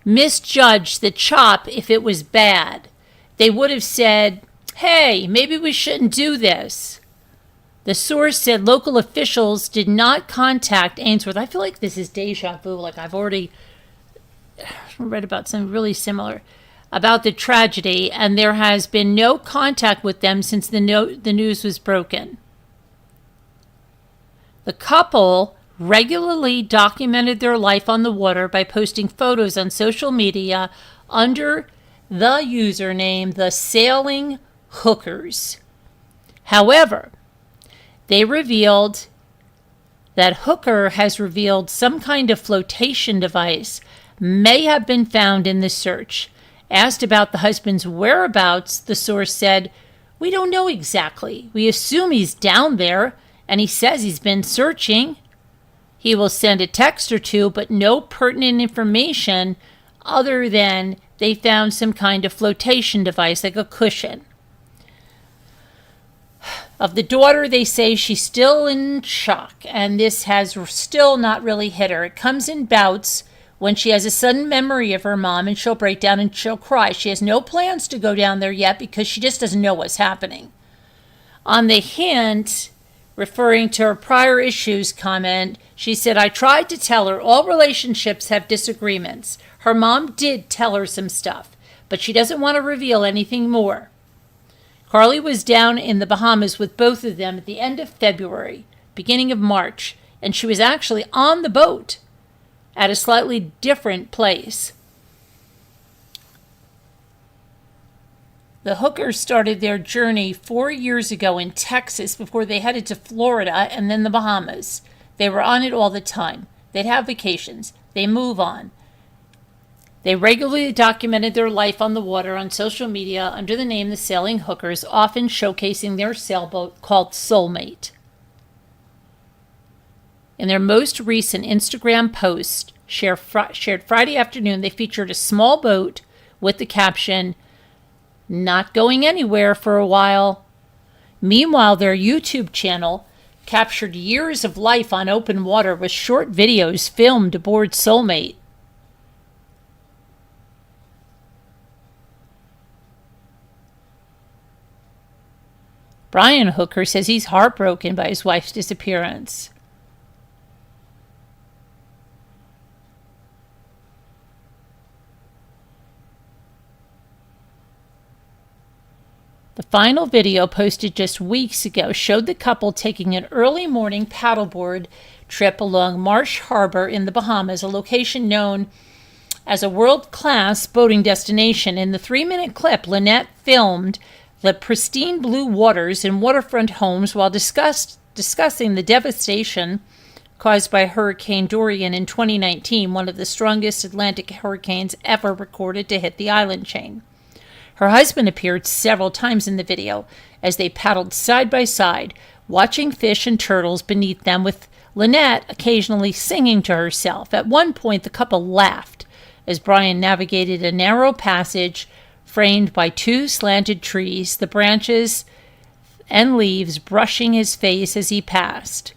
misjudge the chop if it was bad. They would have said, hey, maybe we shouldn't do this. The source said local officials did not contact Ainsworth. I feel like this is deja vu, like I've already read about something really similar about the tragedy, and there has been no contact with them since the news was broken. The couple regularly documented their life on the water by posting photos on social media under the username The Sailing Hookers. However, they revealed that Hooker has revealed some kind of flotation device may have been found in the search. Asked about the husband's whereabouts, the source said, we don't know exactly. We assume he's down there, and he says he's been searching. He will send a text or two, but no pertinent information other than they found some kind of flotation device, like a cushion. Of the daughter, they say she's still in shock, and this has still not really hit her. It comes in bouts when she has a sudden memory of her mom, and she'll break down and she'll cry. She has no plans to go down there yet because she just doesn't know what's happening. On the hint, referring to her prior issues comment, she said, I tried to tell her all relationships have disagreements. Her mom did tell her some stuff, but she doesn't want to reveal anything more. Carly was down in the Bahamas with both of them at the end of February, beginning of March, and she was actually on the boat at a slightly different place. The hookers started their journey 4 years ago in Texas before they headed to Florida and then the Bahamas. They were on it all the time. They'd have vacations. They move on. They regularly documented their life on the water on social media under the name The Sailing Hookers, often showcasing their sailboat called Soulmate. In their most recent Instagram post, shared Friday afternoon, they featured a small boat with the caption, "Not going anywhere for a while." Meanwhile, their YouTube channel captured years of life on open water with short videos filmed aboard Soulmate. Brian Hooker says he's heartbroken by his wife's disappearance. The final video, posted just weeks ago, showed the couple taking an early morning paddleboard trip along Marsh Harbor in the Bahamas, a location known as a world-class boating destination. In the 3-minute clip, Lynette filmed the pristine blue waters and waterfront homes while discussing the devastation caused by Hurricane Dorian in 2019, one of the strongest Atlantic hurricanes ever recorded to hit the island chain. Her husband appeared several times in the video as they paddled side by side, watching fish and turtles beneath them, with Lynette occasionally singing to herself. At one point, the couple laughed as Brian navigated a narrow passage framed by 2 slanted trees, the branches and leaves brushing his face as he passed.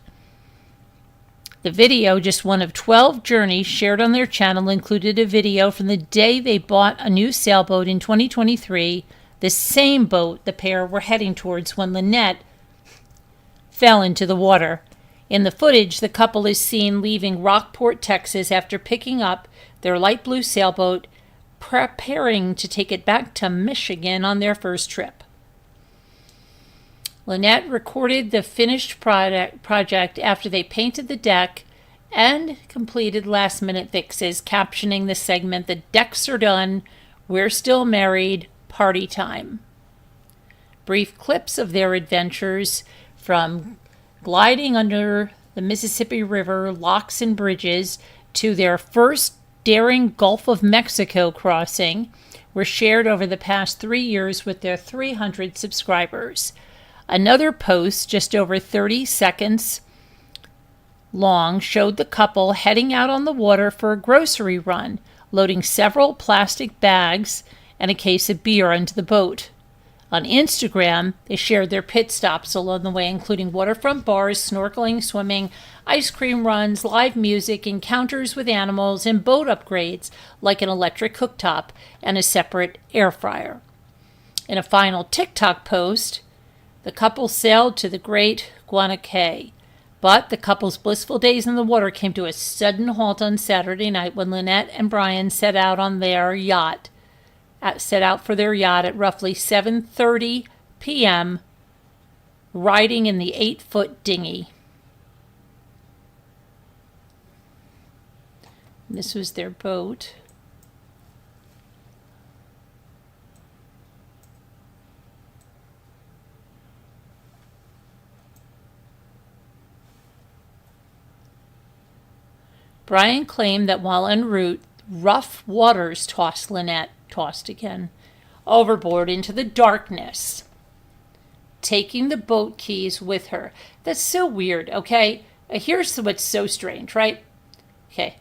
The video, just one of 12 journeys shared on their channel, included a video from the day they bought a new sailboat in 2023, the same boat the pair were heading towards when Lynette fell into the water. In the footage, the couple is seen leaving Rockport, Texas, after picking up their light blue sailboat, preparing to take it back to Michigan on their first trip. Lynette recorded the finished project after they painted the deck and completed last-minute fixes, captioning the segment, "The decks are done, we're still married, party time." Brief clips of their adventures, from gliding under the Mississippi River locks and bridges to their first daring Gulf of Mexico crossing, were shared over the past 3 years with their 300 subscribers. Another post, just over 30 seconds long, showed the couple heading out on the water for a grocery run, loading several plastic bags and a case of beer into the boat. On Instagram, they shared their pit stops along the way, including waterfront bars, snorkeling, swimming, ice cream runs, live music, encounters with animals, and boat upgrades like an electric cooktop and a separate air fryer. In a final TikTok post, the couple sailed to the Great Guanacay, but the couple's blissful days in the water came to a sudden halt on Saturday night when Lynette and Brian set out for their yacht at roughly 7:30 p.m., riding in the 8-foot dinghy. This was their boat. Brian claimed that while en route, rough waters tossed overboard into the darkness, taking the boat keys with her. That's so weird, okay? Here's what's so strange, right? Okay,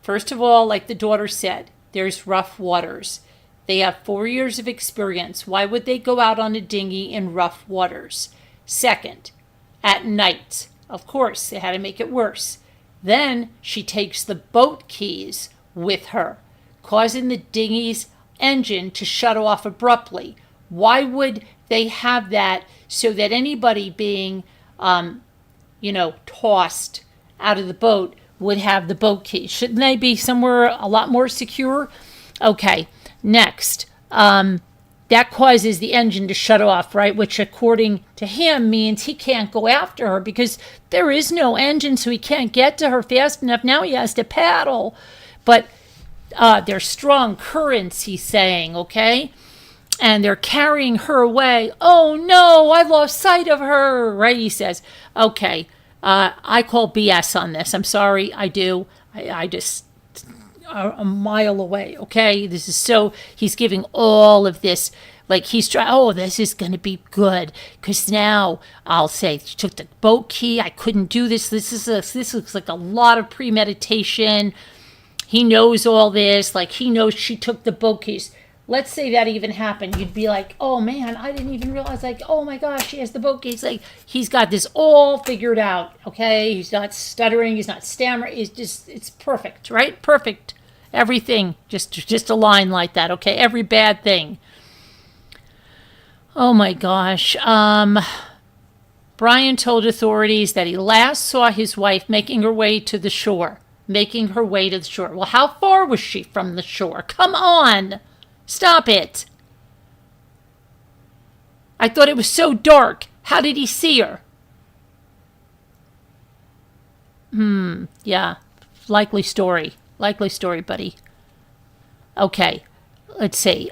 first of all, like the daughter said, there's rough waters. They have 4 years of experience. Why would they go out on a dinghy in rough waters? Second, at night. Of course, they had to make it worse. Then she takes the boat keys with her, causing the dinghy's engine to shut off abruptly. Why would they have that so that anybody being, tossed out of the boat would have the boat keys? Shouldn't they be somewhere a lot more secure? Okay, next. That causes the engine to shut off, right? Which, according to him, means he can't go after her because there is no engine, so he can't get to her fast enough. Now he has to paddle. But there's strong currents, he's saying, okay? and they're carrying her away. Oh no, I lost sight of her, right? He says, okay, I call BS on this. I'm sorry, I do. I just a mile away, okay? This is so, he's giving all of this, like he's trying, oh, this is going to be good, because now I'll say, she took the boat key, I couldn't do this, this looks like a lot of premeditation, he knows all this, like he knows she took the boat keys. Let's say that even happened, you'd be like, oh man, I didn't even realize, like, oh my gosh, she has the boat keys, like, he's got this all figured out, okay? He's not stuttering, he's not stammering, it's perfect, right? Perfect. Everything, just a line like that, okay? Every bad thing. Oh my gosh. Brian told authorities that he last saw his wife making her way to the shore. Well, how far was she from the shore? Come on. Stop it. I thought it was so dark. How did he see her? Yeah. Likely story, buddy. Okay, let's see.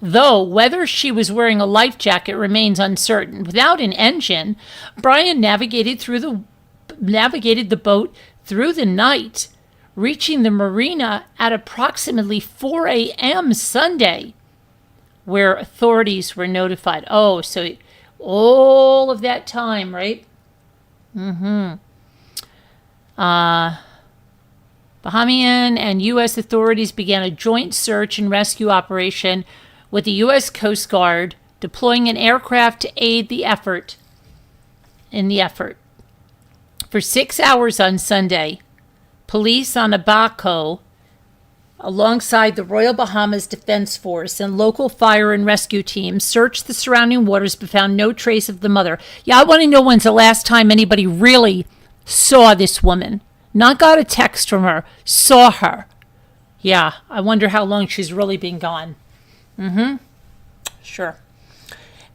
Though whether she was wearing a life jacket remains uncertain. Without an engine, Brian navigated the boat through the night, reaching the marina at approximately 4 a.m. Sunday, where authorities were notified. Oh, so all of that time, right? Bahamian and U.S. authorities began a joint search and rescue operation with the U.S. Coast Guard, deploying an aircraft to aid the effort. For 6 hours on Sunday, police on Abaco, alongside the Royal Bahamas Defense Force and local fire and rescue teams, searched the surrounding waters but found no trace of the mother. Yeah, I want to know when's the last time anybody really saw this woman. Not got a text from her, saw her. Yeah, I wonder how long she's really been gone. Sure.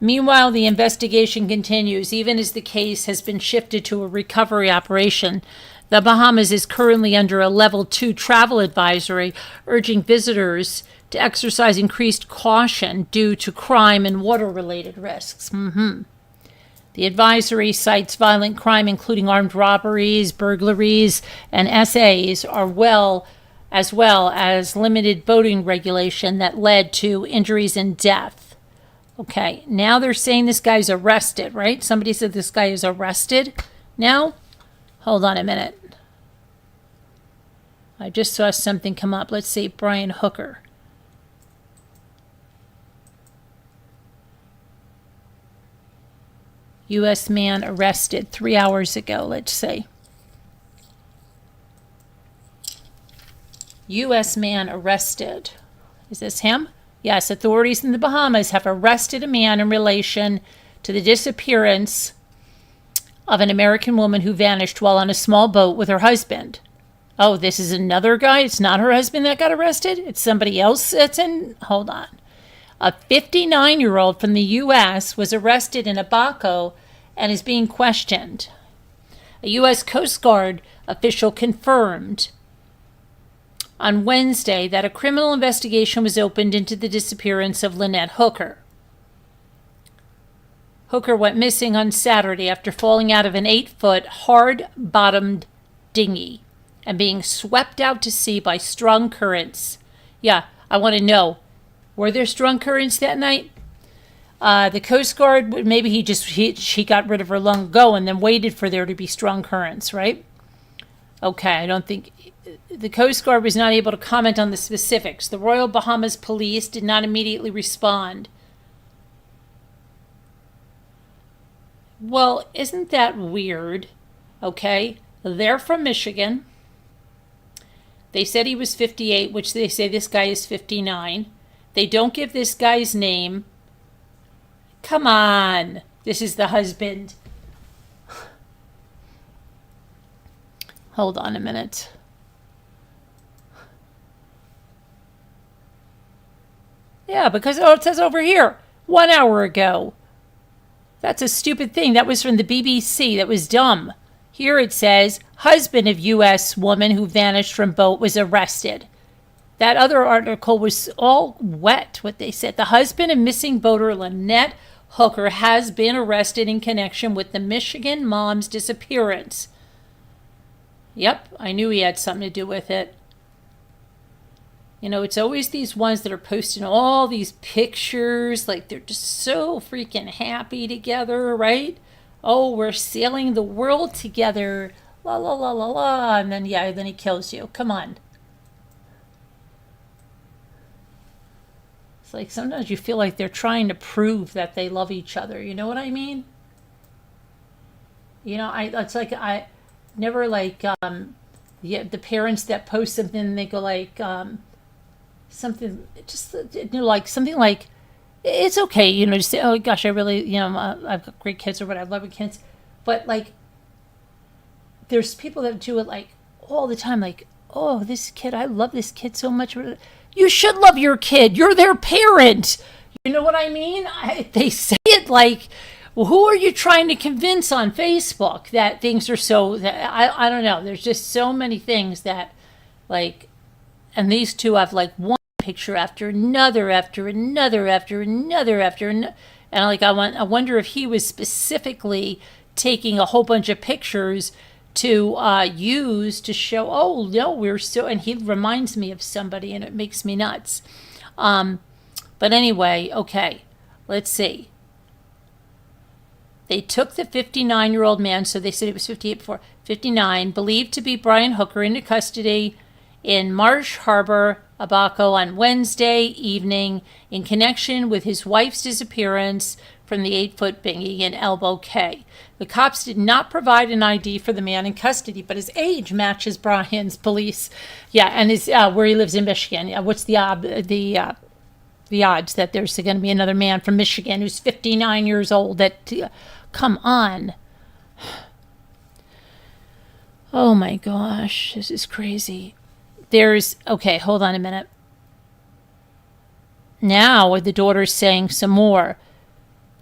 Meanwhile, the investigation continues, even as the case has been shifted to a recovery operation. The Bahamas is currently under a level 2 travel advisory, urging visitors to exercise increased caution due to crime and water-related risks. The advisory cites violent crime, including armed robberies, burglaries, and SAs, as well as limited boating regulation that led to injuries and death. Okay, now they're saying this guy's arrested, right? Somebody said this guy is arrested now? Hold on a minute. I just saw something come up. Let's see, Brian Hooker. U.S. man arrested 3 hours ago, let's say. U.S. man arrested. Is this him? Yes, authorities in the Bahamas have arrested a man in relation to the disappearance of an American woman who vanished while on a small boat with her husband. Oh, this is another guy? It's not her husband that got arrested? It's somebody else that's in... Hold on. A 59-year-old from the U.S. was arrested in Abaco and is being questioned. A U.S. Coast Guard official confirmed on Wednesday that a criminal investigation was opened into the disappearance of Lynette Hooker. Hooker went missing on Saturday after falling out of an 8-foot, hard-bottomed dinghy and being swept out to sea by strong currents. Yeah, I want to know, were there strong currents that night? The Coast Guard, maybe she got rid of her long ago and then waited for there to be strong currents, right? Okay, I don't think... The Coast Guard was not able to comment on the specifics. The Royal Bahamas Police did not immediately respond. Well, isn't that weird? Okay, they're from Michigan. They said he was 58, which they say this guy is 59. They don't give this guy's name. Come on. This is the husband. Hold on a minute. Yeah, because it says over here, 1 hour ago. That's a stupid thing. That was from the BBC. That was dumb. Here it says, husband of U.S. woman who vanished from boat was arrested. that other article was all wet, what they said. The husband of missing boater Lynette Hooker has been arrested in connection with the Michigan mom's disappearance. Yep, I knew he had something to do with it. You know, it's always these ones that are posting all these pictures, like they're just so freaking happy together, right? Oh, we're sailing the world together, la la la la la, and then then he kills you. Come on. It's like sometimes you feel like they're trying to prove that they love each other. You know what I mean? You know, it's like I never like the parents that post something and they go like something just like something like it's okay, you know, just say, oh gosh, I really, I've got great kids or what, I love kids, but like there's people that do it like all the time, like, oh, this kid, I love this kid so much. You should love your kid. You're their parent. You know what I mean? They say it like, well, who are you trying to convince on Facebook that things are so, that I don't know. There's just so many things that like, and these two have like one picture after another, after another, after another, after another. And like, I wonder if he was specifically taking a whole bunch of pictures to use to show, oh, no, we're so, and he reminds me of somebody and it makes me nuts. But anyway, okay, let's see. They took the 59-year-old man, so they said it was 58 before, 59, believed to be Brian Hooker, into custody in Marsh Harbor, Abaco, on Wednesday evening in connection with his wife's disappearance from the 8-foot dinghy in Elbow Cay. The cops did not provide an ID for the man in custody, but his age matches Brian's. Police, and his where he lives in Michigan. What's the odds that there's going to be another man from Michigan who's 59 years old? That come on. Oh my gosh, this is crazy. Okay, hold on a minute. Now the daughter's saying some more.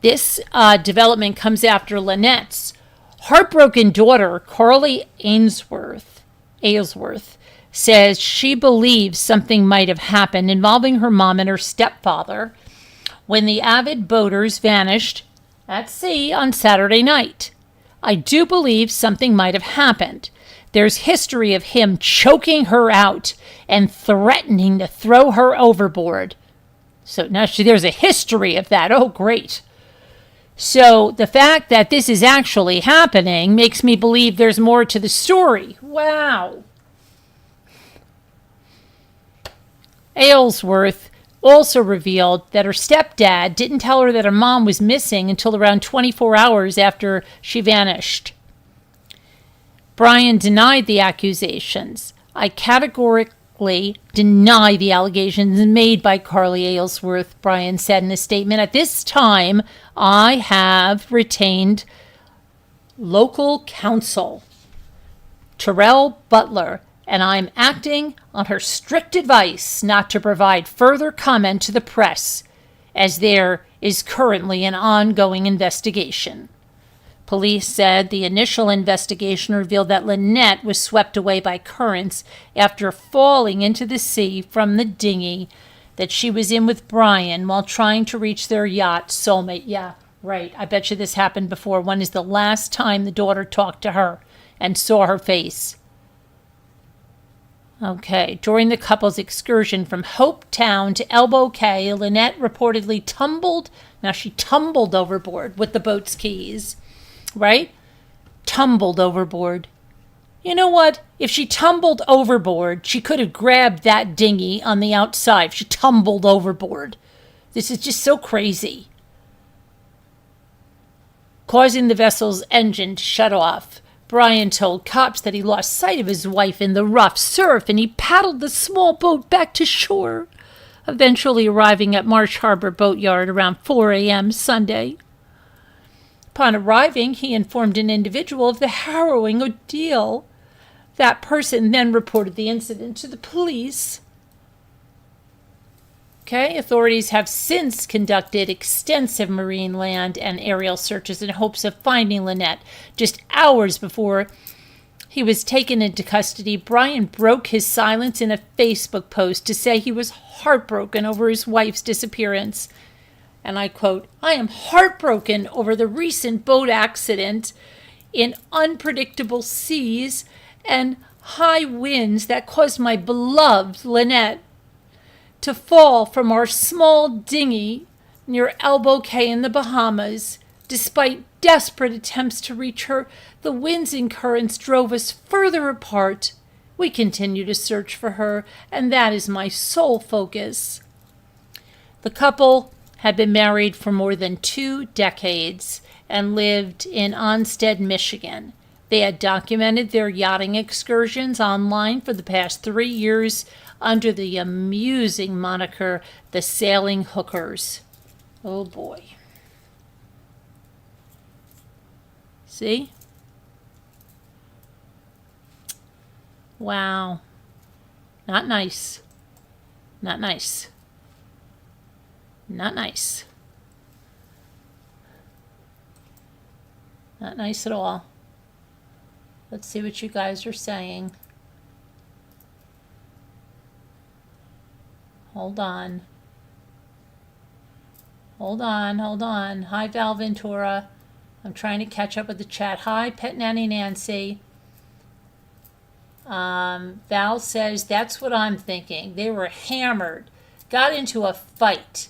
This development comes after Lynette's heartbroken daughter, Carly Aylesworth, says she believes something might have happened involving her mom and her stepfather when the avid boaters vanished at sea on Saturday night. I do believe something might have happened. There's history of him choking her out and threatening to throw her overboard. So now there's a history of that. Oh, great. So the fact that this is actually happening makes me believe there's more to the story. Wow. Aylesworth also revealed that her stepdad didn't tell her that her mom was missing until around 24 hours after she vanished. Brian denied the accusations. I categorically deny the allegations made by Carly Aylesworth, Brian said in a statement. At this time, I have retained local counsel, Terrell Butler, and I'm acting on her strict advice not to provide further comment to the press, as there is currently an ongoing investigation. Police said the initial investigation revealed that Lynette was swept away by currents after falling into the sea from the dinghy that she was in with Brian while trying to reach their yacht soulmate. Yeah, right. I bet you this happened before. When is the last time the daughter talked to her and saw her face? Okay. During the couple's excursion from Hope Town to Elbow Cay, Lynette reportedly tumbled. Now, she tumbled overboard with the boat's keys. Right? Tumbled overboard. You know what? If she tumbled overboard, she could have grabbed that dinghy on the outside. She tumbled overboard. This is just so crazy. Causing the vessel's engine to shut off. Brian told cops that he lost sight of his wife in the rough surf and he paddled the small boat back to shore, eventually arriving at Marsh Harbor Boatyard around 4 a.m. Sunday. Upon arriving, he informed an individual of the harrowing ordeal. That person then reported the incident to the police. Okay, authorities have since conducted extensive marine, land, and aerial searches in hopes of finding Lynette. Just hours before he was taken into custody, Brian broke his silence in a Facebook post to say he was heartbroken over his wife's disappearance. And I quote, "I am heartbroken over the recent boat accident in unpredictable seas and high winds that caused my beloved Lynette to fall from our small dinghy near Elbow Cay in the Bahamas. Despite desperate attempts to reach her, the winds and currents drove us further apart. We continue to search for her, and that is my sole focus." The couple had been married for more than 2 decades and lived in Onstead, Michigan. They had documented their yachting excursions online for the past 3 years under the amusing moniker the Sailing Hookers. Oh boy. See? Wow. Not nice. Not nice. Not nice. Not nice at all. Let's see what you guys are saying. Hold on. Hold on. Hi, Val Ventura. I'm trying to catch up with the chat. Hi, Pet Nanny Nancy. Val says, that's what I'm thinking. They were hammered, got into a fight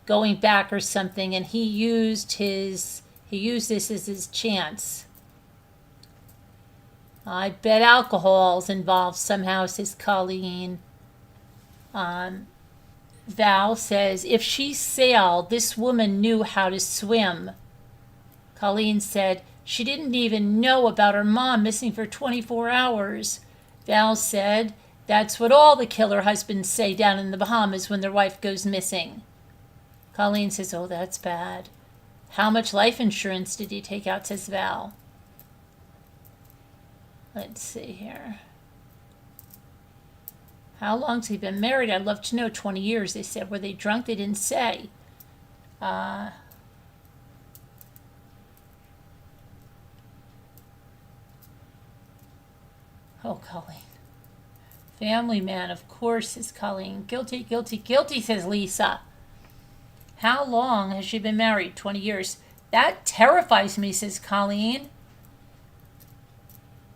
going back or something, and he used this as his chance. I bet alcohol's involved somehow, says Colleen. Val says, if she sailed, this woman knew how to swim. Colleen said, she didn't even know about her mom missing for 24 hours. Val said, that's what all the killer husbands say down in the Bahamas when their wife goes missing. Colleen says, oh, that's bad. How much life insurance did he take out, says Val. Let's see here. How long's he been married? I'd love to know. 20 years, they said. Were they drunk? They didn't say. Oh, Colleen. Family man, of course, says Colleen. Guilty, guilty, guilty, says Lisa. How long has she been married? 20 years. That terrifies me, says Colleen.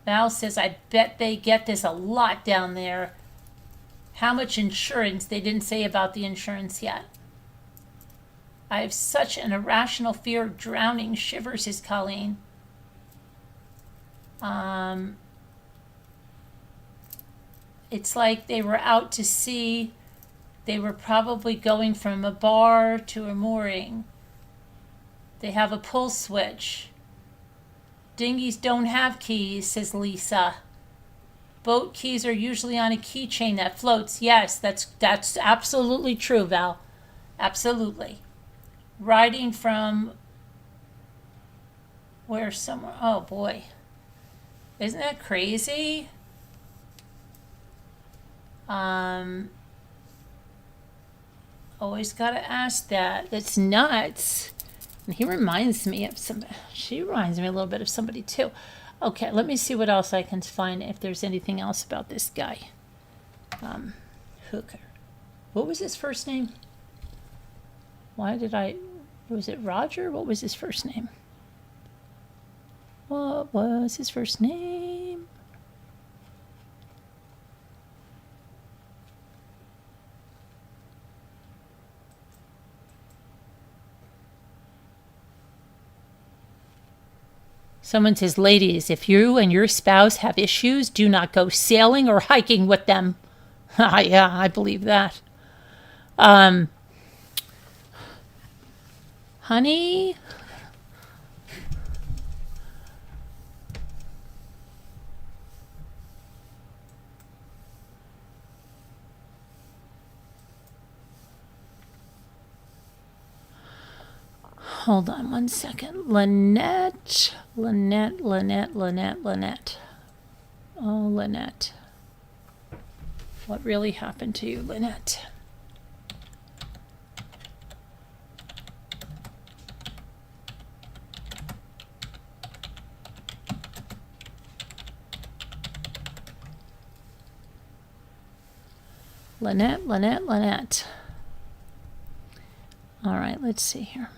Val says, I bet they get this a lot down there. How much insurance? They didn't say about the insurance yet. I have such an irrational fear of drowning. Shivers, says Colleen. It's like they were out to sea. They were probably going from a bar to a mooring. They have a pull switch. Dinghies don't have keys, says Lisa. Boat keys are usually on a keychain that floats. Yes, that's absolutely true, Val. Absolutely. Riding from where somewhere? Oh boy. Isn't that crazy? Always gotta ask that. That's nuts. And he reminds me of somebody. She reminds me a little bit of somebody too. Okay, let me see what else I can find, if there's anything else about this guy. Hooker. What was his first name? Was it Roger? What was his first name? What was his first name? Someone says, ladies, if you and your spouse have issues, do not go sailing or hiking with them. Yeah, I believe that. Honey? Hold on one second. Lynette. Oh, Lynette. What really happened to you, Lynette? Lynette. All right, let's see here.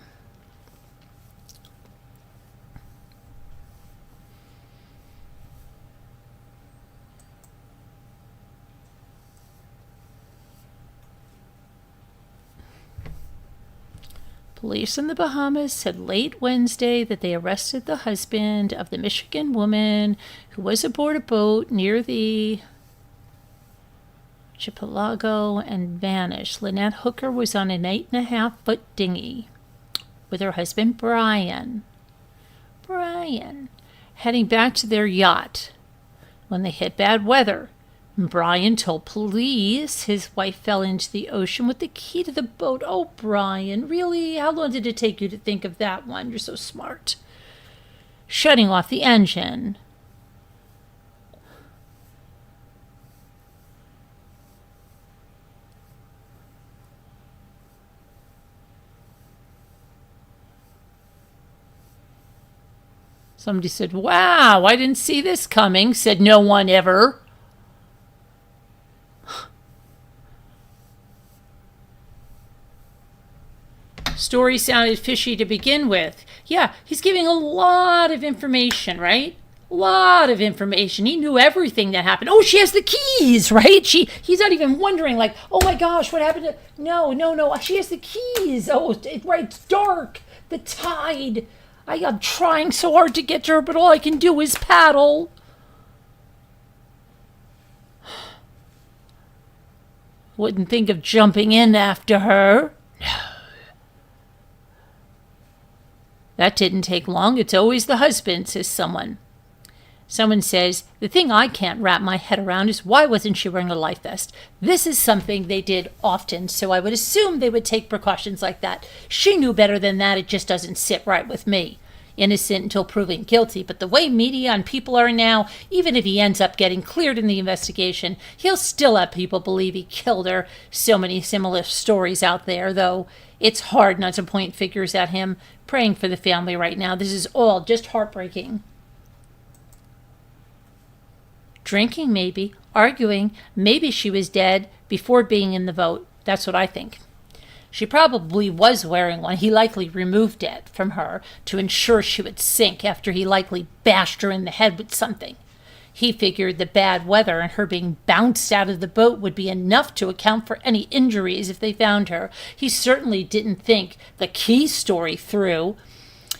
Police in the Bahamas said late Wednesday that they arrested the husband of the Michigan woman who was aboard a boat near the archipelago and vanished. Lynette Hooker was on an 8.5-foot dinghy with her husband Brian, heading back to their yacht when they hit bad weather. Brian told police his wife fell into the ocean with the key to the boat. Oh, Brian, really? How long did it take you to think of that one? You're so smart. Shutting off the engine. Somebody said, wow, I didn't see this coming, said no one ever. Story sounded fishy to begin with. Yeah, he's giving a lot of information, right? A lot of information. He knew everything that happened. Oh, she has the keys, right? He's not even wondering, like, oh my gosh, what happened to... No. She has the keys. Oh, right, it's dark. The tide. I'm trying so hard to get to her, but all I can do is paddle. Wouldn't think of jumping in after her. No. That didn't take long. It's always the husband, says someone. Someone says, the thing I can't wrap my head around is why wasn't she wearing a life vest? This is something they did often, so I would assume they would take precautions like that. She knew better than that. It just doesn't sit right with me. Innocent until proven guilty, but the way media and people are now, even if he ends up getting cleared in the investigation, he'll still have people believe he killed her. So many similar stories out there, though it's hard not to point fingers at him. Praying for the family right now. This is all just heartbreaking. Drinking, maybe. Arguing. Maybe she was dead before being in the boat. That's what I think. She probably was wearing one. He likely removed it from her to ensure she would sink after he likely bashed her in the head with something. He figured the bad weather and her being bounced out of the boat would be enough to account for any injuries if they found her. He certainly didn't think the key story through.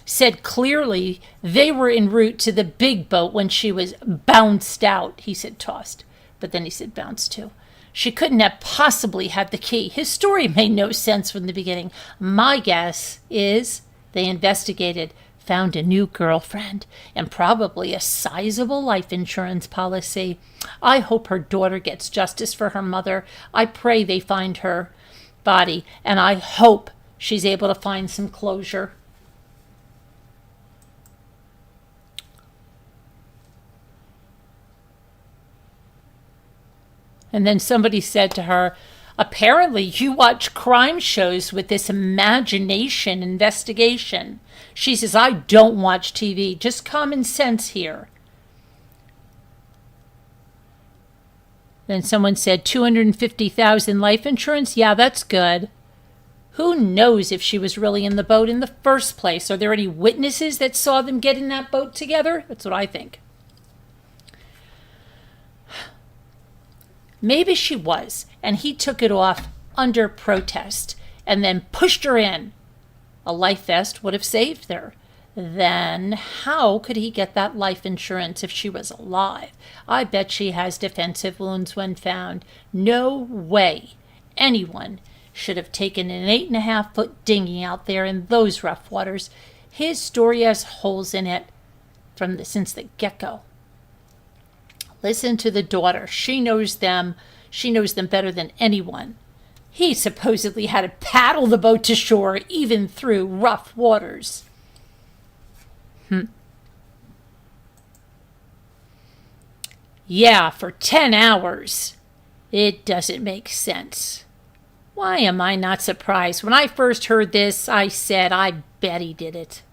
Said clearly they were en route to the big boat when she was bounced out. He said tossed, but then he said bounced too. She couldn't have possibly had the key. His story made no sense from the beginning. My guess is they investigated, found a new girlfriend, and probably a sizable life insurance policy. I hope her daughter gets justice for her mother. I pray they find her body, and I hope she's able to find some closure. And then somebody said to her, apparently you watch crime shows with this imagination investigation. She says, I don't watch TV, just common sense here. Then someone said, 250,000 life insurance? Yeah, that's good. Who knows if she was really in the boat in the first place? Are there any witnesses that saw them get in that boat together? That's what I think. Maybe she was, and he took it off under protest and then pushed her in. A life vest would have saved her. Then how could he get that life insurance if she was alive? I bet she has defensive wounds when found. No way anyone should have taken an 8.5-foot dinghy out there in those rough waters. His story has holes in it since the get-go. Listen to the daughter. She knows them. She knows them better than anyone. He supposedly had to paddle the boat to shore, even through rough waters. Yeah, for 10 hours. It doesn't make sense. Why am I not surprised? When I first heard this, I said, I bet he did it.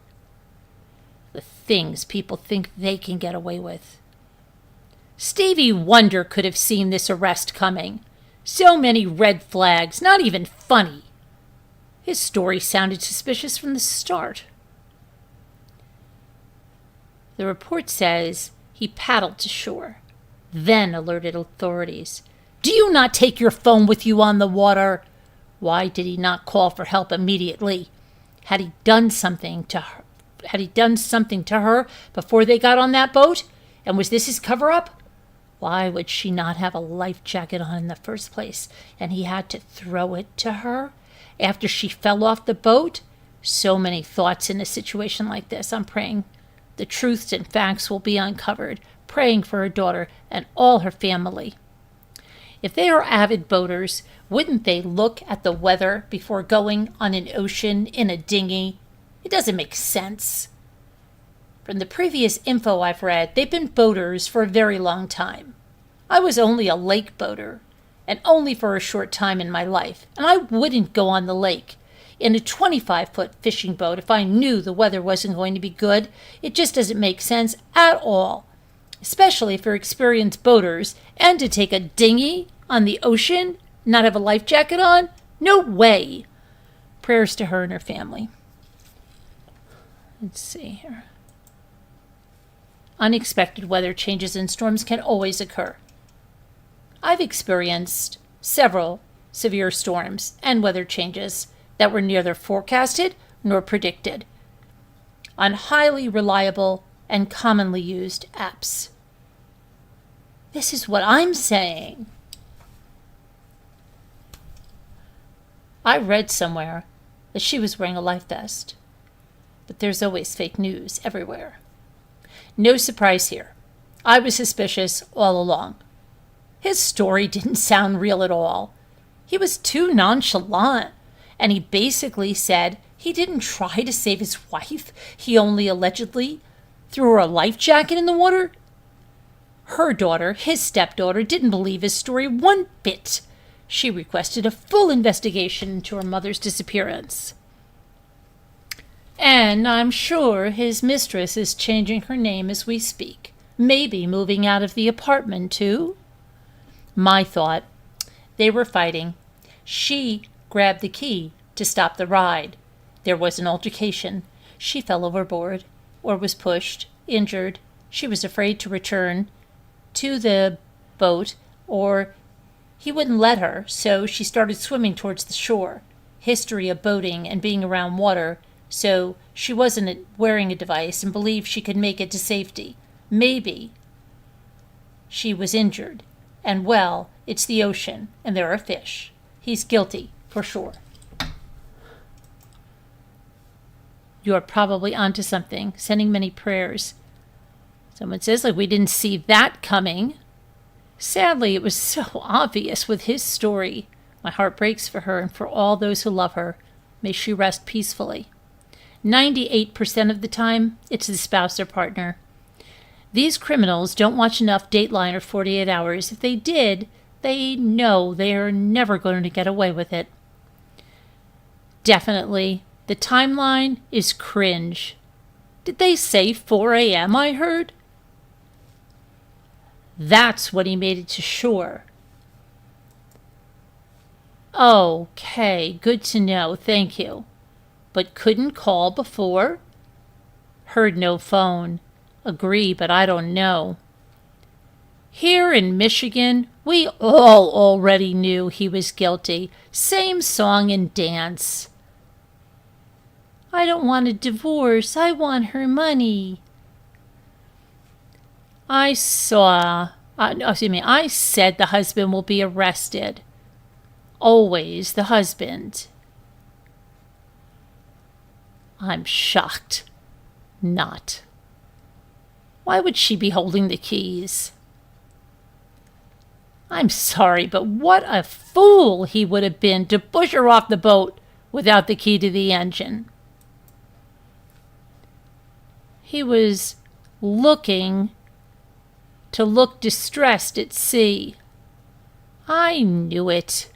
The things people think they can get away with. Stevie Wonder could have seen this arrest coming. So many red flags, not even funny. His story sounded suspicious from the start. The report says he paddled to shore, then alerted authorities. Do you not take your phone with you on the water? Why did he not call for help immediately? Had he done something to her before they got on that boat? And was this his cover-up? Why would she not have a life jacket on in the first place, and he had to throw it to her after she fell off the boat? So many thoughts in a situation like this. I'm praying the truths and facts will be uncovered, praying for her daughter and all her family. If they are avid boaters, wouldn't they look at the weather before going on an ocean in a dinghy? It doesn't make sense. From the previous info I've read, they've been boaters for a very long time. I was only a lake boater, and only for a short time in my life, and I wouldn't go on the lake in a 25-foot fishing boat if I knew the weather wasn't going to be good. It just doesn't make sense at all, especially for experienced boaters, and to take a dinghy on the ocean, not have a life jacket on? No way. Prayers to her and her family. Let's see here. Unexpected weather changes and storms can always occur. I've experienced several severe storms and weather changes that were neither forecasted nor predicted on highly reliable and commonly used apps. This is what I'm saying. I read somewhere that she was wearing a life vest, but there's always fake news everywhere. No surprise here. I was suspicious all along. His story didn't sound real at all. He was too nonchalant, and he basically said he didn't try to save his wife. He only allegedly threw her a life jacket in the water. Her daughter, his stepdaughter, didn't believe his story one bit. She requested a full investigation into her mother's disappearance. And I'm sure his mistress is changing her name as we speak. Maybe moving out of the apartment, too. My thought, they were fighting. She grabbed the key to stop the ride. There was an altercation. She fell overboard, or was pushed, injured. She was afraid to return to the boat, or he wouldn't let her, so she started swimming towards the shore. History of boating and being around water, so she wasn't wearing a device and believed she could make it to safety. Maybe she was injured. And well, it's the ocean, and there are fish. He's guilty, for sure. You are probably onto something. Sending many prayers. Someone says, like, we didn't see that coming. Sadly, it was so obvious with his story. My heart breaks for her and for all those who love her. May she rest peacefully. 98% of the time, it's the spouse or partner. These criminals don't watch enough Dateline or 48 Hours. If they did, they know they are never going to get away with it. Definitely, the timeline is cringe. Did they say 4 a.m., I heard? That's when he made it to shore. Okay, good to know, thank you. But couldn't call before? Heard no phone. Agree, but I don't know. Here in Michigan, we all already knew he was guilty. Same song and dance. I don't want a divorce. I want her money. I said the husband will be arrested. Always the husband. I'm shocked. Not. Why would she be holding the keys? I'm sorry, but what a fool he would have been to push her off the boat without the key to the engine. He was looking to look distressed at sea. I knew it.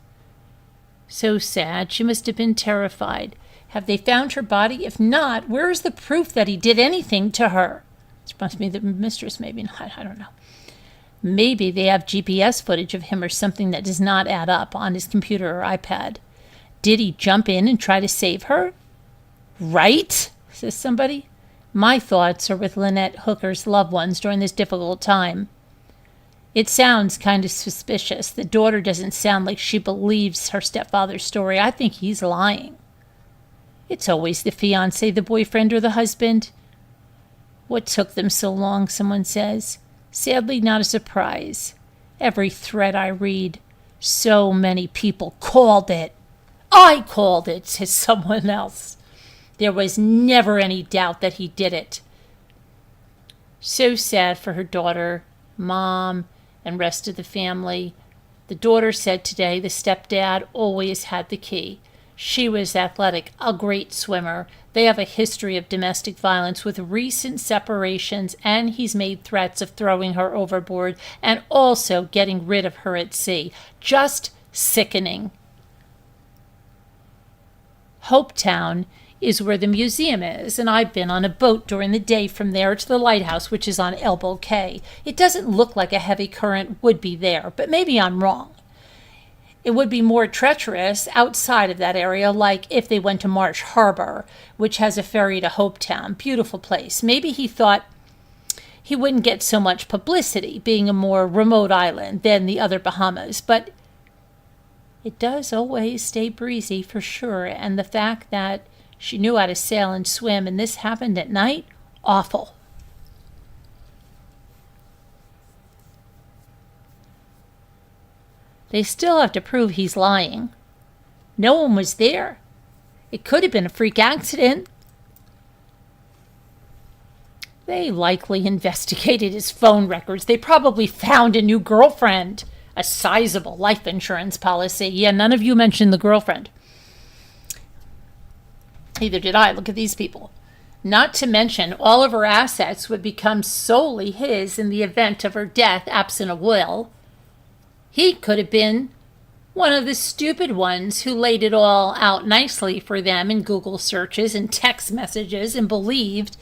So sad. She must have been terrified. Have they found her body? If not, where is the proof that he did anything to her? It must be the mistress, maybe not. I don't know. Maybe they have GPS footage of him or something that does not add up on his computer or iPad. Did he jump in and try to save her? Right? Says somebody. My thoughts are with Lynette Hooker's loved ones during this difficult time. It sounds kind of suspicious. The daughter doesn't sound like she believes her stepfather's story. I think he's lying. It's always the fiancé, the boyfriend, or the husband. What took them so long, someone says. Sadly, not a surprise. Every thread I read, so many people called it. I called it, says someone else. There was never any doubt that he did it. So sad for her daughter, mom, and rest of the family. The daughter said today the stepdad always had the key. She was athletic, a great swimmer. They have a history of domestic violence with recent separations, and he's made threats of throwing her overboard and also getting rid of her at sea. Just sickening. Hopetown is where the museum is, and I've been on a boat during the day from there to the lighthouse, which is on Elbow Cay. It doesn't look like a heavy current would be there, but maybe I'm wrong. It would be more treacherous outside of that area, like if they went to Marsh Harbor, which has a ferry to Hopetown. Beautiful place. Maybe he thought he wouldn't get so much publicity, being a more remote island than the other Bahamas, but it does always stay breezy for sure, and the fact that she knew how to sail and swim, and this happened at night? Awful. They still have to prove he's lying. No one was there. It could have been a freak accident. They likely investigated his phone records. They probably found a new girlfriend, a sizable life insurance policy. Yeah, none of you mentioned the girlfriend. Neither did I. Look at these people. Not to mention, all of her assets would become solely his in the event of her death, absent a will. He could have been one of the stupid ones who laid it all out nicely for them in Google searches and text messages and believed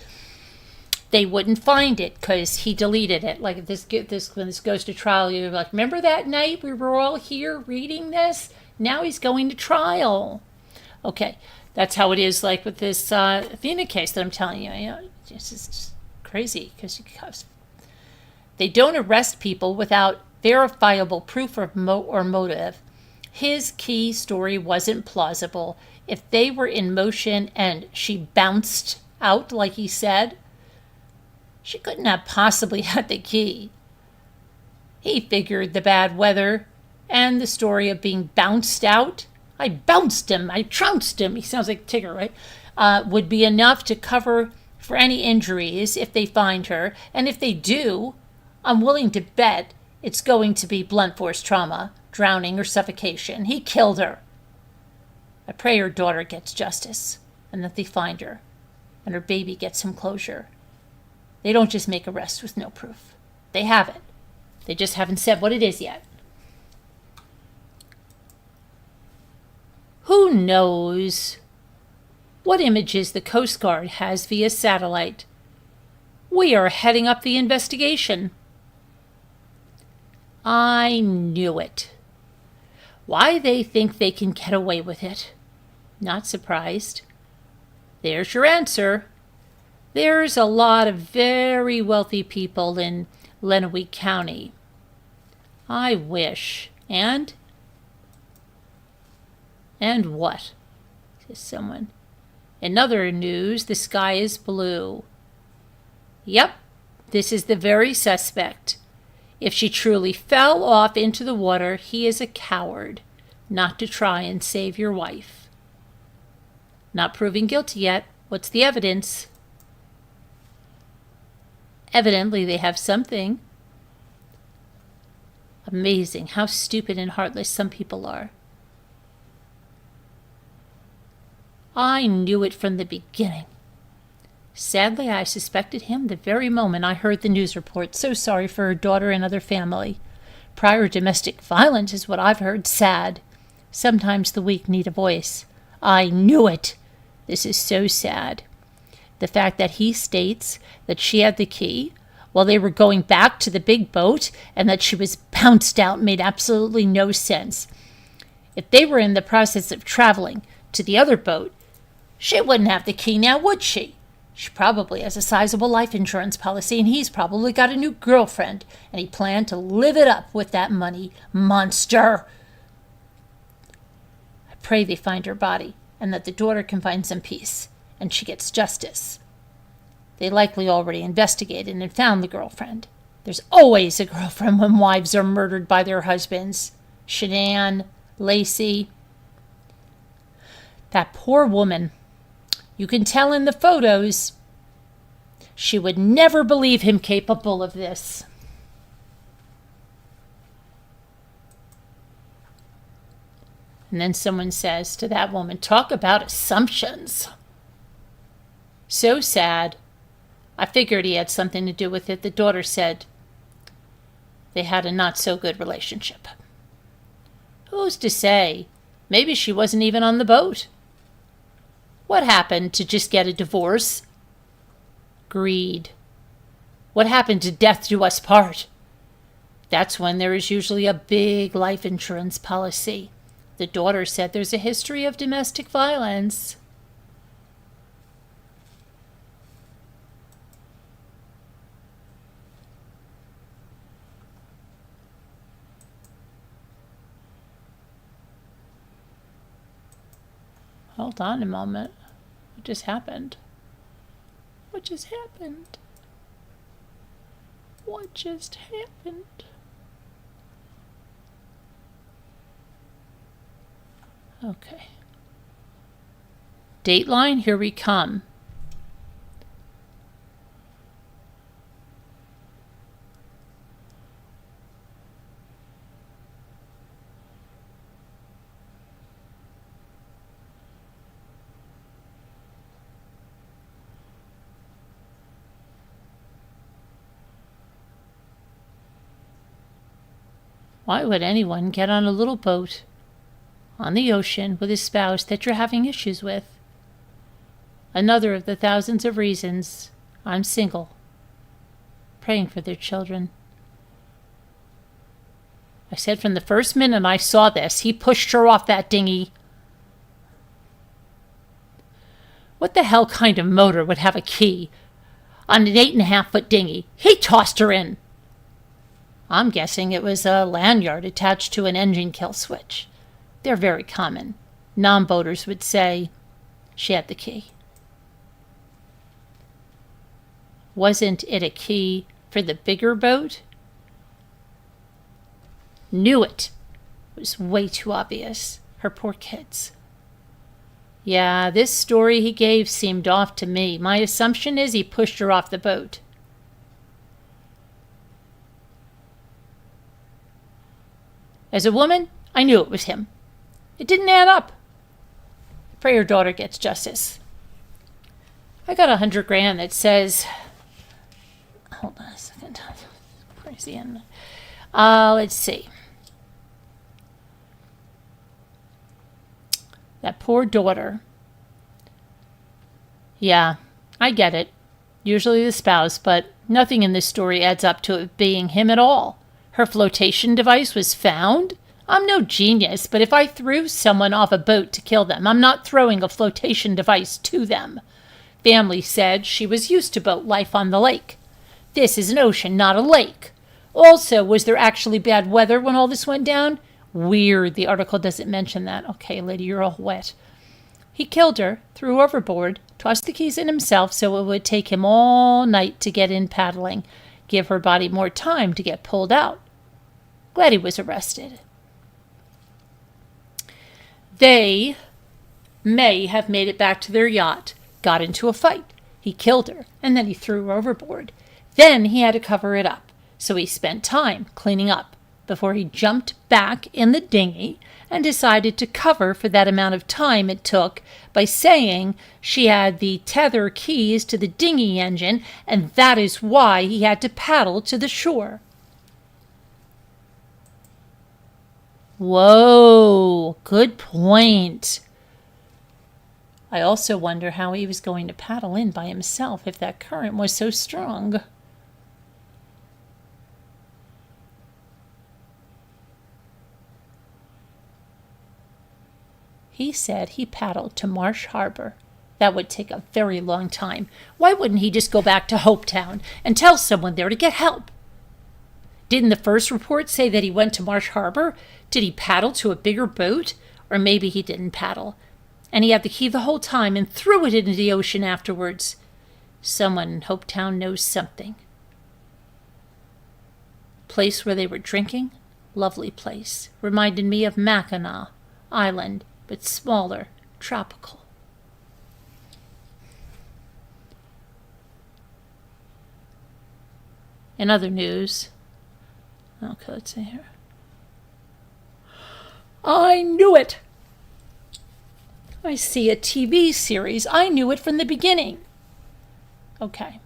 they wouldn't find it because he deleted it. Like if when this goes to trial, you're like, remember that night we were all here reading this? Now he's going to trial. Okay. That's how it is, like with this Athena case that I'm telling you. It's just crazy because they don't arrest people without verifiable proof or motive. His key story wasn't plausible. If they were in motion and she bounced out, like he said, she couldn't have possibly had the key. He figured the bad weather and the story of being bounced out, I bounced him, I trounced him, he sounds like Tigger, right? Would be enough to cover for any injuries if they find her. And if they do, I'm willing to bet it's going to be blunt force trauma, drowning, or suffocation. He killed her. I pray her daughter gets justice and that they find her and her baby gets some closure. They don't just make arrests with no proof. They have it. They just haven't said what it is yet. Who knows what images the Coast Guard has via satellite? We are heading up the investigation. I knew it. Why they think they can get away with it? Not surprised. There's your answer. There's a lot of very wealthy people in Lenawee County. I wish. And what? Says someone. In other news, the sky is blue. Yep, this is the very suspect. If she truly fell off into the water, he is a coward, not to try and save your wife. Not proven guilty yet. What's the evidence? Evidently, they have something. Amazing how stupid and heartless some people are. I knew it from the beginning. Sadly, I suspected him the very moment I heard the news report. So sorry for her daughter and other family. Prior domestic violence is what I've heard. Sad. Sometimes the weak need a voice. I knew it. This is so sad. The fact that he states that she had the key while they were going back to the big boat, and that she was bounced out made absolutely no sense. If they were in the process of traveling to the other boat, she wouldn't have the key now, would she? She probably has a sizable life insurance policy, and he's probably got a new girlfriend, and he planned to live it up with that money. Monster! I pray they find her body, and that the daughter can find some peace, and she gets justice. They likely already investigated and found the girlfriend. There's always a girlfriend when wives are murdered by their husbands. Shanann, Lacey. That poor woman. You can tell in the photos she would never believe him capable of this. And then someone says to that woman, talk about assumptions. So sad. I figured he had something to do with it. The daughter said they had a not-so-good relationship. Who's to say? Maybe she wasn't even on the boat. What happened to just get a divorce? Greed. What happened to death do us part? That's when there is usually a big life insurance policy. The daughter said there's a history of domestic violence. Hold on a moment. What just happened? What just happened? What just happened? Okay. Dateline, here we come. Why would anyone get on a little boat on the ocean with a spouse that you're having issues with? Another of the thousands of reasons I'm single, praying for their children. I said from the first minute I saw this, he pushed her off that dinghy. What the hell kind of motor would have a key on an 8.5-foot dinghy? He tossed her in. I'm guessing it was a lanyard attached to an engine kill switch. They're very common. Non-boaters would say she had the key. Wasn't it a key for the bigger boat? Knew it. It was way too obvious. Her poor kids. Yeah, this story he gave seemed off to me. My assumption is he pushed her off the boat. As a woman, I knew it was him. It didn't add up. Pray your daughter gets justice. I got $100,000 that says, hold on a second. Crazy. Let's see. That poor daughter. Yeah, I get it. Usually the spouse, but nothing in this story adds up to it being him at all. Her flotation device was found? I'm no genius, but if I threw someone off a boat to kill them, I'm not throwing a flotation device to them. Family said she was used to boat life on the lake. This is an ocean, not a lake. Also, was there actually bad weather when all this went down? Weird, the article doesn't mention that. Okay, lady, you're all wet. He killed her, threw her overboard, tossed the keys in himself so it would take him all night to get in paddling, give her body more time to get pulled out. Glad he was arrested. They may have made it back to their yacht, got into a fight. He killed her, and then he threw her overboard. Then he had to cover it up, so he spent time cleaning up before he jumped back in the dinghy and decided to cover for that amount of time it took by saying she had the tether keys to the dinghy engine, and that is why he had to paddle to the shore. Whoa, good point. I also wonder how he was going to paddle in by himself if that current was so strong. He said he paddled to Marsh Harbor. That would take a very long time. Why wouldn't he just go back to Hopetown and tell someone there to get help? Didn't the first report say that he went to Marsh Harbor? Did he paddle to a bigger boat? Or maybe he didn't paddle, and he had the key the whole time and threw it into the ocean afterwards. Someone in Hopetown knows something. Place where they were drinking? Lovely place. Reminded me of Mackinac Island, but smaller, tropical. In other news, okay, let's see here. I knew it! I see a TV series. I knew it from the beginning. Okay.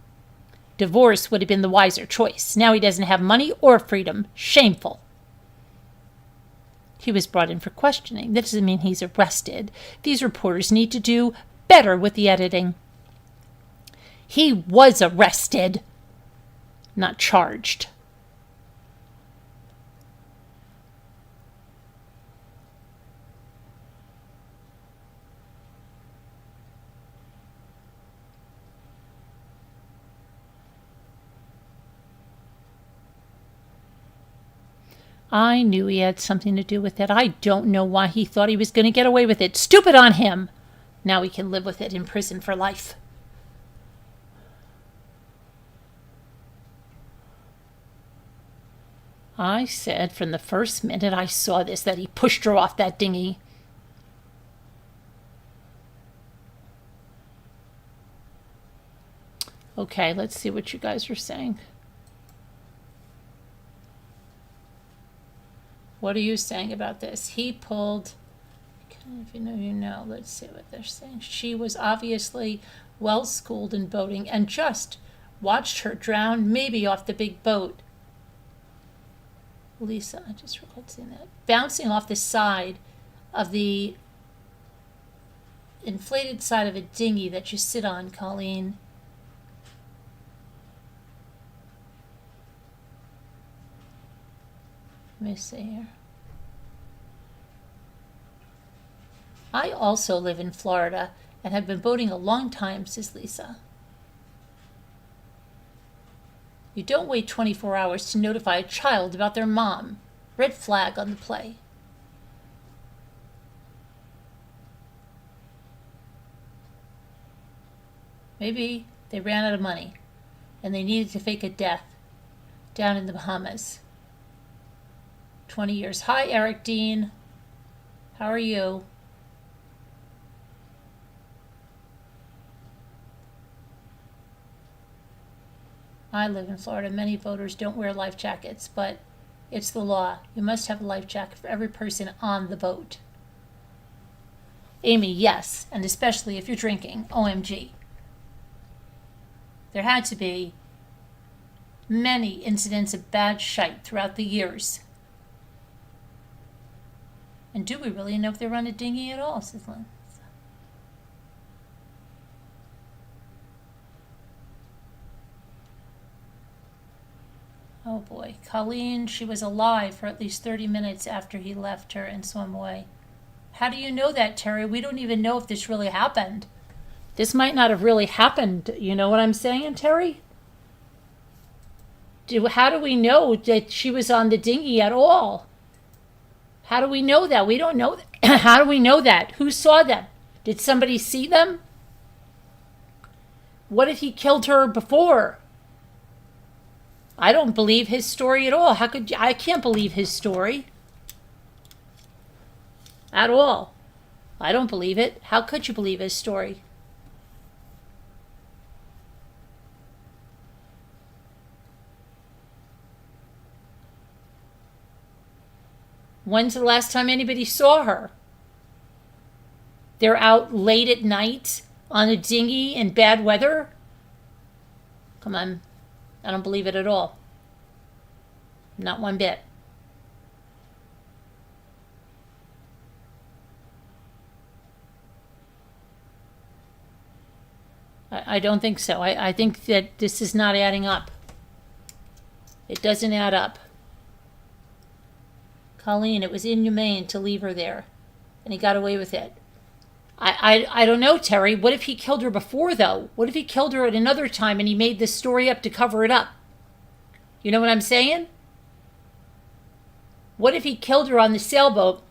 Divorce would have been the wiser choice. Now he doesn't have money or freedom. Shameful. He was brought in for questioning. That doesn't mean he's arrested. These reporters need to do better with the editing. He was arrested, not charged. I knew he had something to do with it. I don't know why he thought he was going to get away with it. Stupid on him. Now he can live with it in prison for life. I said from the first minute I saw this that he pushed her off that dinghy. Okay, let's see what you guys are saying. What are you saying about this? He pulled, if you know, you know. Let's see what they're saying. She was obviously well-schooled in boating and just watched her drown, maybe off the big boat. Lisa, I just recalled seeing that. Bouncing off the side of the inflated side of a dinghy that you sit on, Colleen. Let me see here. I also live in Florida and have been boating a long time, says Lisa. You don't wait 24 hours to notify a child about their mom. Red flag on the play. Maybe they ran out of money and they needed to fake a death down in the Bahamas. 20 years. Hi, Eric Dean. How are you? I live in Florida. Many boaters don't wear life jackets, but it's the law. You must have a life jacket for every person on the boat. Amy, yes, and especially if you're drinking. OMG. There had to be many incidents of bad shite throughout the years. And do we really know if they run a dinghy at all, says Lynn? Oh boy. Colleen, she was alive for at least 30 minutes after he left her and swam away. How do you know that, Terry? We don't even know if this really happened. This might not have really happened. You know what I'm saying, Terry? How do we know that she was on the dinghy at all? How do we know that? We don't know. How do we know that? Who saw them? Did somebody see them? What if he killed her before? I don't believe his story at all. How could you? I can't believe his story at all. I don't believe it. How could you believe his story? When's the last time anybody saw her? They're out late at night on a dinghy in bad weather? Come on. I don't believe it at all. Not one bit. I don't think so. I think that this is not adding up. It doesn't add up. Colleen, it was inhumane to leave her there, and he got away with it. I don't know, Terry. What if he killed her before, though? What if he killed her at another time and he made this story up to cover it up? You know what I'm saying? What if he killed her on the sailboat,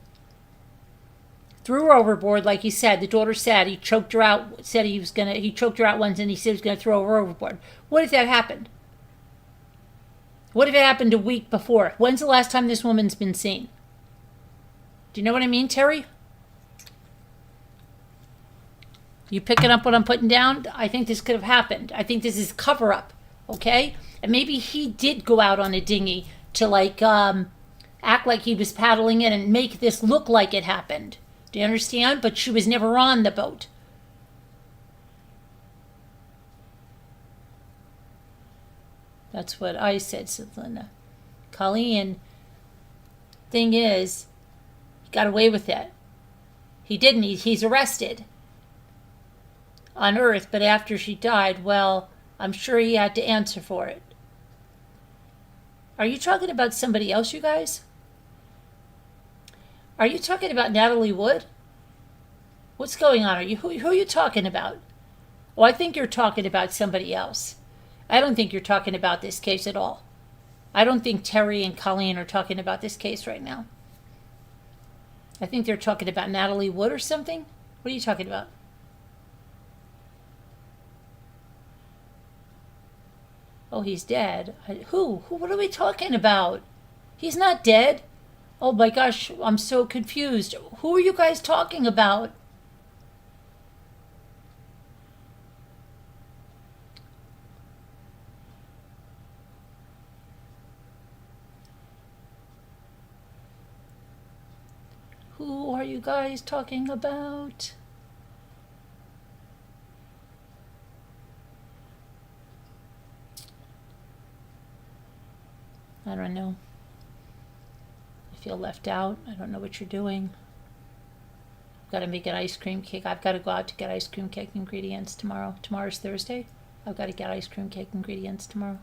threw her overboard, like he said? The daughter said he choked her out, said he choked her out once and he said he was going to throw her overboard. What if that happened? What if it happened a week before? When's the last time this woman's been seen? Do you know what I mean, Terry? You picking up what I'm putting down? I think this could have happened. I think this is cover-up, okay? And maybe he did go out on a dinghy to, like, act like he was paddling in and make this look like it happened. Do you understand? But she was never on the boat. That's what I said, said Linda. Colleen, thing is, he got away with it. He didn't. He's arrested on Earth, but after she died, well, I'm sure he had to answer for it. Are you talking about somebody else, you guys? Are you talking about Natalie Wood? What's going on? Who are you talking about? Oh, I think you're talking about somebody else. I don't think you're talking about this case at all. I don't think Terry and Colleen are talking about this case right now. I think they're talking about Natalie Wood or something. What are you talking about? Oh, he's dead. Who? What are we talking about? He's not dead. Oh my gosh, I'm so confused. Who are you guys talking about? Who are you guys talking about? I don't know. I feel left out. I don't know what you're doing. I've got to make an ice cream cake. I've got to go out to get ice cream cake ingredients tomorrow. Tomorrow's Thursday. I've got to get ice cream cake ingredients tomorrow.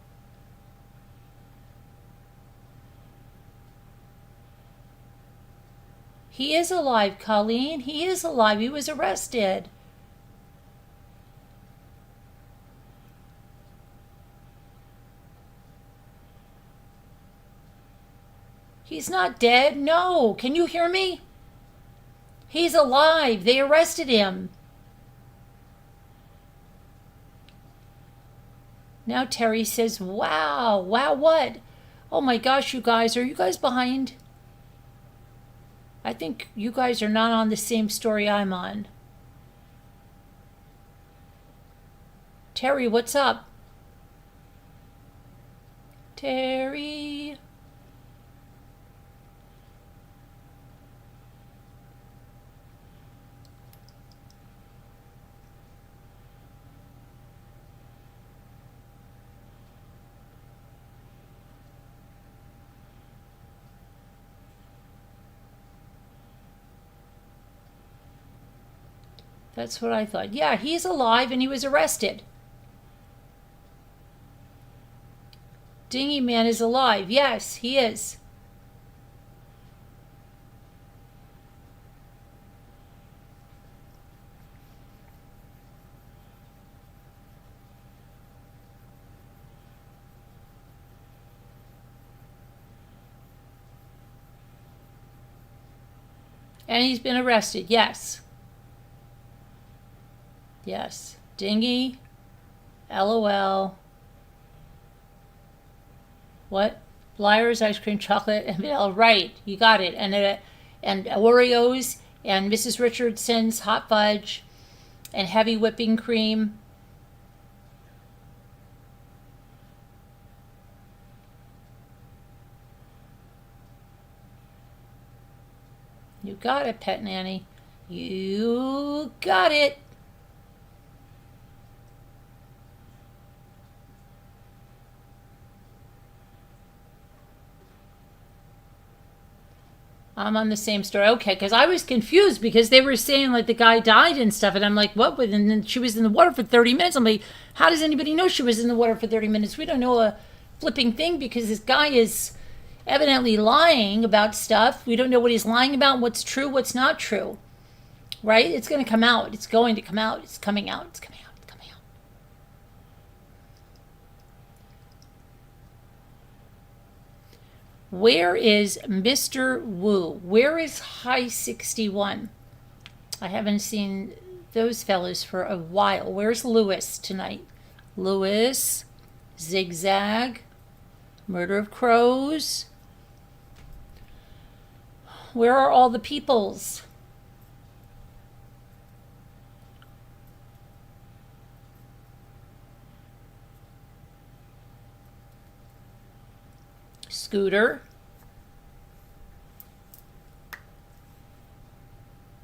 He is alive, Colleen. He is alive. He was arrested. He's not dead. No. Can you hear me? He's alive. They arrested him. Now Terry says, wow. Wow, what? Oh my gosh, you guys. Are you guys behind? I think you guys are not on the same story I'm on. Terry, what's up? Terry. That's what I thought. Yeah, he's alive and he was arrested. Dinghy Man is alive. Yes, he is. And he's been arrested. Yes. Yes. Dinghy. LOL. What? Liars, ice cream, chocolate, and vanilla. Right. You got it. And Oreos and Mrs. Richardson's hot fudge and heavy whipping cream. You got it, Pet Nanny. You got it. I'm on the same story. Okay, because I was confused because they were saying like the guy died and stuff, and I'm like, what? And then she was in the water for 30 minutes. I'm like, how does anybody know she was in the water for 30 minutes? We don't know a flipping thing because this guy is evidently lying about stuff. We don't know what he's lying about, what's true, what's not true. right? It's going to come out. It's going to come out. It's coming out. It's coming out. It's coming out. Where is Mr. Wu? Where is High 61? I haven't seen those fellas for a while. Where's Lewis tonight? Lewis, Zigzag, Murder of Crows. Where are all the peoples? Scooter.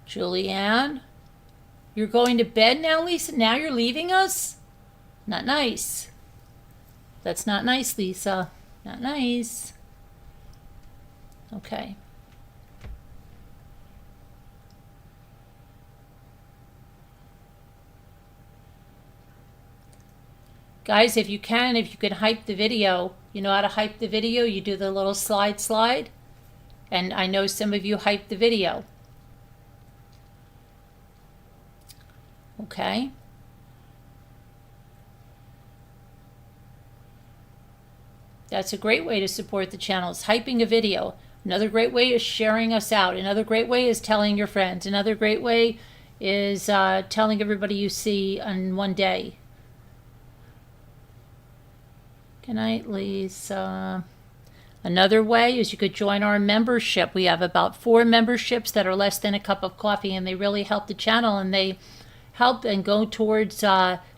Julianne. You're going to bed now, Lisa? Now you're leaving us? Not nice. That's not nice, Lisa. Not nice. Okay. Guys, if you can hype the video. You know how to hype the video? You do the little slide. And I know some of you hype the video. Okay. That's a great way to support the channel, is hyping a video. Another great way is sharing us out. Another great way is telling your friends. Another great way is telling everybody you see on one day. Good night, Lisa. Another way is you could join our membership. We have about 4 memberships that are less than a cup of coffee, and they really help the channel, and they help and go towards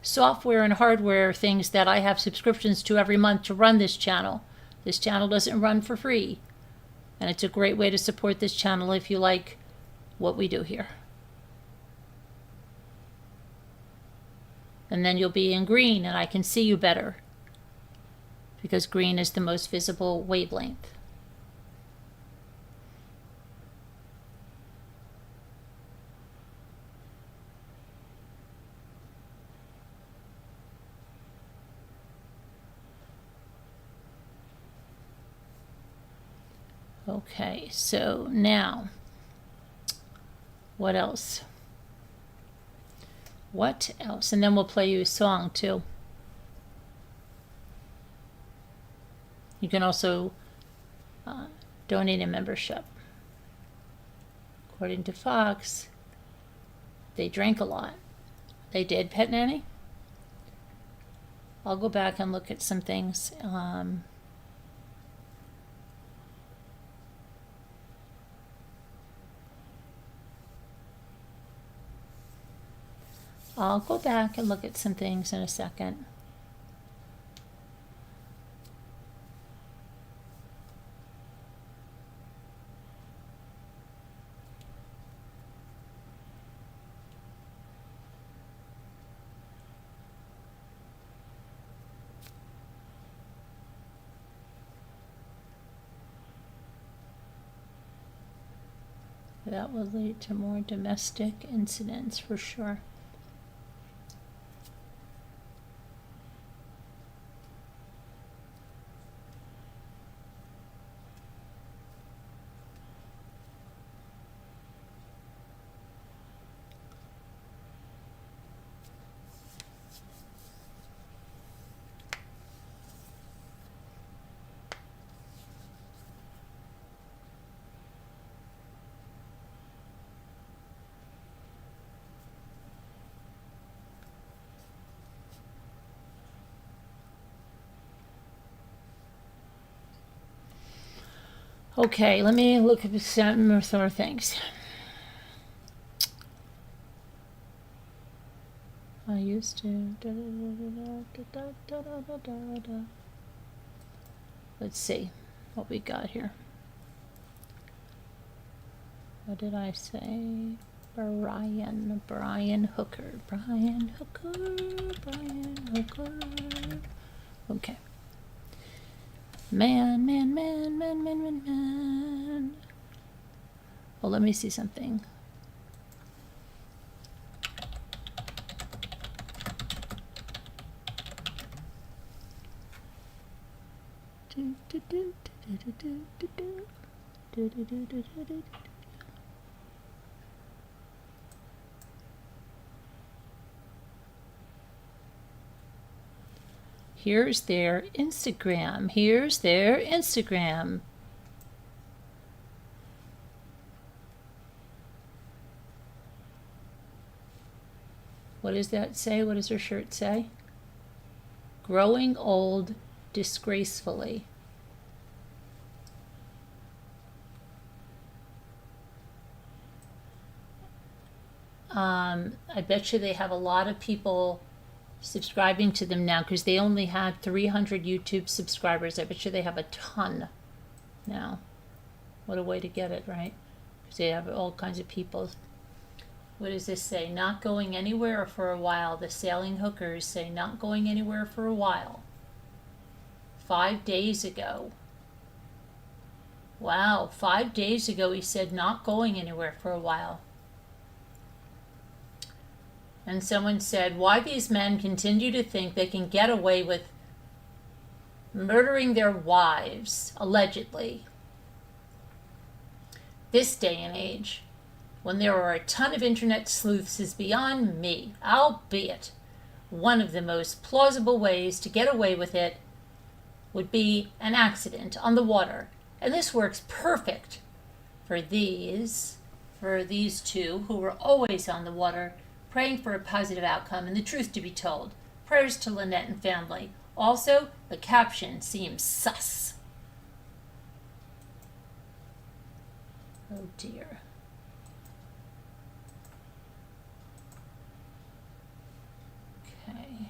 software and hardware things that I have subscriptions to every month to run this channel. This channel doesn't run for free, and it's a great way to support this channel if you like what we do here. And then you'll be in green, and I can see you better, because green is the most visible wavelength. Okay, so now, what else? What else? And then we'll play you a song too. You can also donate a membership. According to Fox, they drank a lot. They did, Pet Nanny? I'll go back and look at some things. I'll go back and look at some things in a second. That will lead to more domestic incidents for sure. Okay, let me look at some more things. I used to. Let's see what we got here. What did I say? Brian Hooker. Okay. Man. Well, let me see something. Here's their Instagram. Here's their Instagram. What does that say? What does her shirt say? Growing old disgracefully. I bet you they have a lot of people subscribing to them now because they only had 300 YouTube subscribers. I bet you they have a ton now. What a way to get it, right? Because they have all kinds of people. What does this say? Not going anywhere for a while. The sailing hookers say not going anywhere for a while. 5 days ago. Wow, 5 days ago he said not going anywhere for a while. And someone said, why these men continue to think they can get away with murdering their wives, allegedly. This day and age, when there are a ton of internet sleuths, is beyond me, albeit one of the most plausible ways to get away with it would be an accident on the water. And this works perfect for these two who were always on the water, praying for a positive outcome and the truth to be told. Prayers to Lynette and family. Also, the caption seems sus. Oh dear. Okay.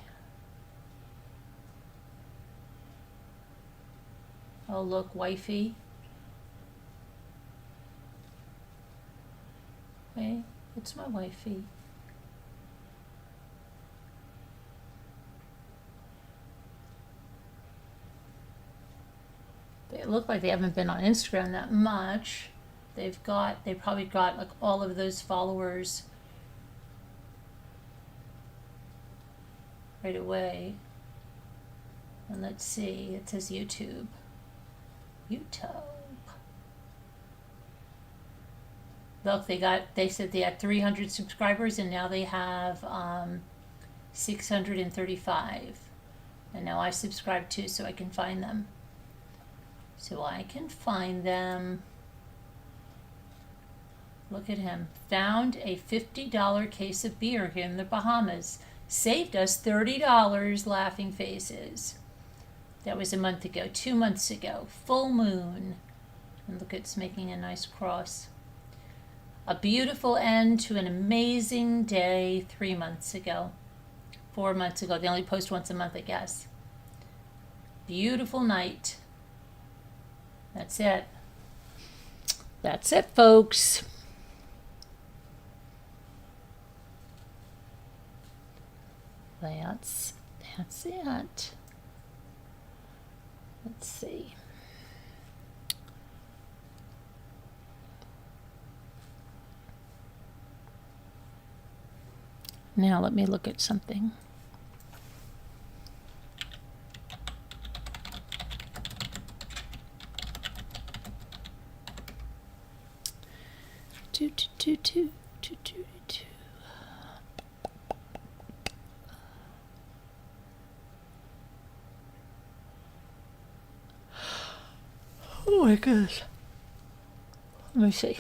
Oh look, wifey. Hey, it's my wifey. They look like they haven't been on Instagram that much. They probably got like all of those followers right away. And let's see, it says YouTube. Look, they said they had 300 subscribers and now they have 635. And now I subscribe too so I can find them. Look at him. Found a $50 case of beer here in the Bahamas. Saved us $30, laughing faces. That was a month ago, 2 months ago. Full moon. And look, it's making a nice cross. A beautiful end to an amazing day 3 months ago. 4 months ago. They only post once a month, I guess. Beautiful night. That's it. That's it, folks. That's it. Let's see. Now let me look at something. Oh my goodness. Let me see.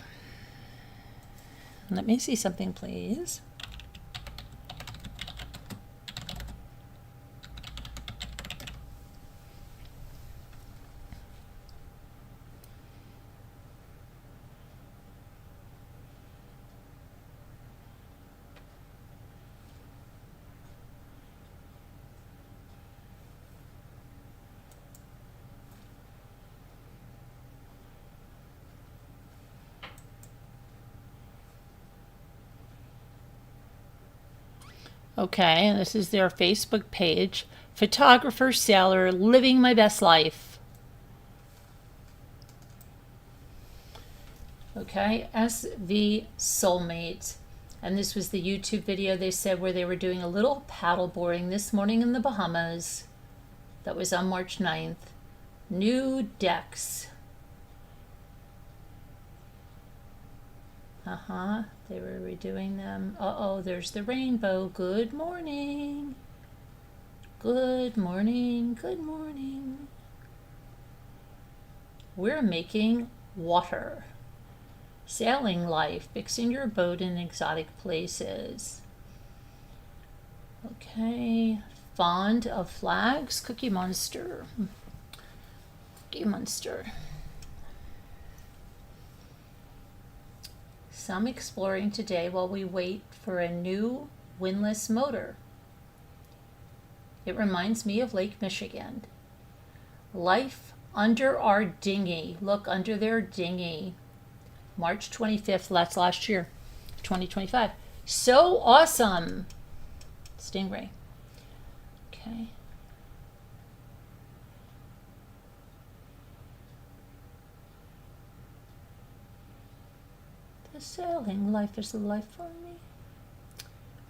Let me see something, please. Okay, and this is their Facebook page. Photographer, sailor, living my best life. Okay, SV Soulmates. And this was the YouTube video they said where they were doing a little paddle boarding this morning in the Bahamas. That was on March 9th. New decks. They were redoing them. Uh-oh, there's the rainbow. Good morning. Good morning, good morning. We're making water. Sailing life, fixing your boat in exotic places. Okay, fond of flags, Cookie Monster. Cookie Monster. Some exploring today while we wait for a new windlass motor. It reminds me of Lake Michigan. Life under our dinghy. Look, under their dinghy. March 25th, that's last year, 2025. So awesome. Stingray. Okay. The sailing life is the life for me.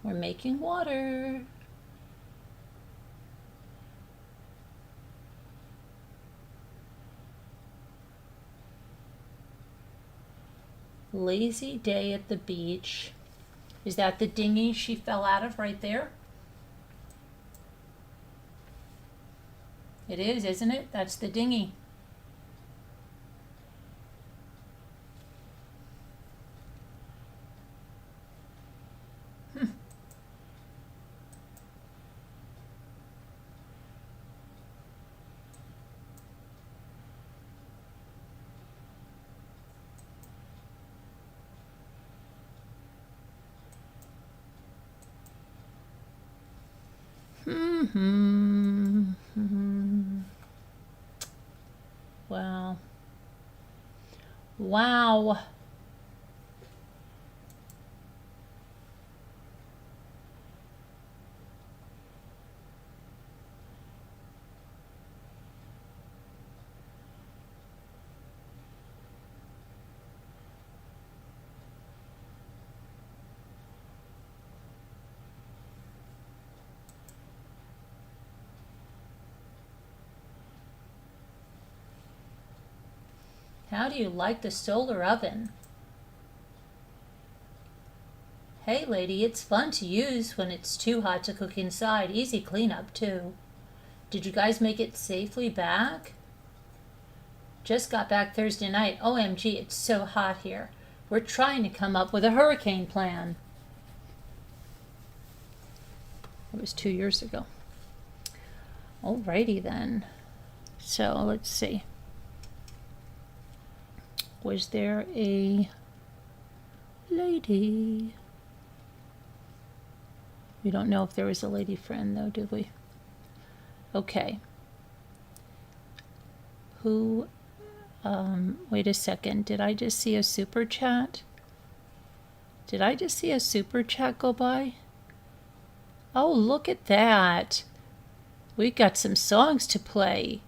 We're making water. Lazy day at the beach. Is that the dinghy she fell out of right there? It is, isn't it? That's the dinghy. Wow. Wow. How do you like the solar oven? Hey lady, it's fun to use when it's too hot to cook inside. Easy cleanup too. Did you guys make it safely back? Just got back Thursday night. OMG, it's so hot here. We're trying to come up with a hurricane plan. It was 2 years ago. Alrighty then. So let's see. Was there a lady? We don't know if there was a lady friend though, did we? Okay. Who, wait a second. Did I just see a super chat? Did I just see a super chat go by? Oh, look at that. We got some songs to play.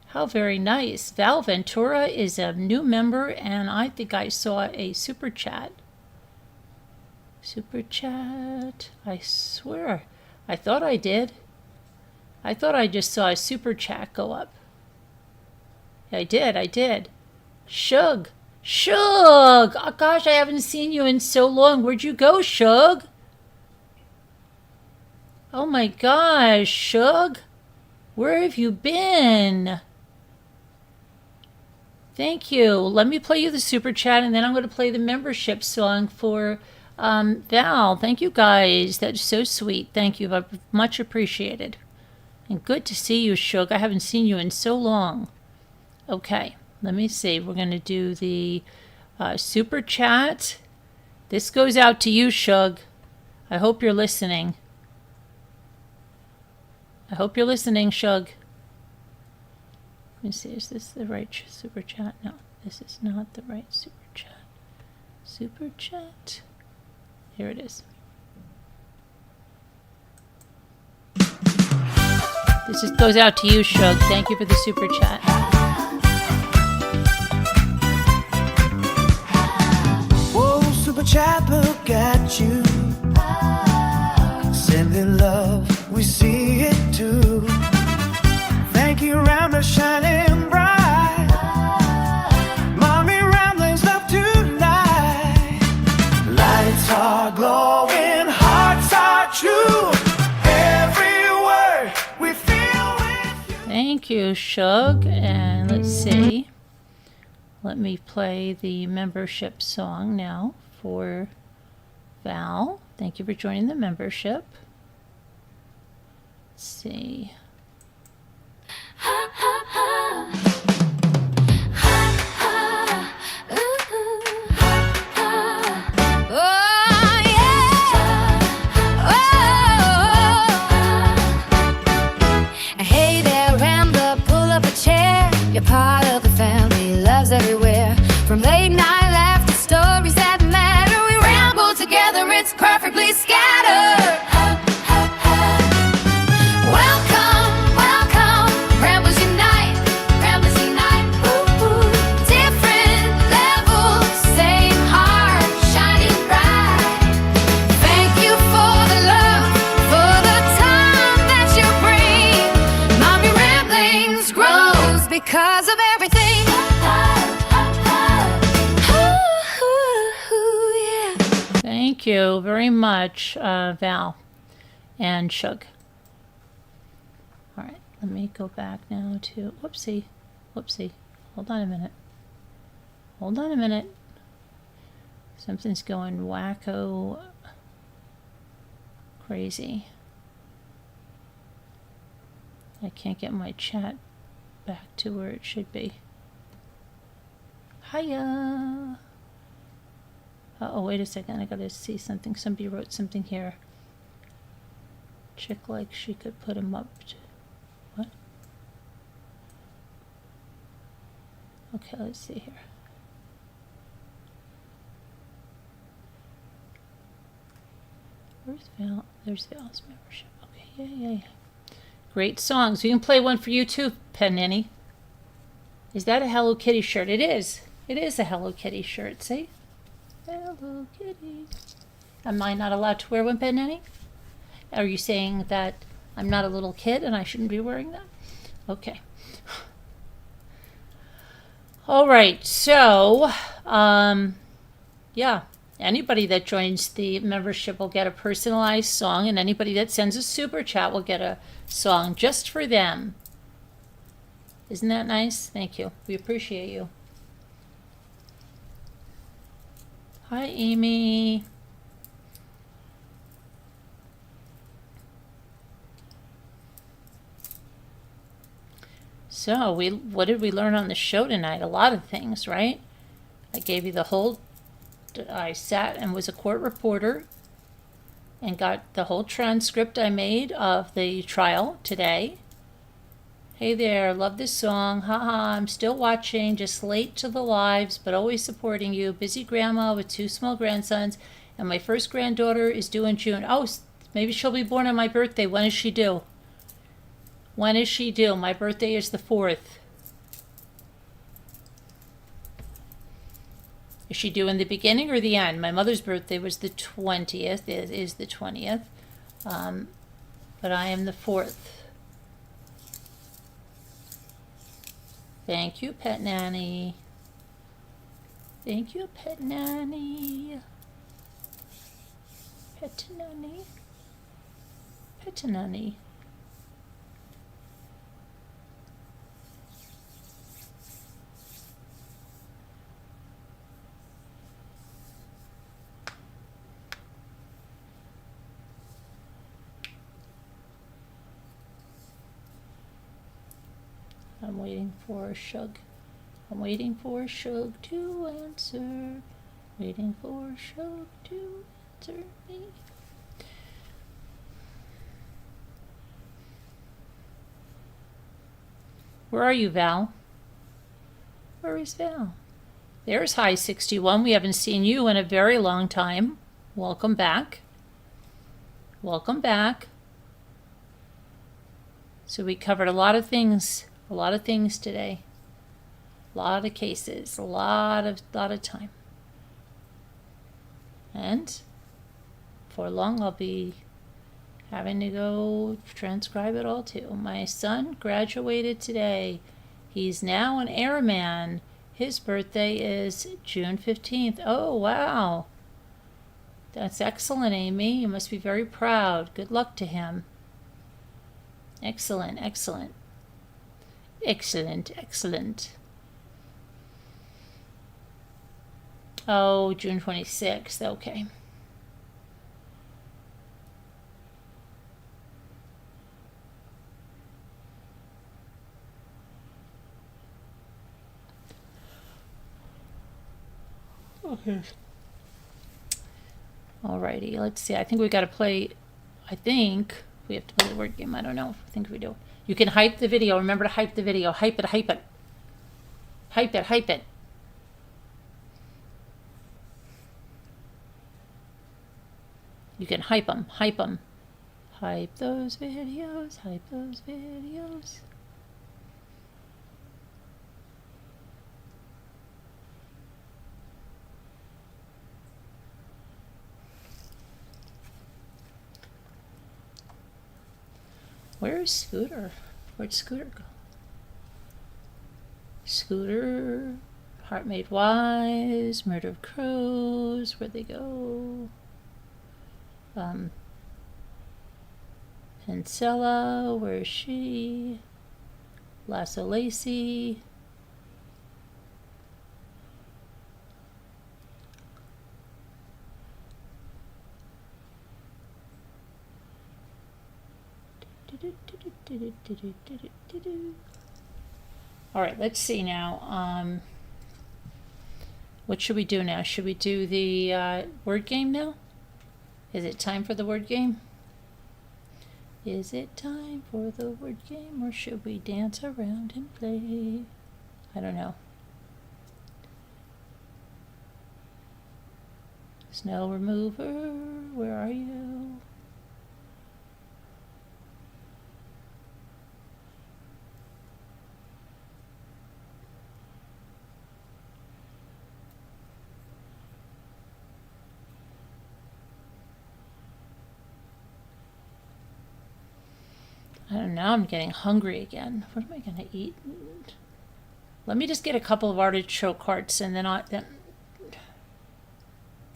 How very nice. Val Ventura is a new member, and I think I saw a super chat. Super chat. I swear. I thought I did. I thought I just saw a super chat go up. I did. Shug. Shug! Oh, gosh, I haven't seen you in so long. Where'd you go, Shug? Oh my gosh, Shug. Where have you been? Thank you. Let me play you the super chat, and then I'm going to play the membership song for Val. Thank you, guys. That's so sweet. Thank you. Much appreciated. And good to see you, Shug. I haven't seen you in so long. Okay, let me see. We're going to do the super chat. This goes out to you, Shug. I hope you're listening. I hope you're listening, Shug. Let me see, is this the right super chat? No, this is not the right super chat. Super chat. Here it is. This goes out to you, Shug. Thank you for the super chat. Whoa, super chat, look at you. Sending love, we see it too. Thank you, Ramblers, shining bright. Mommy Ramblers, love tonight. Lights are glowing, hearts are true. Every word we Shug, and let's see. Let me play the membership song now for Val. Thank you for joining the membership. Let's see. You're part of the family, loves everywhere. From late night laughter, stories that matter. We ramble together, it's perfectly scattered. Welcome, welcome, ramblers unite, ramblers unite. Ooh, different levels, same heart, shining bright. Thank you for the love, for the time that you bring. Mommy Ramblings grows because of everything. Thank you very much, Val and Shug. All right, let me go back now to, whoopsie. Hold on a minute. Something's going wacko crazy. I can't get my chat back to where it should be. Hiya. Oh, wait a second. I gotta see something. Somebody wrote something here. Chick like she could put him up. What? Okay, let's see here. Where's Val? There's Val's membership. Okay, yeah. Great songs. We can play one for you too, Pen Nanny. Is that a Hello Kitty shirt? It is. It is a Hello Kitty shirt. See? Hello Kitty. Am I not allowed to wear one, Pen Nanny? Are you saying that I'm not a little kid and I shouldn't be wearing that? Okay. All right. So, yeah. Anybody that joins the membership will get a personalized song, and anybody that sends a super chat will get a song just for them. Isn't that nice? Thank you. We appreciate you. Hi, Amy. So, what did we learn on the show tonight? A lot of things, right? I gave you the whole... I sat and was a court reporter and got the whole transcript I made of the trial today. Hey there, love this song. Haha, I'm still watching, just late to the lives, but always supporting you. Busy grandma with 2 small grandsons, and my first granddaughter is due in June. Oh, maybe she'll be born on my birthday. When is she due? When is she due? My birthday is the 4th. Is she due in the beginning or the end? My mother's birthday was the 20th. It is the 20th. But I am the 4th. Thank you, Pet Nanny. Thank you, Pet Nanny. Pet Nanny. Pet Nanny. I'm waiting for Shug. I'm waiting for Shug to answer. Waiting for Shug to answer me. Where are you, Val? Where is Val? There's High 61. We haven't seen you in a very long time. Welcome back. Welcome back. So we covered a lot of things. A lot of things today. A lot of cases. A lot of time. And for long I'll be having to go transcribe it all too. My son graduated today. He's now an airman. His birthday is June 15th. Oh, wow. That's excellent, Amy. You must be very proud. Good luck to him. Excellent, excellent. Excellent, excellent. Oh, June 26th. Okay. Okay. Alrighty, let's see. I think we got to play. I think we have to play the word game. I don't know. I think we do. You can hype the video. Remember to hype the video. Hype it, hype it. Hype it, hype it. You can hype them, hype them. Hype those videos, hype those videos. Where's Scooter? Where'd Scooter go? Scooter, Heart Made Wise, Murder of Crows, where'd they go? Pencilla, where is she? Lasso Lacey. All right, let's see now. What should we do now? Should we do the word game now? Is it time for the word game? Is it time for the word game, or should we dance around and play? I don't know. Snow remover, where are you? I don't know, I'm getting hungry again. What am I going to eat? Let me just get a couple of artichoke hearts and then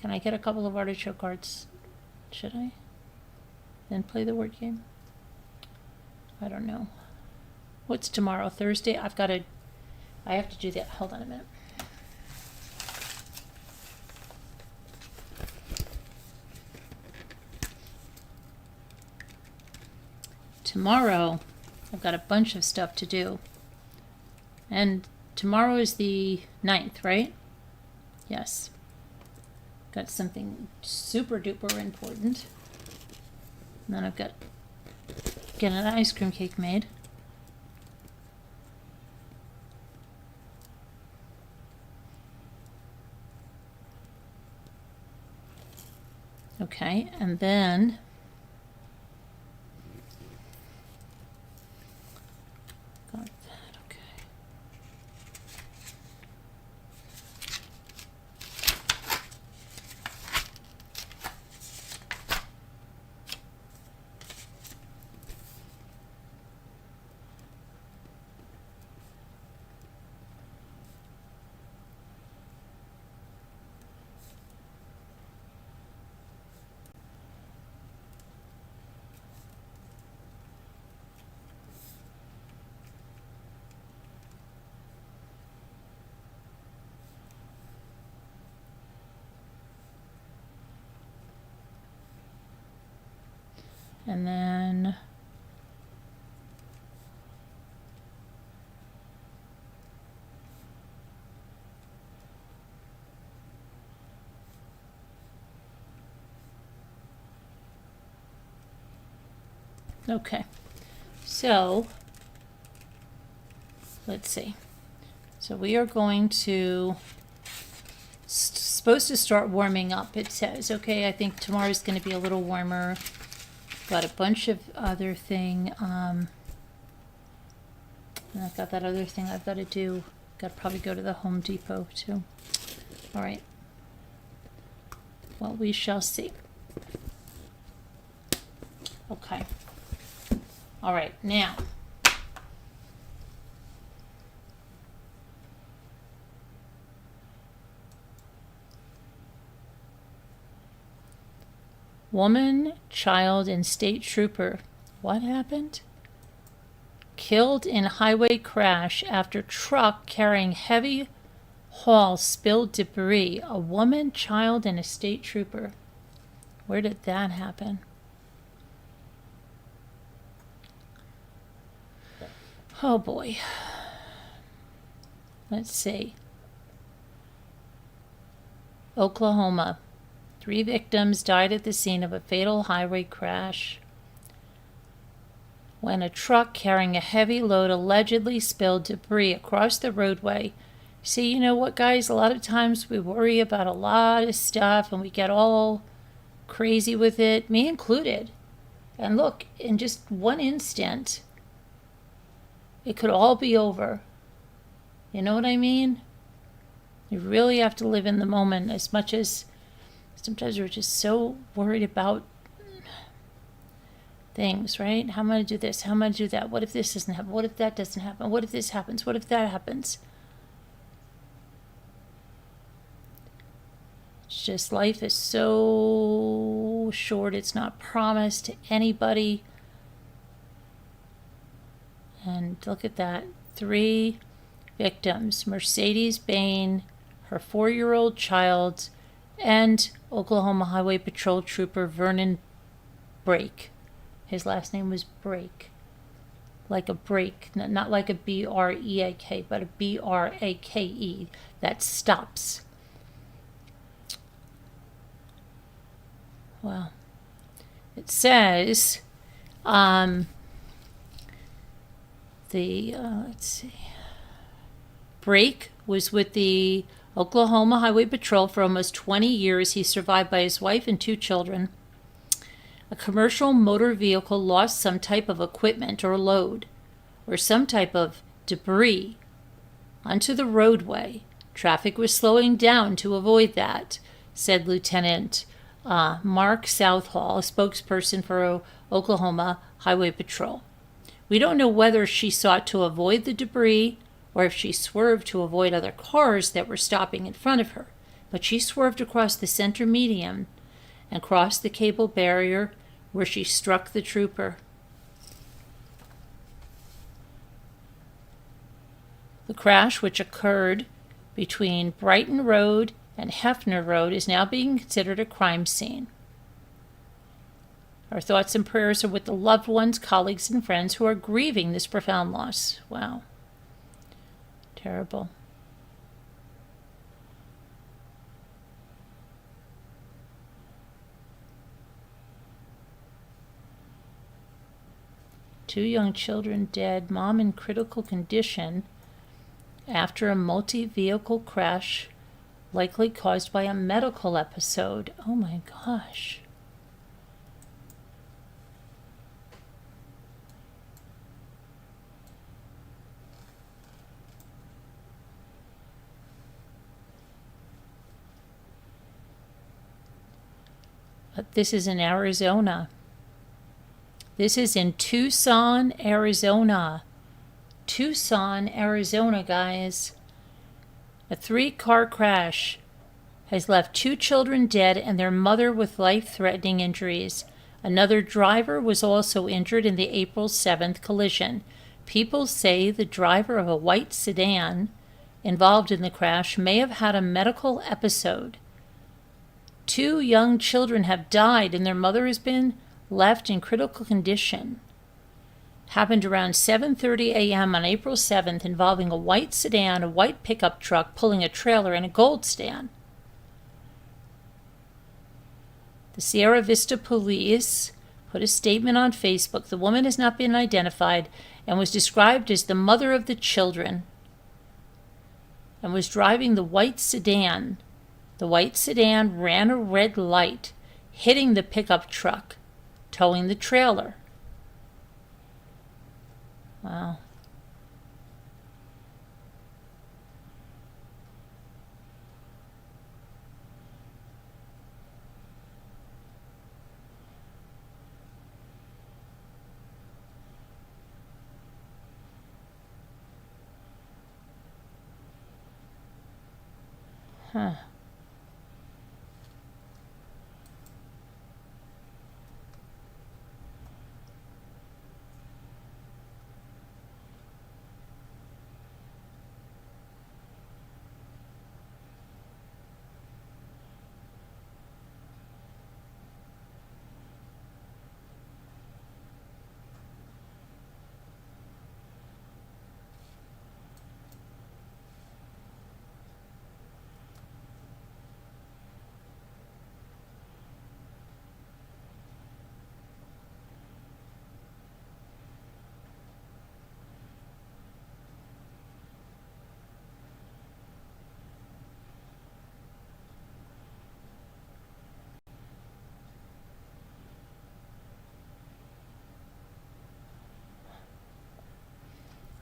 can I get a couple of artichoke hearts? Should I? Then play the word game? I don't know. What's tomorrow? Thursday? I have to do that. Hold on a minute. Tomorrow, I've got a bunch of stuff to do. And tomorrow is the 9th, right? Yes. Got something super duper important. And then I've got get an ice cream cake made. Okay, and then got that, okay. And then okay, so let's see. So we are going to supposed to start warming up. It says, okay, I think tomorrow's going to be a little warmer. Got a bunch of other thing, and I've got that other thing I've got to do. Got to probably go to the Home Depot too. All right. Well, we shall see. Okay. All right, now. Woman, child, and state trooper. What happened? killed in highway crash after truck carrying heavy haul spilled debris. A woman, child, and a state trooper. Where did that happen? Oh boy. Let's see. Oklahoma. 3 victims died at the scene of a fatal highway crash when a truck carrying a heavy load allegedly spilled debris across the roadway. See, you know what, guys? A lot of times we worry about a lot of stuff and we get all crazy with it, me included. And look, in just one instant, it could all be over. You know what I mean? You really have to live in the moment, as much as sometimes we're just so worried about things, right? How am I going to do this? How am I going to do that? What if this doesn't happen? What if that doesn't happen? What if this happens? What if that happens? It's just, life is so short. It's not promised to anybody. And look at that. 3 victims. Mercedes Bain, her 4-year-old child, and Oklahoma Highway Patrol Trooper Vernon Brake. His last name was Brake. Like a brake. Not like a B-R-E-A-K, but a B-R-A-K-E. That stops. Well, it says, let's see. Brake was with the Oklahoma Highway Patrol for almost 20 years. He's survived by his wife and 2 children. A commercial motor vehicle lost some type of equipment or load, or some type of debris, onto the roadway. Traffic was slowing down to avoid that, said Lieutenant Mark Southall, a spokesperson for Oklahoma Highway Patrol. We don't know whether she sought to avoid the debris or if she swerved to avoid other cars that were stopping in front of her, but she swerved across the center median and crossed the cable barrier, where she struck the trooper. The crash, which occurred between Brighton Road and Hefner Road, is now being considered a crime scene. Our thoughts and prayers are with the loved ones, colleagues, and friends who are grieving this profound loss. Wow. Terrible. Two young children dead, mom in critical condition after a multi-vehicle crash, likely caused by a medical episode. Oh my gosh. This is in Arizona. This is in Tucson, Arizona. Tucson, Arizona, guys. A 3-car crash has left 2 children dead and their mother with life-threatening injuries. Another driver was also injured in the April 7th collision. People say the driver of a white sedan involved in the crash may have had a medical episode. 2 young children have died and their mother has been left in critical condition. Happened around 7:30 a.m. on April 7th, involving a white sedan, a white pickup truck pulling a trailer, and a gold stand. The Sierra Vista police put a statement on Facebook. The woman has not been identified and was described as the mother of the children and was driving the white sedan. The white sedan ran a red light, hitting the pickup truck, towing the trailer. Wow. Huh.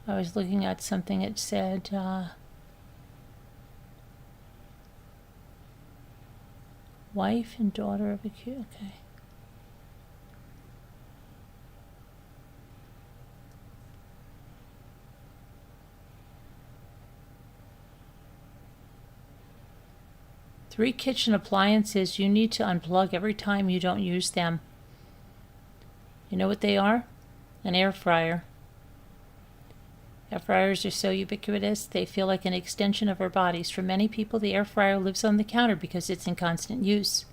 I was looking at something that said wife and daughter of accused. Okay. Three kitchen appliances you need to unplug every time you don't use them. You know what they are? An air fryer. Air fryers are so ubiquitous, they feel like an extension of our bodies. For many people, the air fryer lives on the counter because it's in constant use.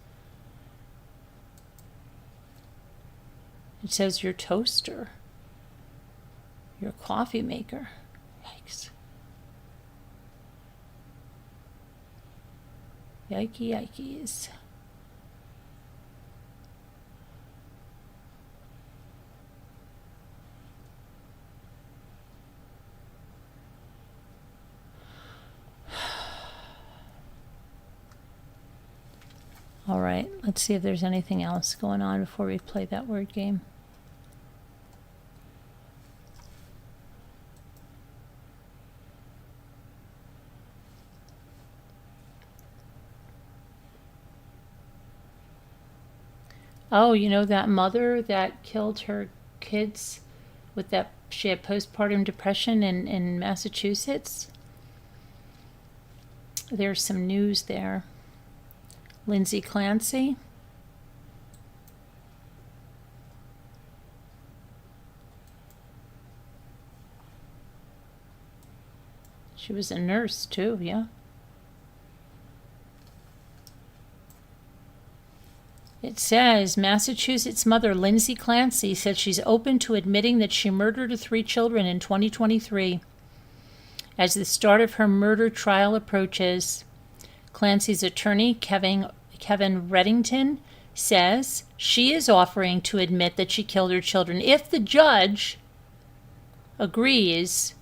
It says your toaster, your coffee maker. Yikes. Yikey, yikeys. All right, let's see if there's anything else going on before we play that word game. Oh, you know that mother that killed her kids with that, she had postpartum depression in Massachusetts? There's some news there. Lindsay Clancy. She was a nurse too, yeah. It says, Massachusetts mother Lindsay Clancy said she's open to admitting that she murdered her 3 children in 2023. As the start of her murder trial approaches, Clancy's attorney, Kevin Reddington, says she is offering to admit that she killed her children if the judge agrees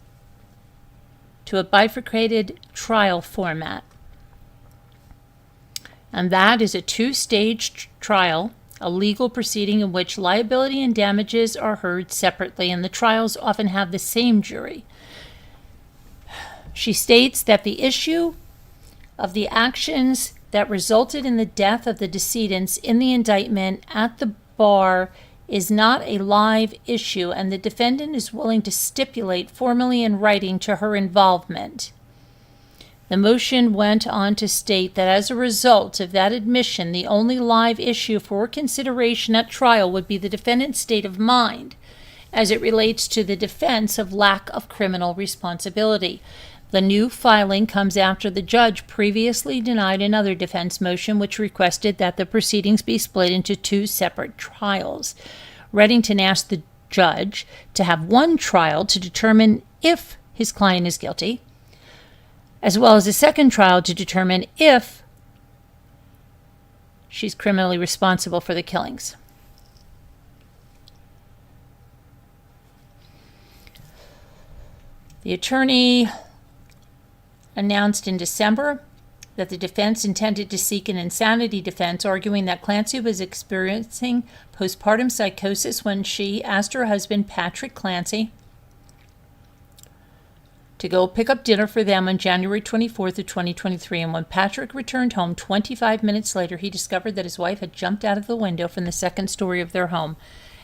to a bifurcated trial format. And that is a 2-stage trial, a legal proceeding in which liability and damages are heard separately, and the trials often have the same jury. She states that the issue of the actions that resulted in the death of the decedents in the indictment at the bar is not a live issue, and the defendant is willing to stipulate formally in writing to her involvement. The motion went on to state that as a result of that admission, the only live issue for consideration at trial would be the defendant's state of mind as it relates to the defense of lack of criminal responsibility. The new filing comes after the judge previously denied another defense motion which requested that the proceedings be split into 2 separate trials. Reddington asked the judge to have one trial to determine if his client is guilty, as well as a second trial to determine if she's criminally responsible for the killings. The attorney announced in December that the defense intended to seek an insanity defense, arguing that Clancy was experiencing postpartum psychosis when she asked her husband, Patrick Clancy, to go pick up dinner for them on January 24th of 2023, and when Patrick returned home 25 minutes later, he discovered that his wife had jumped out of the window from the second story of their home,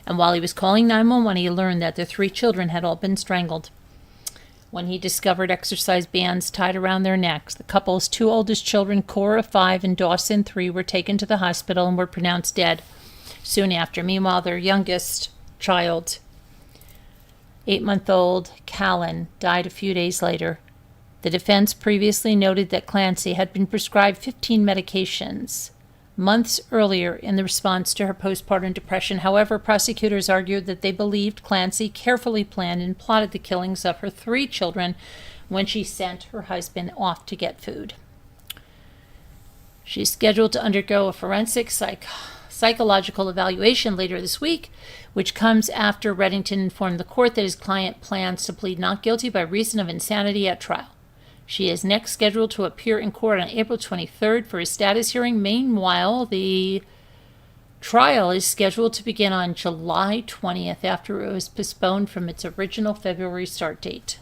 and while he was calling 911, he learned that their 3 children had all been strangled. When he discovered exercise bands tied around their necks, the couple's 2 oldest children, Cora, 5, and Dawson, 3, were taken to the hospital and were pronounced dead soon after. Meanwhile, their youngest child, 8-month-old Callan, died a few days later. The defense previously noted that Clancy had been prescribed 15 medications months earlier in the response to her postpartum depression. However, prosecutors argued that they believed Clancy carefully planned and plotted the killings of her 3 children when she sent her husband off to get food. She's scheduled to undergo a forensic psychological evaluation later this week, which comes after Reddington informed the court that his client plans to plead not guilty by reason of insanity at trial. She is next scheduled to appear in court on April 23rd for a status hearing. Meanwhile, the Trial is scheduled to begin on July 20th after it was postponed from its original February start date.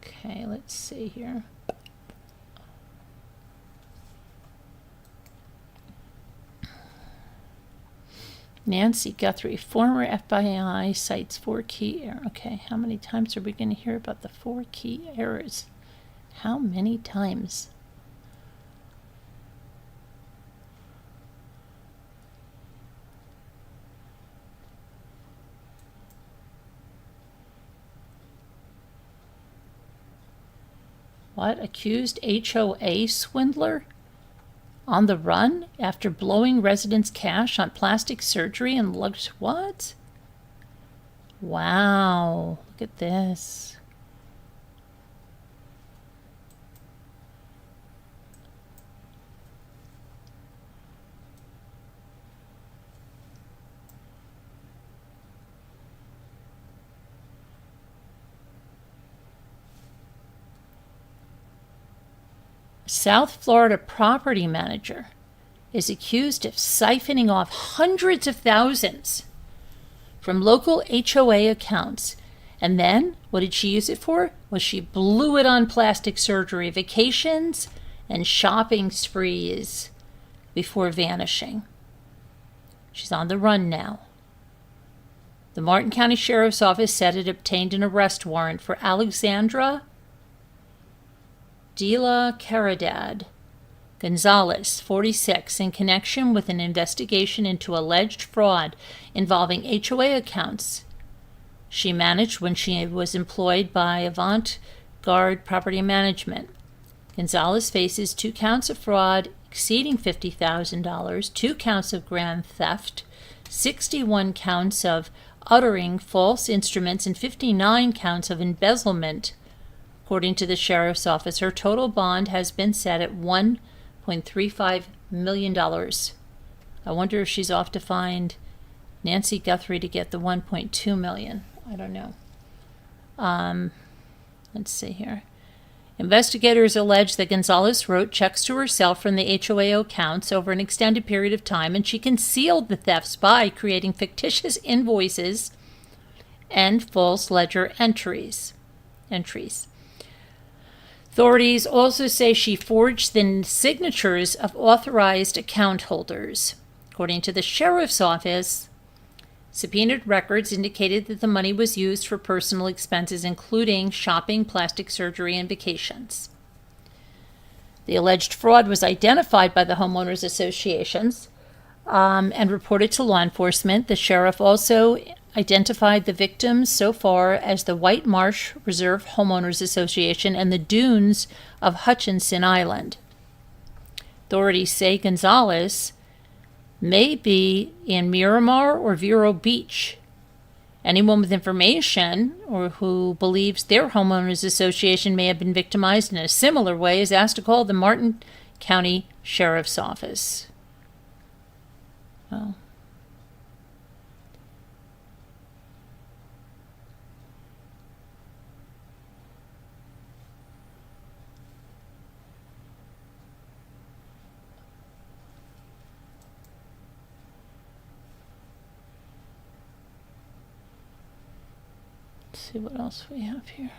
Okay, let's see here. Nancy Guthrie, former FBI, cites 4 key errors. Okay, how many times are we going to hear about the 4 key errors? How many times? What? Accused HOA swindler? On the run after blowing residents' cash on plastic surgery and lugged. What? Wow, look at this. South Florida property manager is accused of siphoning off hundreds of thousands from local HOA accounts. And then, what did she use it for? Well, she blew it on plastic surgery, vacations, and shopping sprees before vanishing. She's on the run now. The Martin County Sheriff's Office said it obtained an arrest warrant for Alexandra De La Caridad Gonzalez, 46, in connection with an investigation into alleged fraud involving HOA accounts she managed when she was employed by Avant-Garde Property Management. Gonzalez faces 2 counts of fraud exceeding $50,000, 2 counts of grand theft, 61 counts of uttering false instruments, and 59 counts of embezzlement. According to the sheriff's office, her total bond has been set at $1.35 million. I wonder if she's off to find Nancy Guthrie to get the $1.2 million. I don't know. Let's see here. Investigators allege that Gonzalez wrote checks to herself from the HOA accounts over an extended period of time, and she concealed the thefts by creating fictitious invoices and false ledger entries. Authorities also say she forged the signatures of authorized account holders. According to the sheriff's office, subpoenaed records indicated that the money was used for personal expenses, including shopping, plastic surgery, and vacations. The alleged fraud was identified by the homeowners associations and reported to law enforcement. The sheriff also identified the victims so far as the White Marsh Reserve Homeowners Association and the dunes of Hutchinson Island. Authorities say Gonzalez may be in Miramar or Vero Beach. Anyone with information or who believes their homeowners association may have been victimized in a similar way is asked to call the Martin County Sheriff's Office. Well, see what else we have here.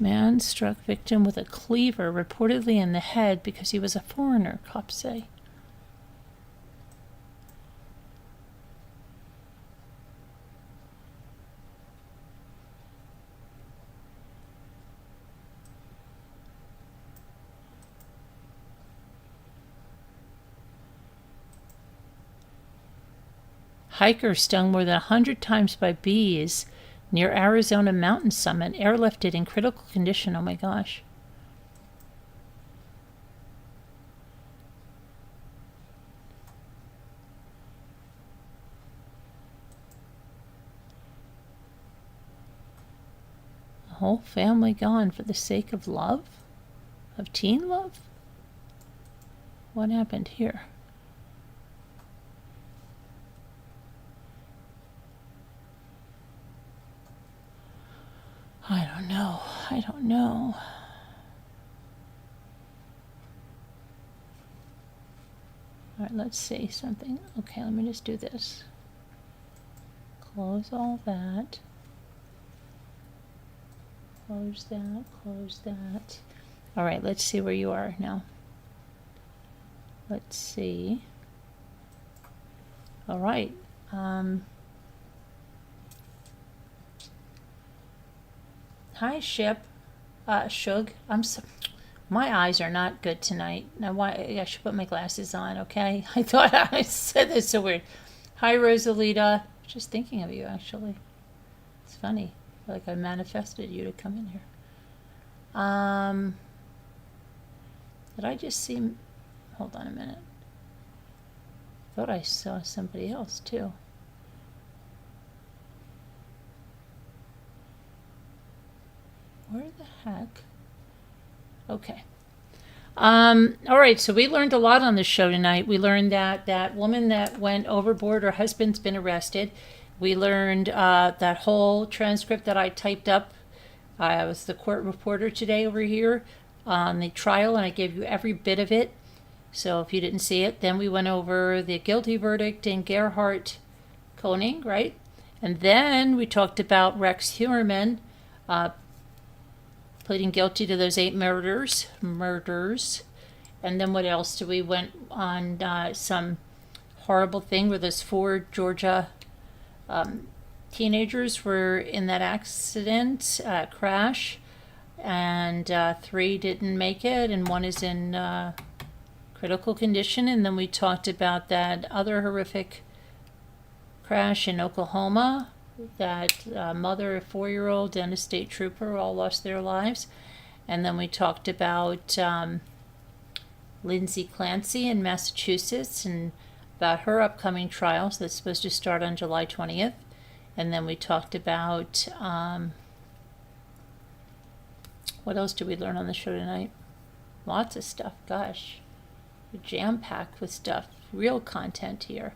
Man struck victim with a cleaver, reportedly in the head, because he was a foreigner, cops say. Hiker stung more than 100 times by bees near Arizona mountain summit. Airlifted in critical condition. Oh my gosh. A whole family gone for the sake of love? Of teen love? What happened here? I don't know. I don't know. All right, let's see something. Okay, let me just do this. Close all that. Close that, close that. All right, let's see where you are now. Let's see. All right. Hi, Ship. Shug. My eyes are not good tonight. Now, why? I should put my glasses on, okay? I thought I said this so weird. Hi, Rosalita. Just thinking of you, actually. It's funny. Like I manifested you to come in here. Did I just see? Hold on a minute. Thought I saw somebody else too. Where the heck? Okay. All right, so we learned a lot on this show tonight. We learned that that woman that went overboard, her husband's been arrested. We learned that whole transcript that I typed up. I was the court reporter today over here on the trial, and I gave you every bit of it. So if you didn't see it, then we went over the guilty verdict in Gerhardt Konig, right? And then we talked about Rex Heuermann pleading guilty to those 8 murders. And then what else? We went on some horrible thing where those 4 Georgia teenagers were in that accident, crash, and 3 didn't make it, and 1 is in critical condition. And then we talked about that other horrific crash in Oklahoma, that mother, a 4-year-old, and a state trooper all lost their lives. And then we talked about Lindsay Clancy in Massachusetts and about her upcoming trial that's supposed to start on July 20th. And then we talked about, what else did we learn on the show tonight? Lots of stuff, gosh. We're jam-packed with stuff. Real content here.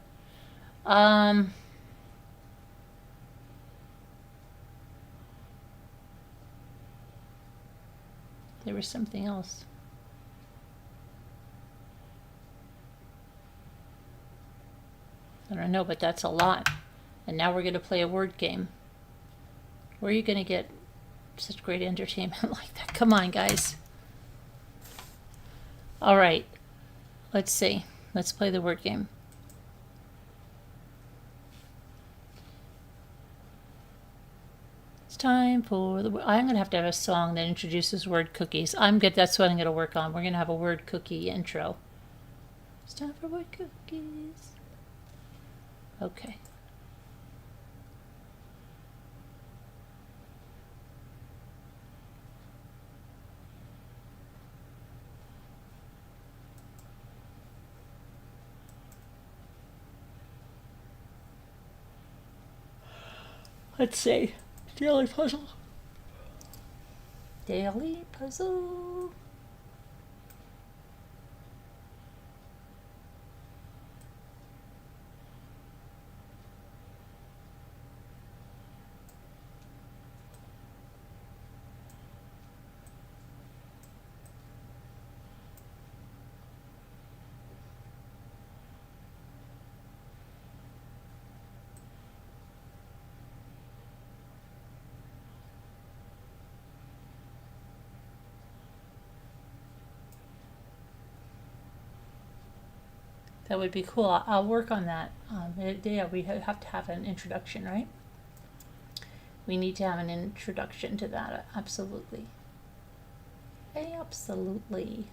There was something else. I don't know, but that's a lot. And now we're going to play a word game. Where are you going to get such great entertainment like that? Come on, guys. All right. Let's see. Let's play the word game. It's time for the... I'm going to have a song that introduces word cookies. That's what I'm going to work on. We're going to have a word cookie intro. It's time for word cookies. Okay. Let's see. Daily puzzle. Daily puzzle. That would be cool. I'll work on that. Yeah, we have to have an introduction, right? We need to have an introduction to that. Absolutely. Absolutely.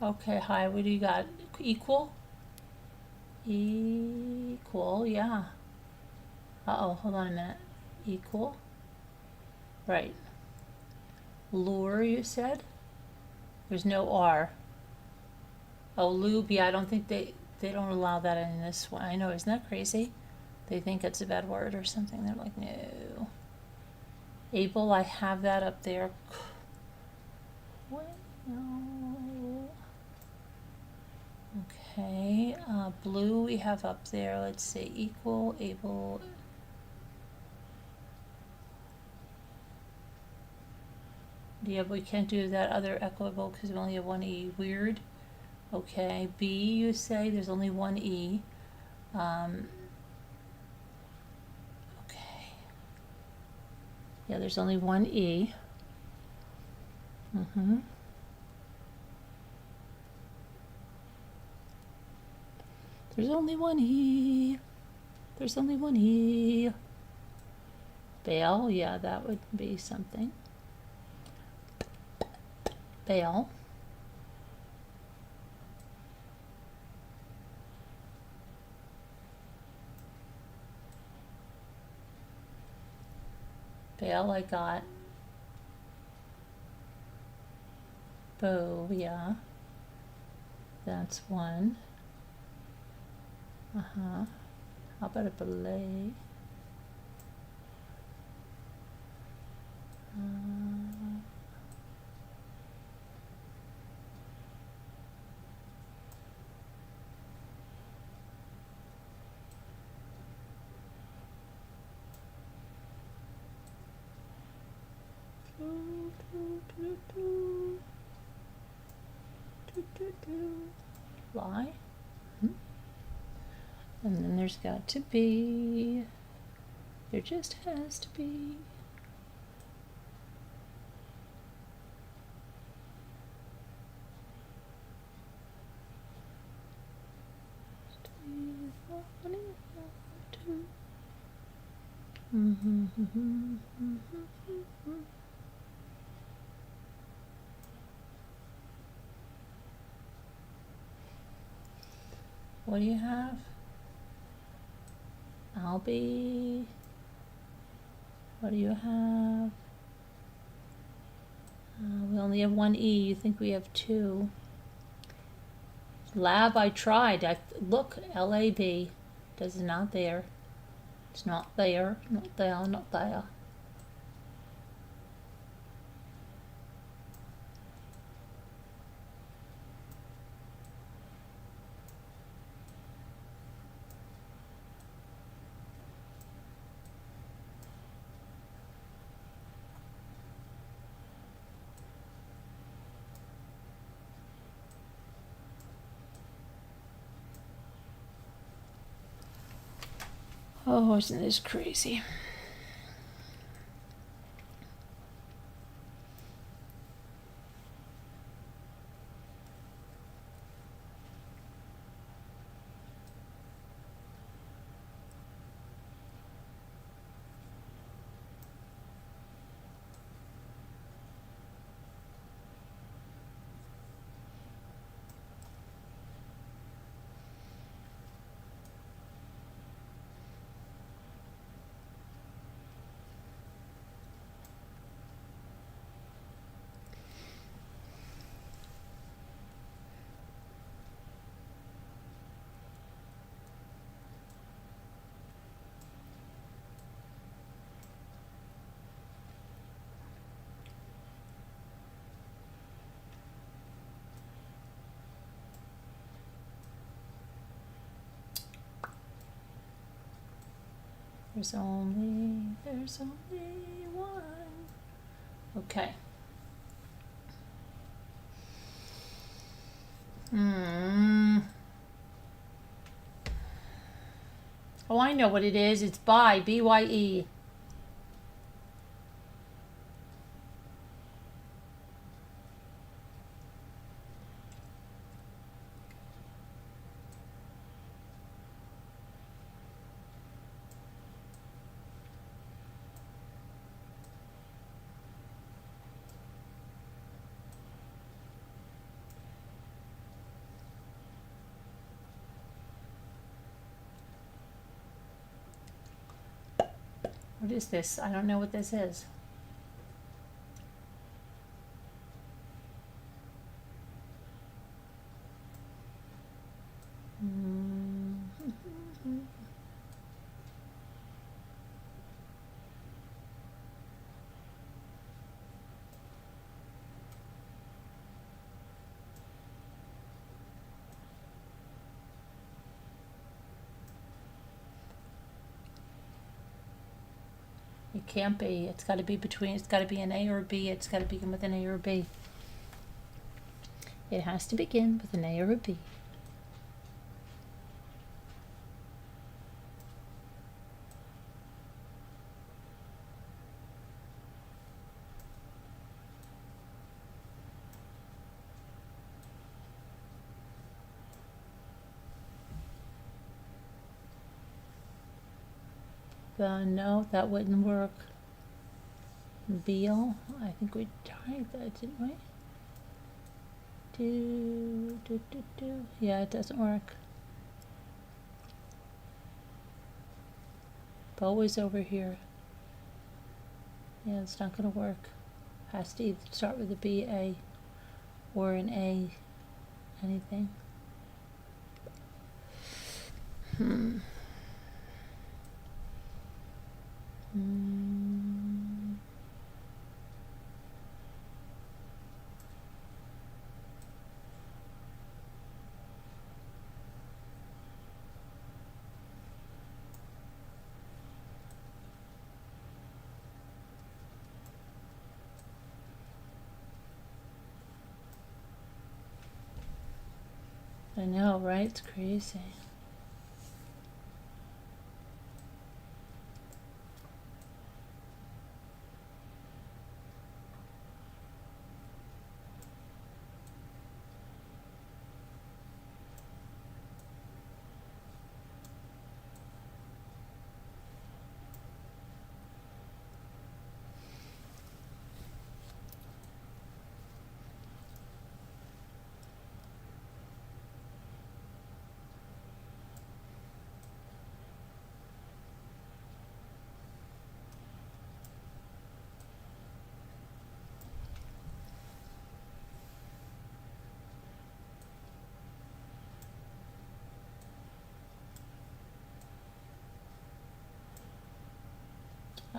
Okay, hi, what do you got? Equal? Equal, yeah. Uh-oh, hold on a minute. Equal? Right. Lure, you said? There's no R. Oh, lube, yeah, I don't think they don't allow that in this one. I know, isn't that crazy? They think it's a bad word or something. They're like, no. Able, I have that up there. Well, okay, blue we have up there. Let's say equal, able. Yeah, we can't do that other equitable because we only have one E. Weird. Okay, B you say there's only one E. Okay. Yeah, there's only one E. There's only one E. There's only one E. Bail, yeah, that would be something. Bail. Bail I got. Bow, yeah. That's one. How about a belay? Lie. And then there's got to be, there just has to be. What do you have? I'll be. What do you have? We only have one E. You think we have two? Lab, I tried. Look, LAB. It's not there. It's not there. Not there. Not there. Oh, isn't this crazy? There's only one. Okay. Oh, I know what it is. It's by, B-Y-E. What is this? I don't know what this is. It can't be. It's got to be between. It's got to be an A or a B. It's got to begin with an A or a B. It has to begin with an A or a B. No, that wouldn't work. Beal, I think we tried that, didn't we? Yeah, it doesn't work. Always over here. Yeah, it's not gonna work. Has to either start with a B, A, or an A, anything. I know, right? It's crazy.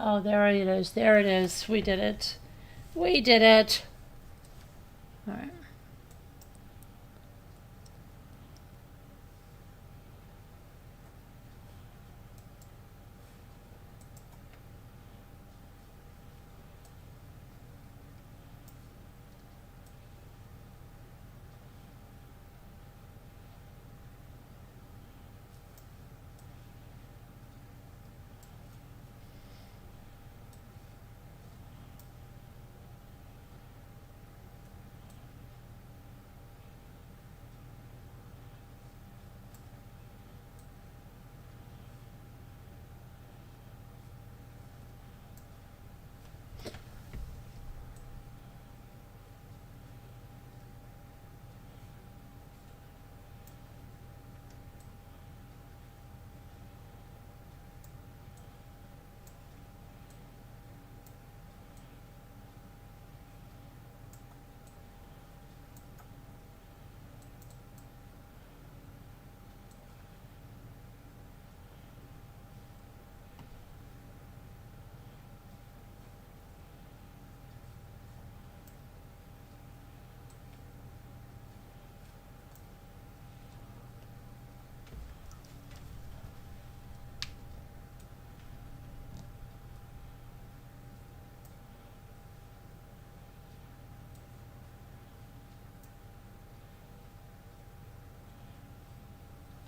Oh, there it is. There it is. We did it. We did it. All right.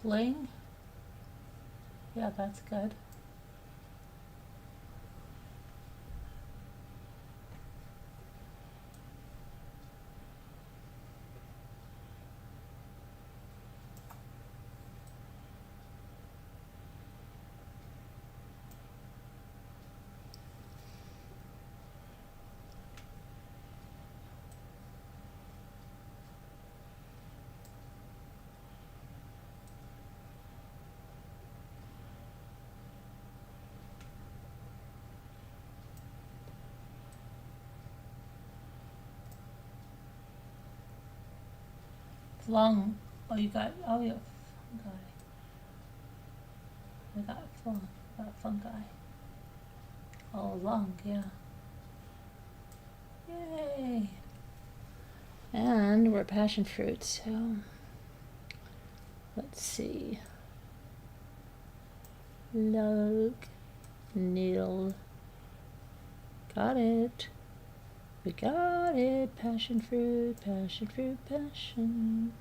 Bling. Yeah, that's good. Flung. Oh, you got, oh, you fungi. I got flung. Got fungi. All along, yeah. Yay. And we're passion fruit, so let's see. Lug, needle. Got it. We got it. Passion fruit, passion fruit, passion.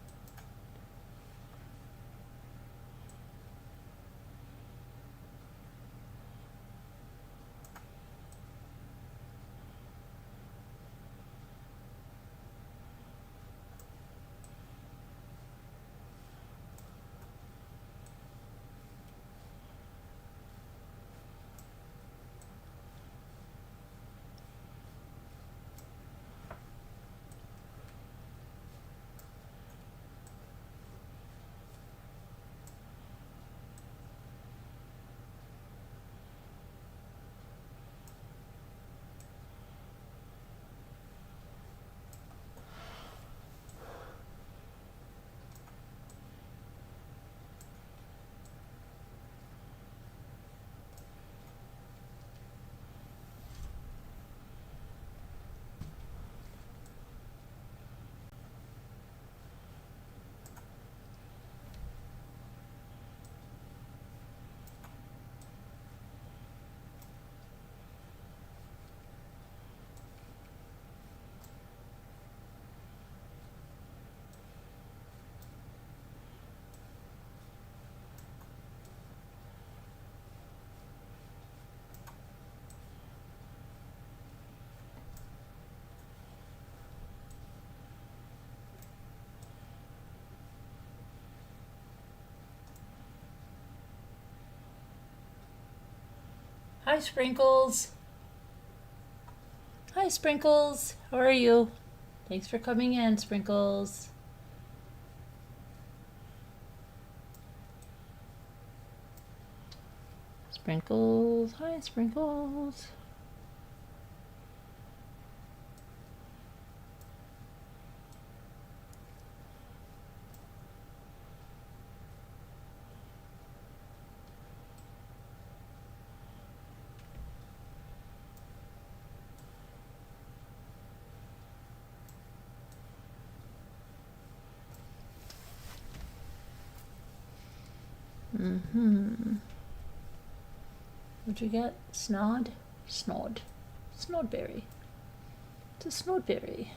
Hi, Sprinkles. Hi, Sprinkles. How are you? Thanks for coming in, Sprinkles. Sprinkles. Hi, Sprinkles. What'd you get? Snod? Snod. Snodberry. It's a snodberry.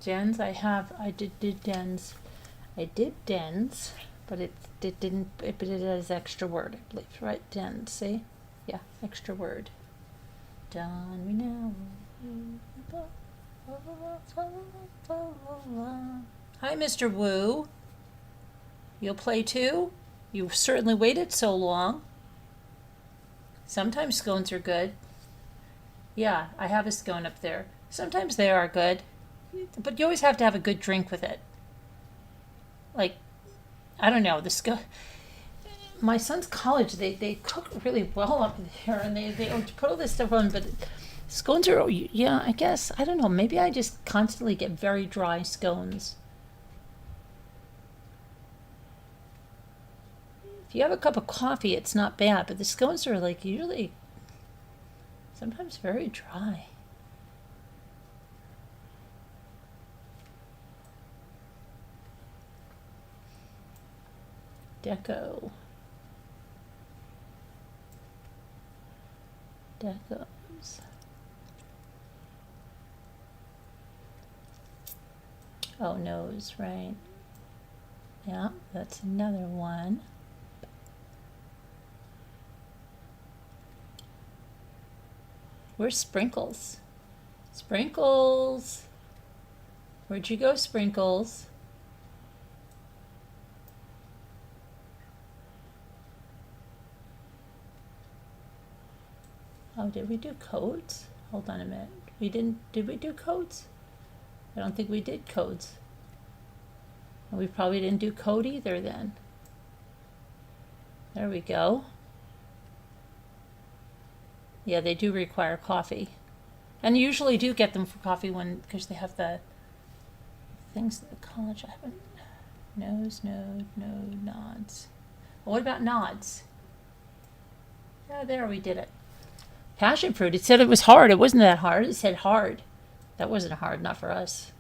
Dens, I did dens. I did dens, but it has extra word, I believe, right? Dens, see? Yeah, extra word. Done we now. Hi, Mr. Wu. You'll play too? You certainly waited so long. Sometimes scones are good. Yeah, I have a scone up there. Sometimes they are good, but you always have to have a good drink with it. Like, I don't know, my son's college, they cook really well up there, and they put all this stuff on, but scones are, yeah, I guess, I don't know, maybe I just constantly get very dry scones. If you have a cup of coffee, it's not bad, but the scones are like usually sometimes very dry. Decos. Oh, nose, right. Yeah, that's another one. Where's Sprinkles? Sprinkles! Where'd you go, Sprinkles? Oh, did we do coats? Hold on a minute. We didn't, did we do codes? I don't think we did codes. And we probably didn't do code either then. There we go. Yeah, they do require coffee. And you usually do get them for coffee when, because they have the things that the college, I haven't, nose, node, nods. Well, what about nods? Yeah, there, we did it. Passion fruit, it said it was hard. It wasn't that hard. It said hard. That wasn't hard, not for us.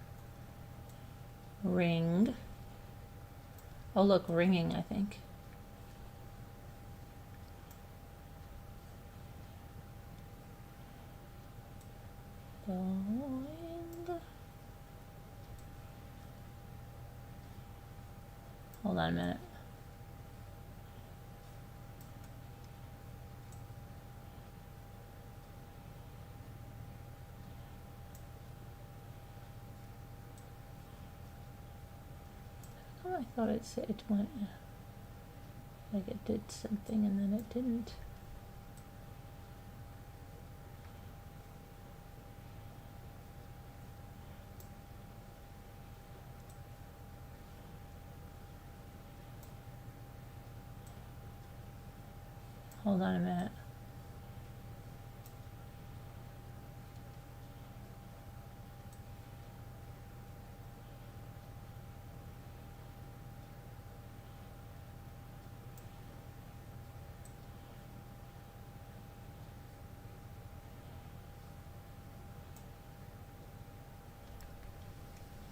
Ring. Oh, look, ringing, I think. Going. Hold on a minute. Oh, I thought it said it went like it did something and then it didn't. Hold on a minute.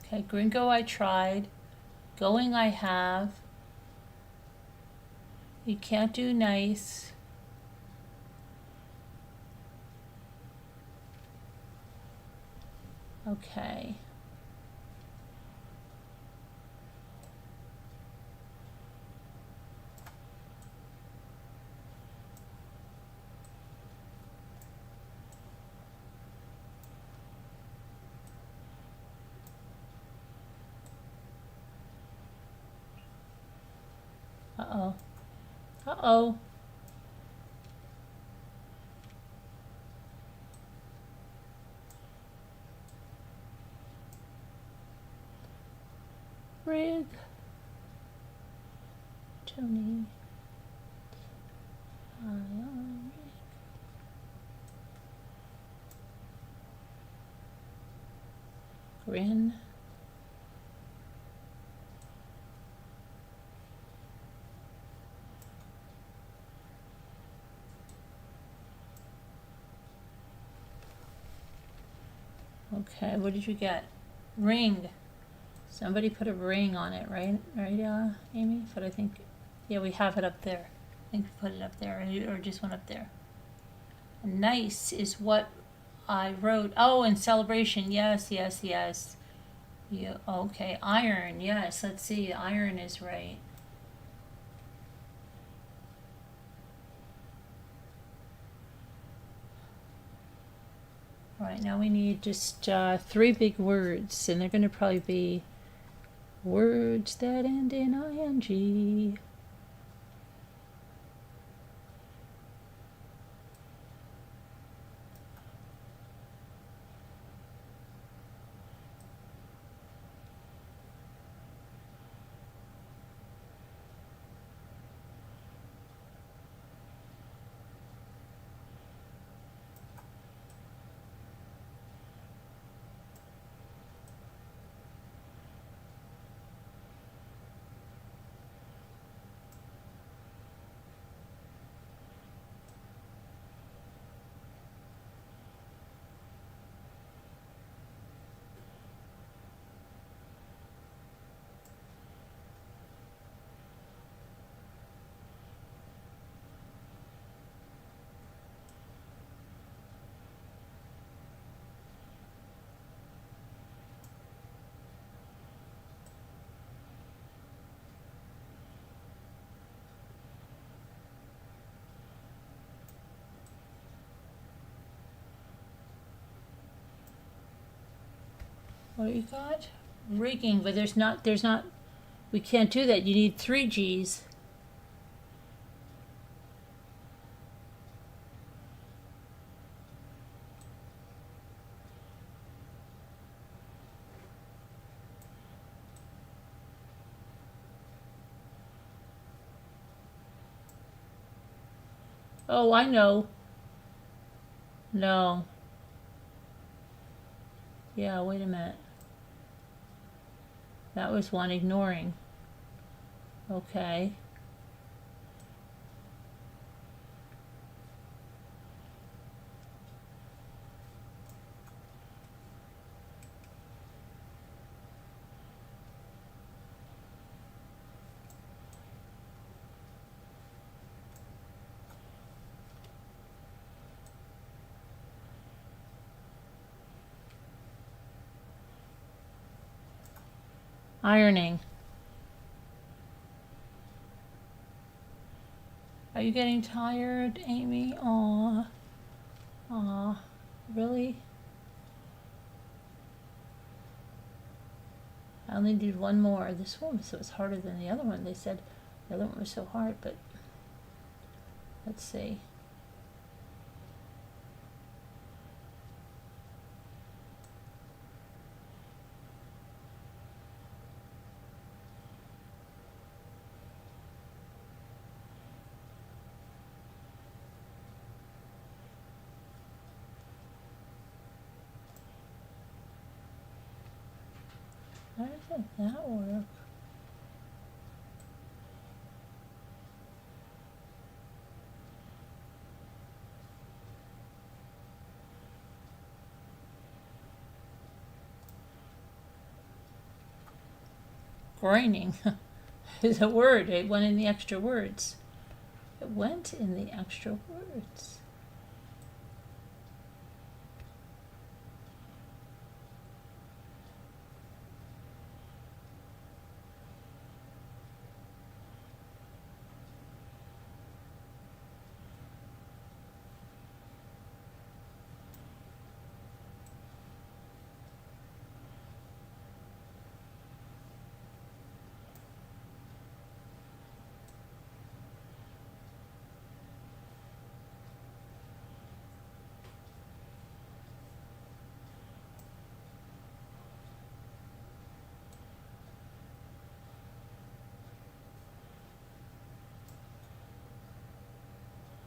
Okay, gringo I tried. Going I have. You can't do nice. Okay. Uh-oh. Uh-oh. Rig. Tony. Grin. Okay, what did you get? Ring. Somebody put a ring on it, right? Right, Amy? But I think, yeah, we have it up there. I think we put it up there, or just went up there. Nice is what I wrote. Oh, and celebration. Yes, yes, yes. Yeah, okay. Iron. Yes, let's see. Iron is right. All right, now we need just 3 big words, and they're going to probably be words that end in ing. What do you got? Rigging, but there's not, we can't do that. You need 3 G's. Oh, I know. No. Yeah, wait a minute. That was one ignoring. Okay. Ironing. Are you getting tired, Amy? Aw. Aw. Really? I only did one more. This one was harder than the other one. They said the other one was so hard, but let's see. How does that work? Graining is a word. It went in the extra words. It went in the extra words.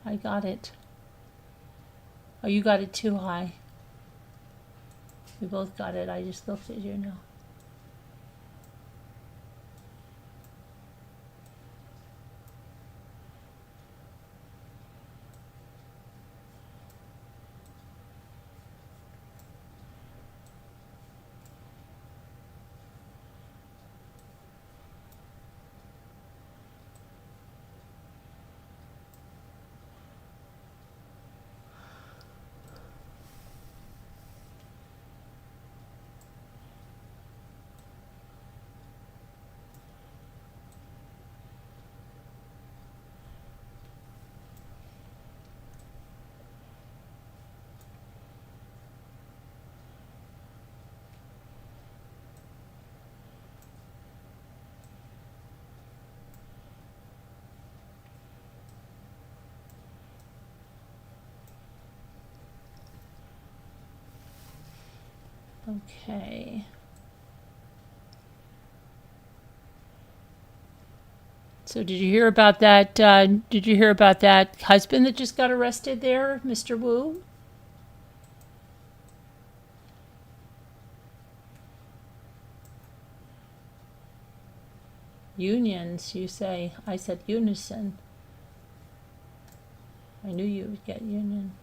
I got it. Oh, you got it too high. We both got it. I just looked at you now. Okay. So did you hear about that? Did you hear about that husband that just got arrested there, Mr. Wu? Unions, you say. I said unison. I knew you would get union.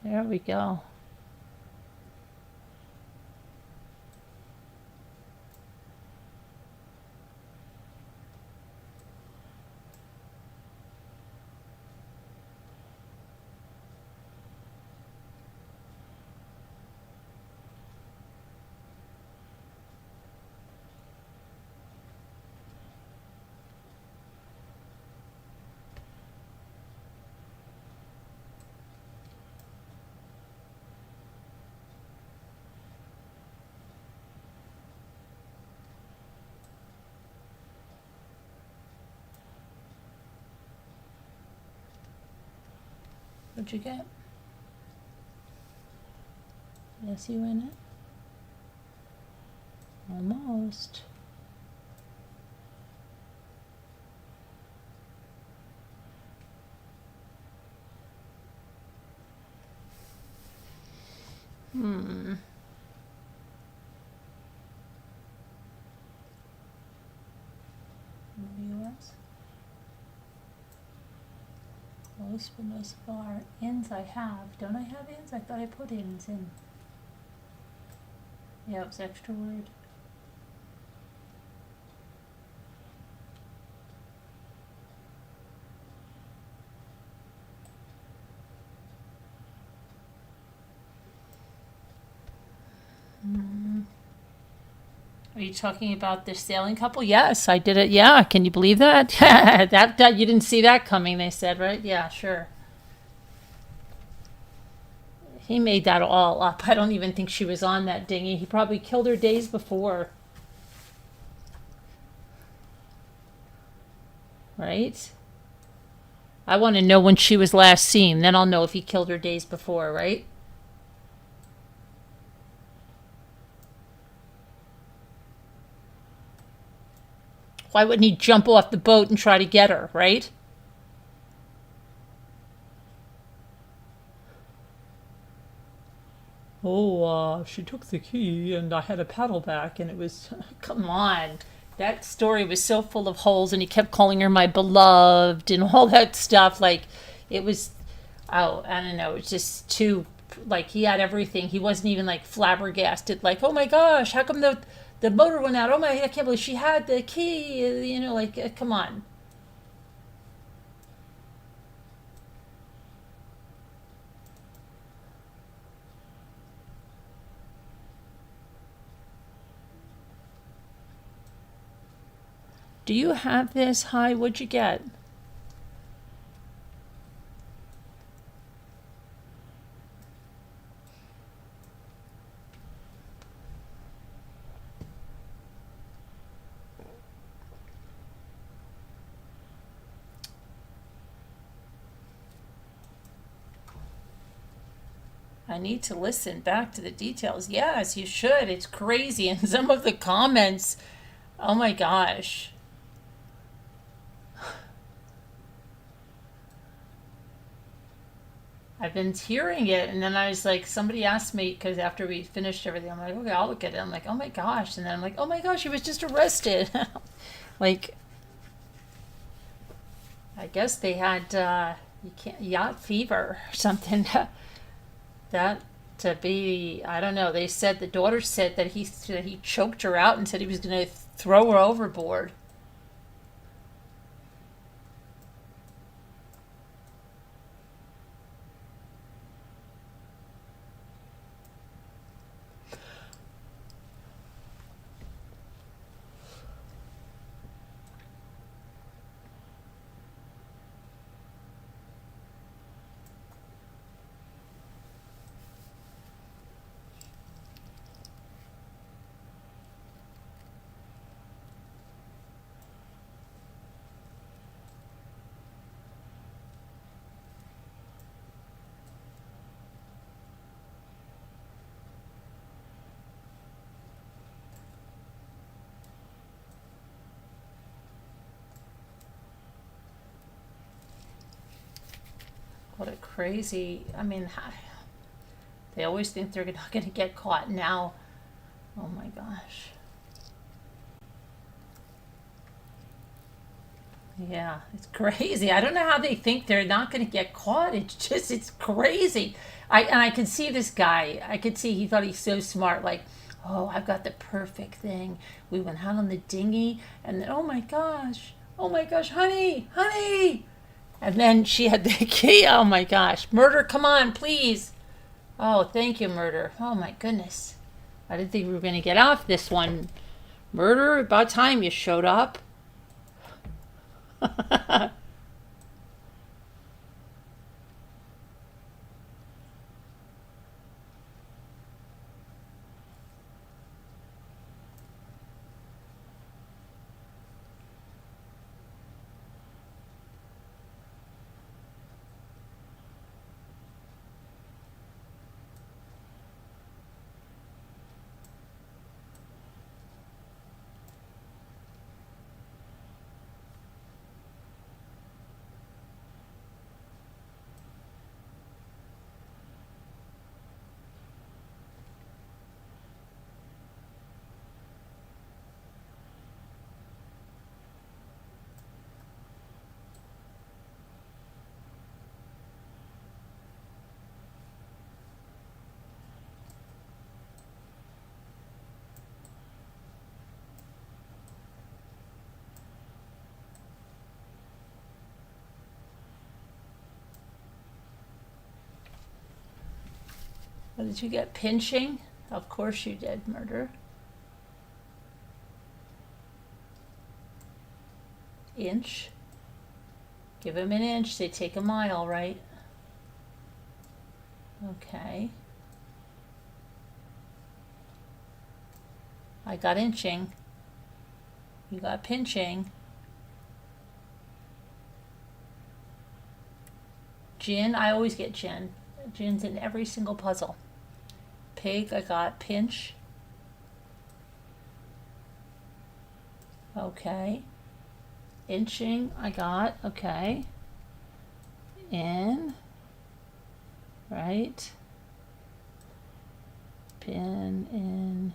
There we go. What'd you get? Yes, you in it? Almost. US. Close but no cigar. Ins I have. Don't I have ins? I thought I put ins in. Yeah, it was extra word. Are you talking about the sailing couple? Yes, I did it. Yeah, can you believe that? that you didn't see that coming, they said, right? Yeah, sure. He made that all up. I don't even think she was on that dinghy. He probably killed her days before. Right? I want to know when she was last seen. Then I'll know if he killed her days before, right? Why wouldn't he jump off the boat and try to get her, right? Oh, she took the key and I had a paddle back and it was, come on. That story was so full of holes and he kept calling her my beloved and all that stuff. Like, it was, oh, I don't know, it's just too, like, he had everything. He wasn't even, like, flabbergasted, like, oh my gosh, how come the motor went out? Oh my, I can't believe she had the key, like, come on. Do you have this? Hi, what'd you get? I need to listen back to the details. Yes, you should. It's crazy. And some of the comments, oh my gosh. I've been hearing it, and then I was like, somebody asked me, because after we finished everything, I'm like, okay, I'll look at it. I'm like, oh my gosh. And then I'm like, oh my gosh, he was just arrested. Like, I guess they had yacht fever or something. That to be, I don't know. They said the daughter said that he choked her out and said he was going to throw her overboard. What a crazy, I mean, they always think they're not going to get caught now. Oh my gosh. Yeah, it's crazy. I don't know how they think they're not going to get caught. It's just, it's crazy. I could see this guy. I could see he thought he's so smart. Like, oh, I've got the perfect thing. We went out on the dinghy, and then, oh my gosh, honey, honey. And then she had the key. Oh my gosh. Murder, come on, please. Oh, thank you, Murder. Oh my goodness. I didn't think we were going to get off this one. Murder, about time you showed up. What did you get? Pinching? Of course you did, murder. Inch. Give him an inch, they take a mile, right? Okay. I got inching. You got pinching. Gin, I always get gin. Gin's in every single puzzle. Pig, I got pinch. Okay. Inching, I got, okay. In, right. Pin, in.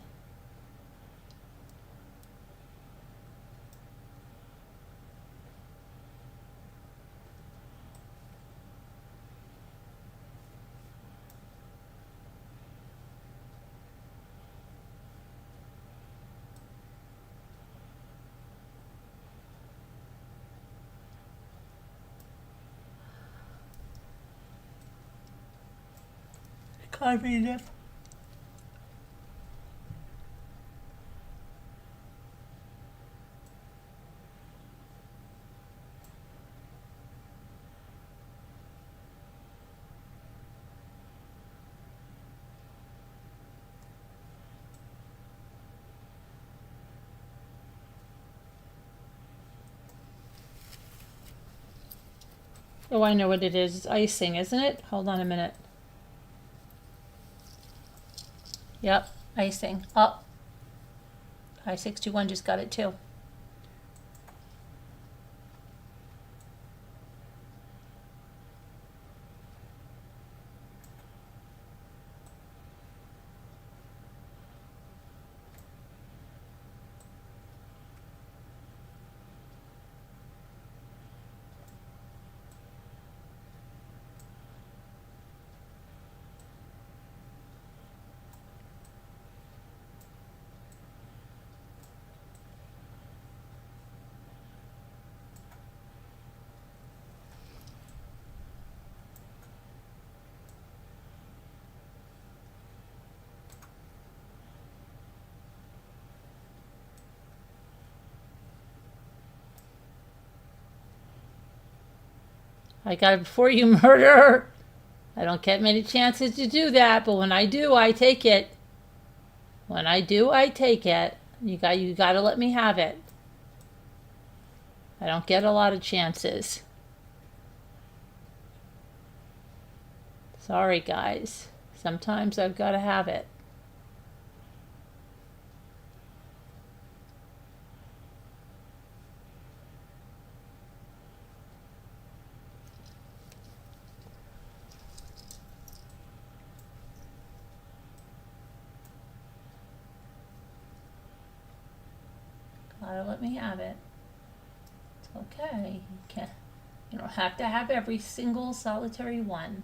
Convenient. Oh, I know what it is. It's icing, isn't it? Hold on a minute. Yep, icing. Oh, I-61 just got it too. I got it before you, murder. I don't get many chances to do that, but when I do, I take it. When I do, I take it. You got to let me have it. I don't get a lot of chances. Sorry, guys. Sometimes I've got to have it. Gotta let me have it. It's okay. You don't have to have every single solitary one.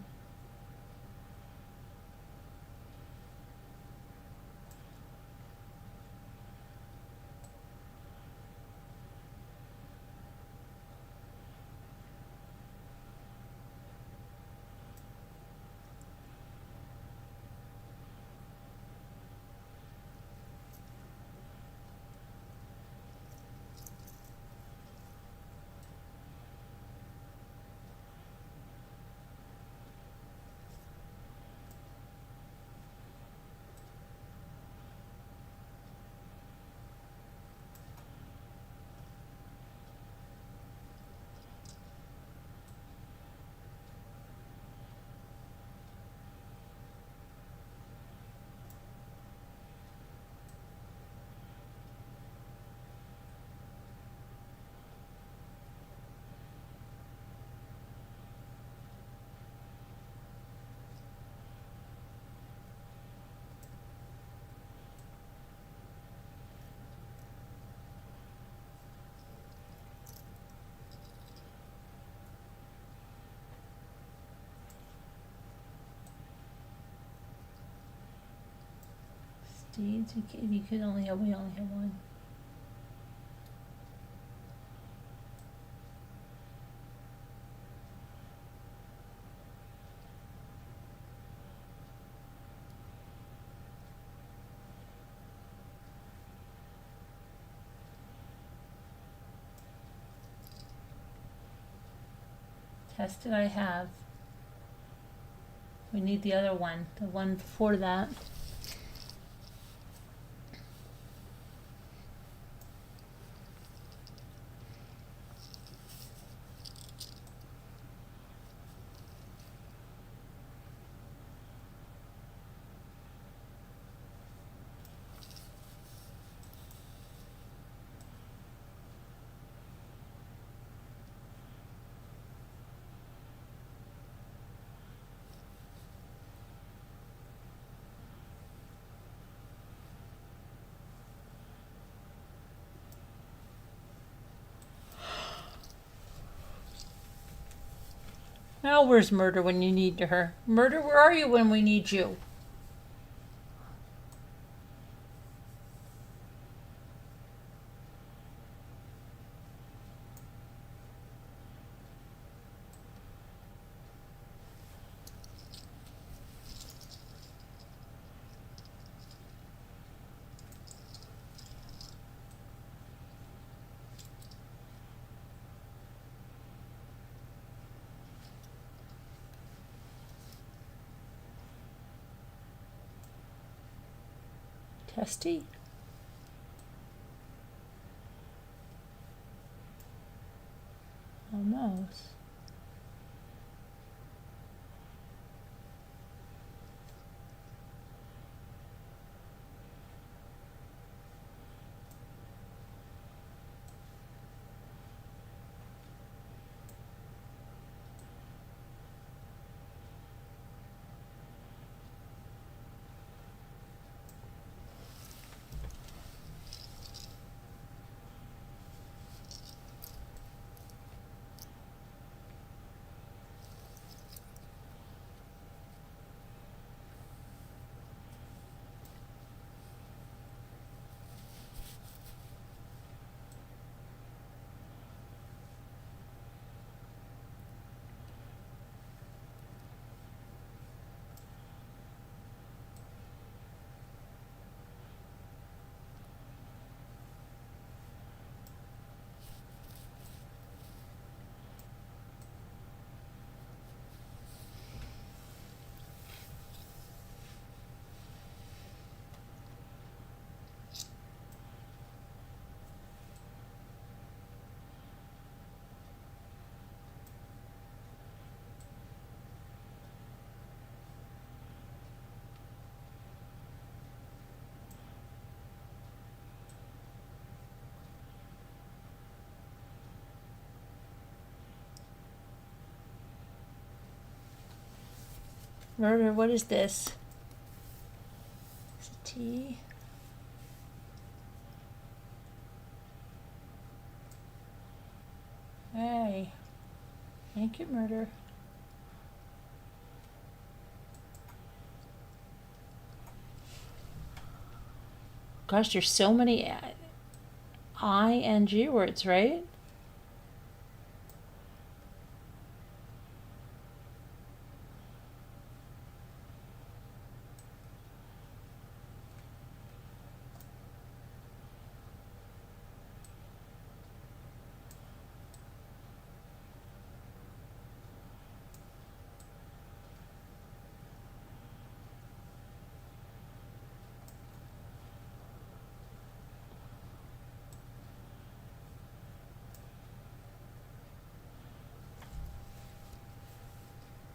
Steeds, we only have one. test did I have? We need the other one, the one before that. Now where's Murder when you need her? Murder, where are you when we need you? Testy? Almost. Murder, what is this? Is it tea? Hey. Thank you, Murder. Gosh, there's so many I and G words, right?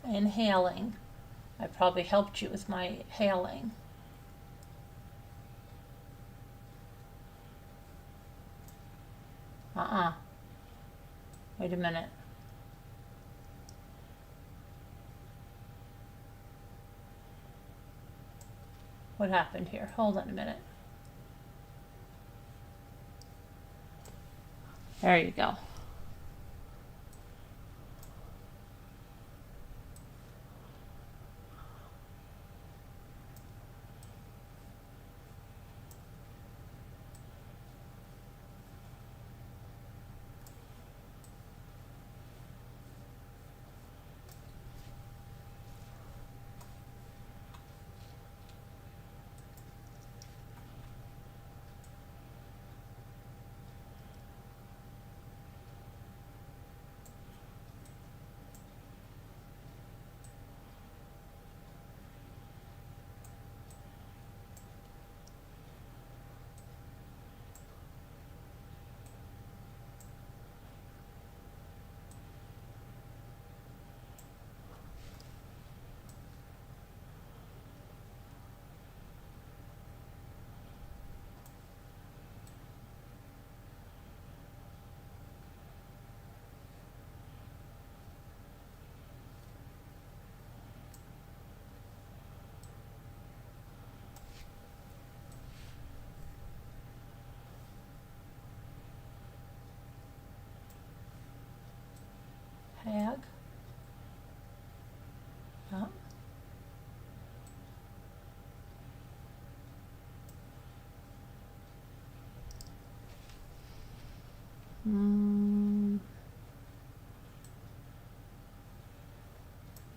Inhaling. I probably helped you with my hailing. Wait a minute. What happened here? Hold on a minute. There you go.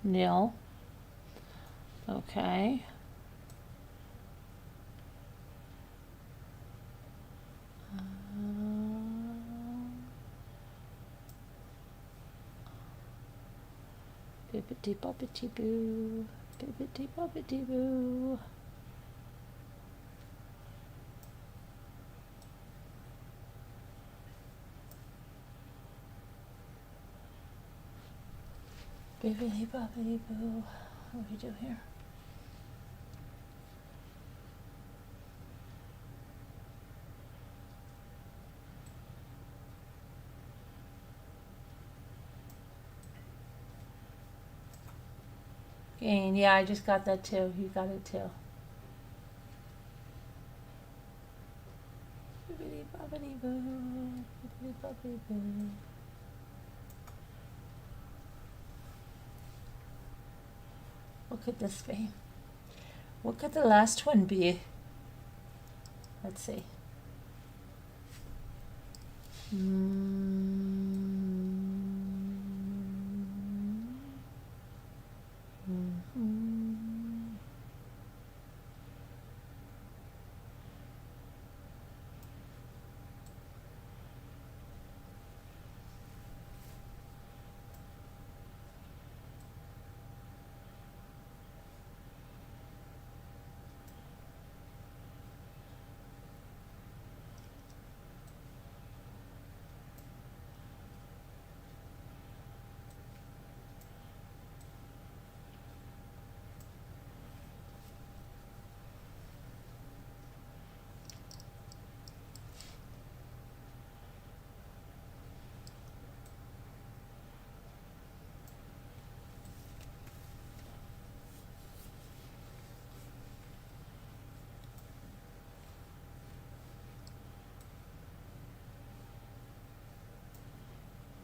Nil. Okay. Bibbidi bobbidi boo. Bibbidi bobbidi boo. Bibbidi bobbidi boo. What do we do here? Gain. Yeah, I just got that too. You got it too. Bibbidi bobbidi boo. Bibbidi bobbidi boo. What could this be? What could the last one be? Let's see.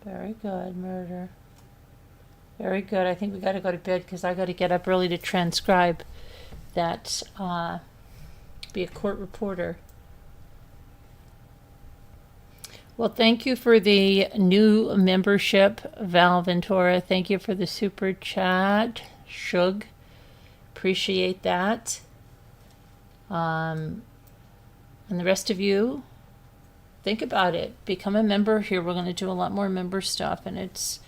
Very good, murder. Very good. I think we got to go to bed because I got to get up early to transcribe that, be a court reporter. Well, thank you for the new membership, Val Ventura. Thank you for the super chat, Shug. Appreciate that. And the rest of you, think about it. Become a member here. We're going to do a lot more member stuff, and it's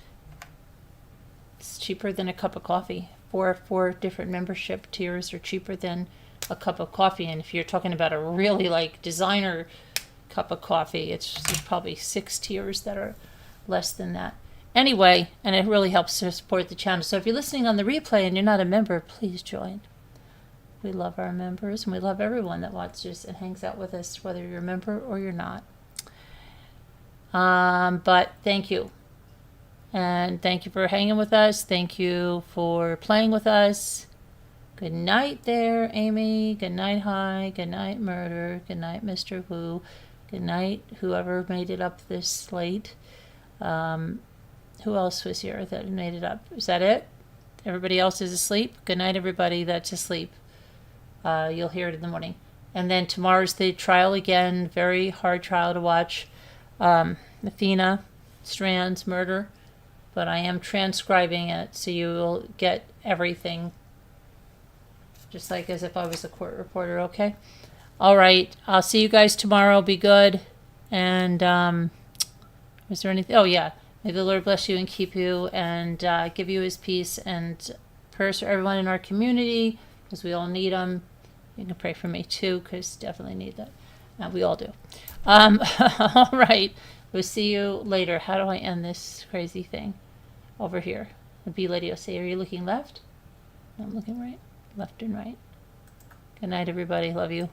cheaper than a cup of coffee. Four different membership tiers are cheaper than a cup of coffee. And if you're talking about a really like designer cup of coffee, there's probably 6 tiers that are less than that. Anyway, and it really helps to support the channel. So if you're listening on the replay and you're not a member, please join. We love our members, and we love everyone that watches and hangs out with us, whether you're a member or you're not. But thank you. And thank you for hanging with us. Thank you for playing with us. Good night there, Amy. Good night, Hi. Good night, Murder. Good night, Mr. Wu. Good night, whoever made it up this late. Who else was here that made it up? Is that it? Everybody else is asleep? Good night, everybody that's asleep. You'll hear it in the morning. And then tomorrow's the trial again. Very hard trial to watch. Athena Strand's murder. But I am transcribing it, so you will get everything. Just like as if I was a court reporter, okay? All right. I'll see you guys tomorrow. Be good. And was there anything? Oh, yeah. May the Lord bless you and keep you and give you his peace, and prayers for everyone in our community, because we all need them. You can pray for me too, because definitely need that. We all do. All right. We'll see you later. How do I end this crazy thing? Over here. The B lady will say, are you looking left? I'm looking right. Left and right. Good night, everybody. Love you.